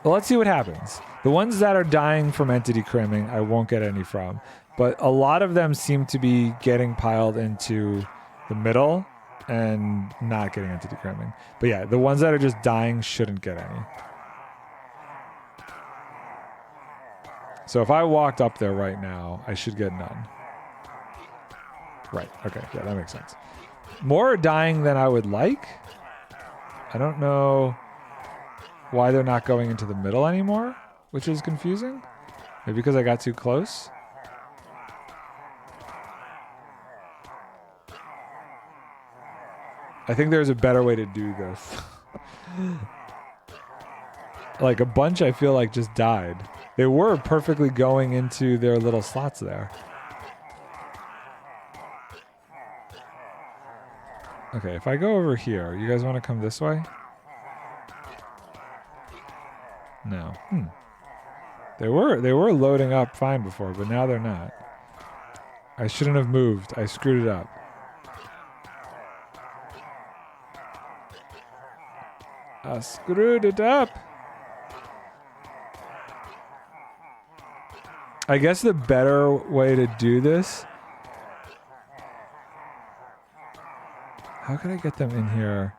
Well, let's see what happens. The ones that are dying from entity cramming, I won't get any from. But a lot of them seem to be getting piled into the middle and not getting entity cramming. But yeah, the ones that are just dying shouldn't get any. So if I walked up there right now, I should get none. Right, okay, yeah, that makes sense. More are dying than I would like. I don't know why they're not going into the middle anymore, which is confusing. Maybe because I got too close. I think there's a better way to do this. Like a bunch I feel like just died. They were perfectly going into their little slots there. Okay, if I go over here, you guys want to come this way? No. They were loading up fine before, but now they're not. I shouldn't have moved. I screwed it up. I screwed it up. I guess the better way to do this... How can I get them in here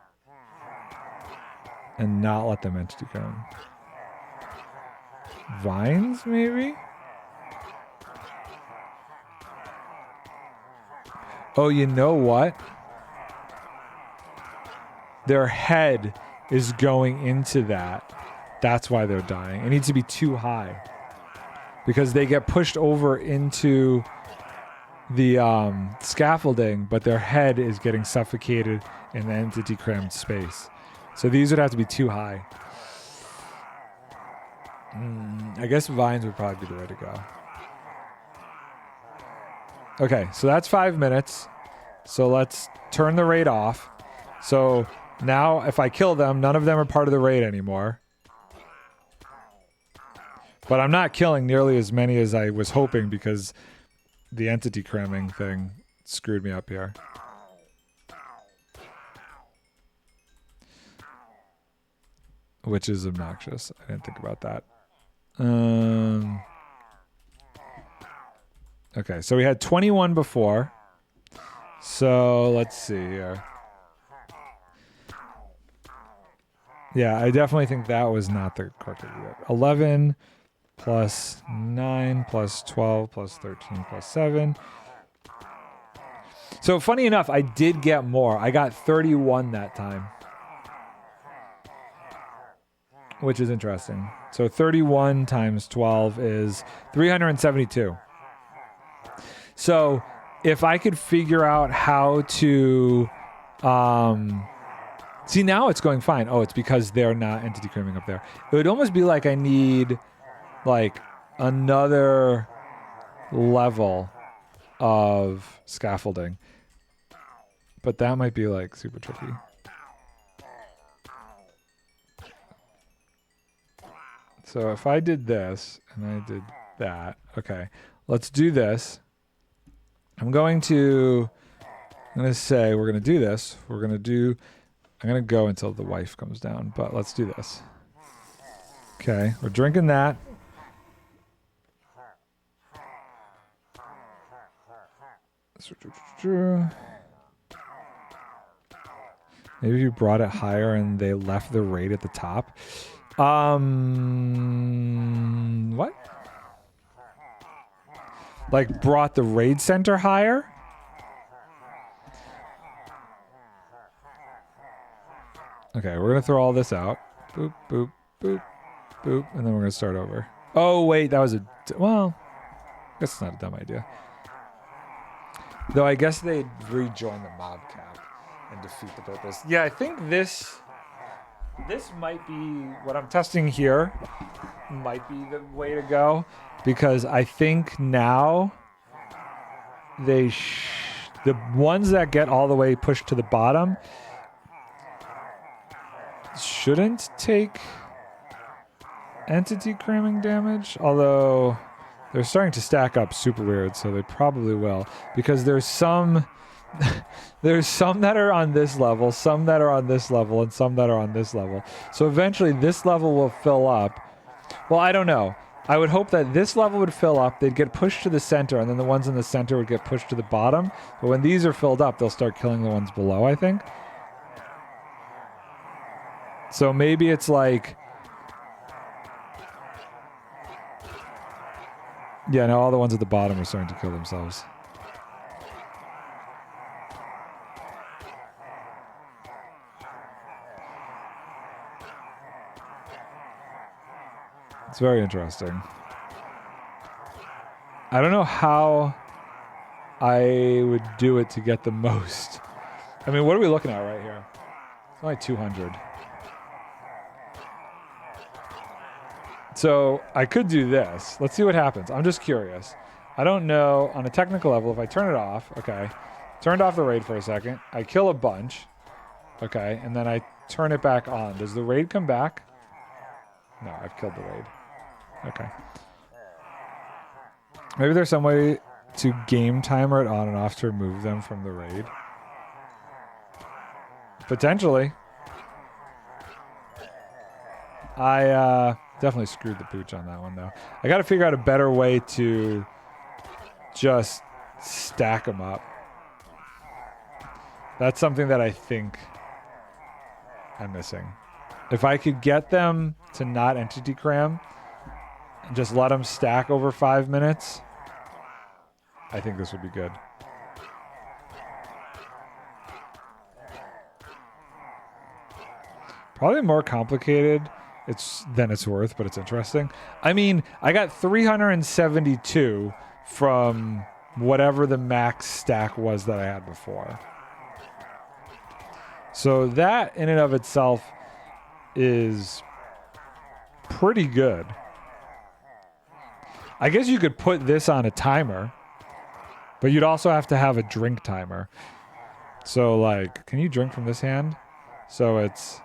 and not let them entity come? Vines, maybe? Oh, you know what? Their head is going into that. That's why they're dying. It needs to be too high. Because they get pushed over into the scaffolding, but their head is getting suffocated in the entity crammed space. So these would have to be too high. I guess vines would probably be the way to go. Okay, so that's 5 minutes. So let's turn the raid off. So now if I kill them, none of them are part of the raid anymore. But I'm not killing nearly as many as I was hoping because the entity cramming thing screwed me up here. Which is obnoxious. I didn't think about that. Okay, so we had 21 before. So let's see here. Yeah, I definitely think that was not the correct idea. 11 plus 9 plus 12 plus 13 plus 7. So funny enough, I did get more. I got 31 that time. Which is interesting. So 31 times 12 is 372. So if I could figure out how to... see, now it's going fine. Oh, it's because they're not entity cramming up there. It would almost be like I need like another level of scaffolding. But that might be like super tricky. So if I did this and I did that, okay, let's do this. I'm going to say we're going to do this. I'm going to go until the wife comes down, but let's do this. Okay, we're drinking that. Maybe you brought it higher and they left the raid at the top. What? Like brought the raid center higher? Okay, we're gonna throw all this out. Boop, boop, boop, boop, and then we're gonna start over. Oh wait, that was well, I guess it's not a dumb idea. Though I guess they'd rejoin the mob cap and defeat the purpose. Yeah, I think this might be what I'm testing here. Might be the way to go because I think now the ones that get all the way pushed to the bottom shouldn't take entity cramming damage. Although They're starting to stack up super weird, so they probably will. Because there's some... there's some that are on this level, some that are on this level, and some that are on this level. So eventually this level will fill up. Well, I don't know. I would hope that this level would fill up, they'd get pushed to the center, and then the ones in the center would get pushed to the bottom. But when these are filled up, they'll start killing the ones below, I think. So maybe it's like... Yeah, no, all the ones at the bottom are starting to kill themselves. It's very interesting. I don't know how I would do it to get the most. I mean, what are we looking at right here? It's only 200. So I could do this. Let's see what happens. I'm just curious. I don't know on a technical level if I turn it off. Okay. Turned off the raid for a second. I kill a bunch. Okay. And then I turn it back on. Does the raid come back? No, I've killed the raid. Okay. Maybe there's some way to game timer it on and off to remove them from the raid. Potentially. I definitely screwed the pooch on that one, though. I got to figure out a better way to just stack them up. That's something that I think I'm missing. If I could get them to not entity cram and just let them stack over 5 minutes, I think this would be good. Probably more complicated than it's worth, but it's interesting. I mean, I got 372 from whatever the max stack was that I had before. So that in and of itself is pretty good. I guess you could put this on a timer, but you'd also have to have a drink timer. So like, can you drink from this hand? So it's...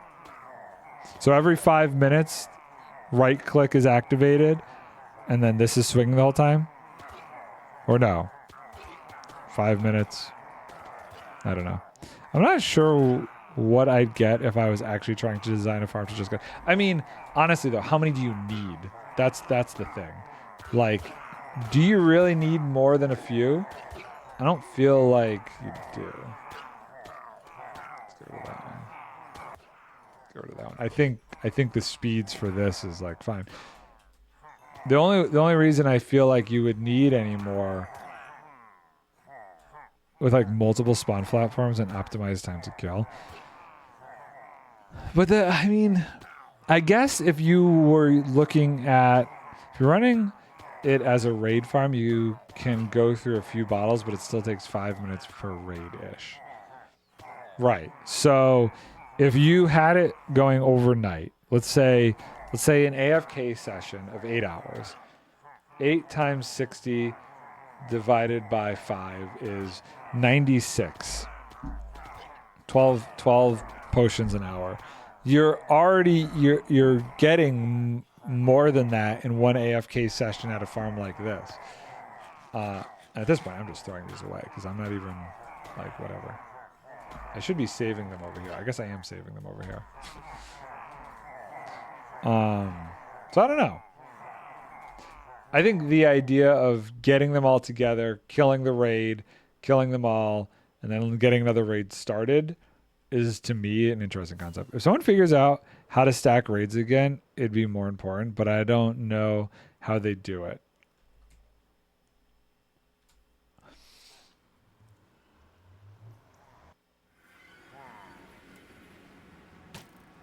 So every 5 minutes, right click is activated, and then this is swinging the whole time? Or no? 5 minutes? I don't know. I'm not sure what I'd get if I was actually trying to design a farm to just go... I mean, honestly though, how many do you need? That's the thing. Like, do you really need more than a few? I don't feel like you do. Let's go to that one. Go to that one. I think the speeds for this is like fine. The only reason I feel like you would need any more with like multiple spawn platforms and optimized time to kill. But I mean, I guess if you were looking at, if you're running it as a raid farm, you can go through a few bottles, but it still takes 5 minutes per raid-ish. Right. So if you had it going overnight, let's say an AFK session of 8 hours, 8 times 60 divided by 5 is 96. 12 potions an hour. You're getting more than that in one AFK session at a farm like this. At this point, I'm just throwing these away because I'm not even like whatever. I should be saving them over here. I guess I am saving them over here. So I don't know. I think the idea of getting them all together, killing the raid, killing them all, and then getting another raid started is, to me, an interesting concept. If someone figures out how to stack raids again, it'd be more important, but I don't know how they do it.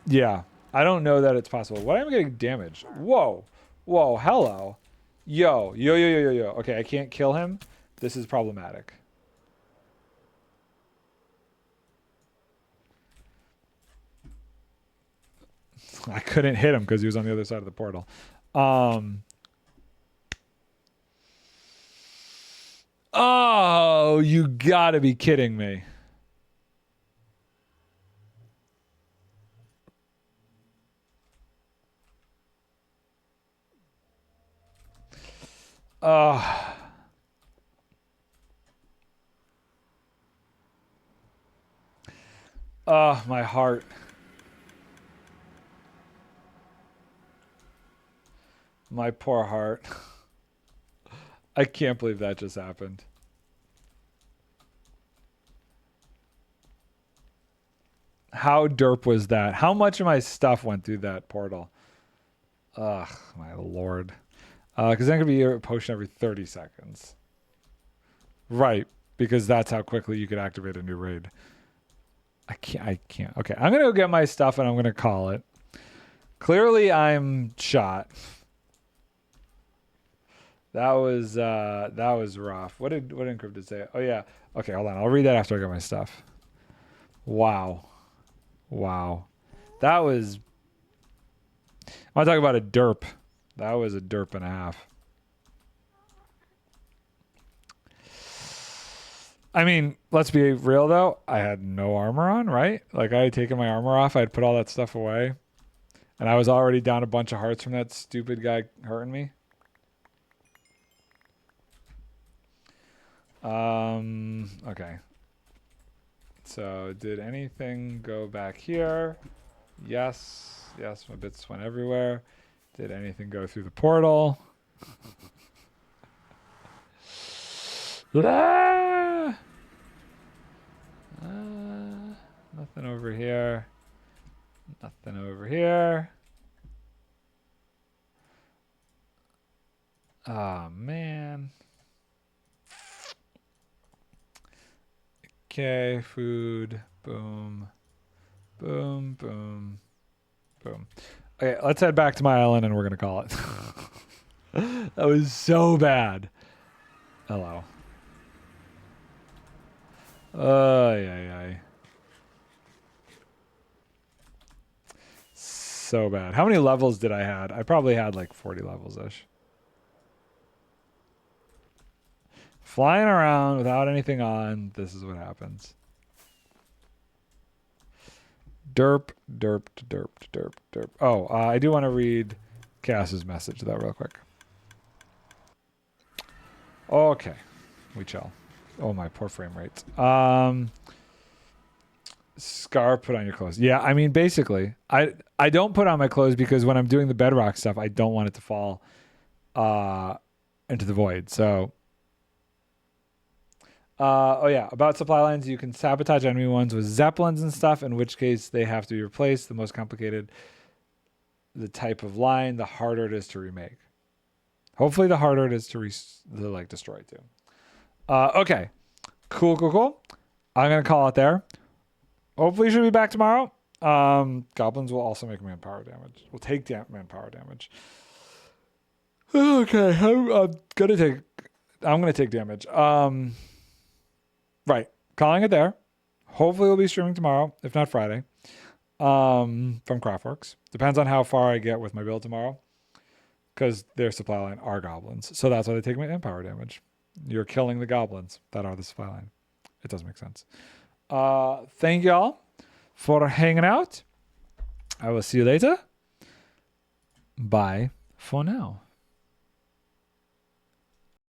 Yeah, I don't know that it's possible. Why am I getting damaged? Whoa, hello. Yo. Okay, I can't kill him. This is problematic. I couldn't hit him because he was on the other side of the portal. Oh, you gotta be kidding me. Oh, my heart. My poor heart. I can't believe that just happened. How derp was that? How much of my stuff went through that portal? Ugh, my lord. Because then it could be a potion every 30 seconds. Right, because that's how quickly you could activate a new raid. I can't. Okay, I'm going to go get my stuff and I'm going to call it. Clearly, I'm shot. That was rough. What did Encrypted say? Oh yeah. Okay, hold on. I'll read that after I get my stuff. Wow. That was. I want to talk about a derp. That was a derp and a half. I mean, let's be real though. I had no armor on, right? Like I had taken my armor off. I had put all that stuff away, and I was already down a bunch of hearts from that stupid guy hurting me. Okay. So did anything go back here? Yes. My bits went everywhere. Did anything go through the portal? Nothing over here. Nothing over here. Oh, man. Okay, food. Boom. Boom. Okay, let's head back to my island and we're going to call it. That was so bad. Hello. Yeah. So bad. How many levels did I had? I probably had like 40 levels-ish. Flying around without anything on. This is what happens. Derp. Oh, I do want to read Cass's message though real quick. Okay. We chill. Oh, my poor frame rates. Scar, put on your clothes. Yeah, I mean, basically, I don't put on my clothes because when I'm doing the Bedrock stuff, I don't want it to fall into the void. So, oh yeah, about supply lines, you can sabotage enemy ones with zeppelins and stuff, in which case they have to be replaced. The most complicated the type of line, the harder it is to remake. Hopefully, the harder it is to destroy too. Okay, cool. I'm gonna call it there. Hopefully, she'll be back tomorrow. Goblins will also make manpower damage. Will take manpower damage. Okay, I'm gonna take damage. Right, calling it there. Hopefully, we'll be streaming tomorrow, if not Friday. From Craftworks. Depends on how far I get with my build tomorrow, because their supply line are goblins, so that's why they take manpower damage. You're killing the goblins that are the supply line. It does make sense. Thank y'all for hanging out. I will see you later. Bye for now.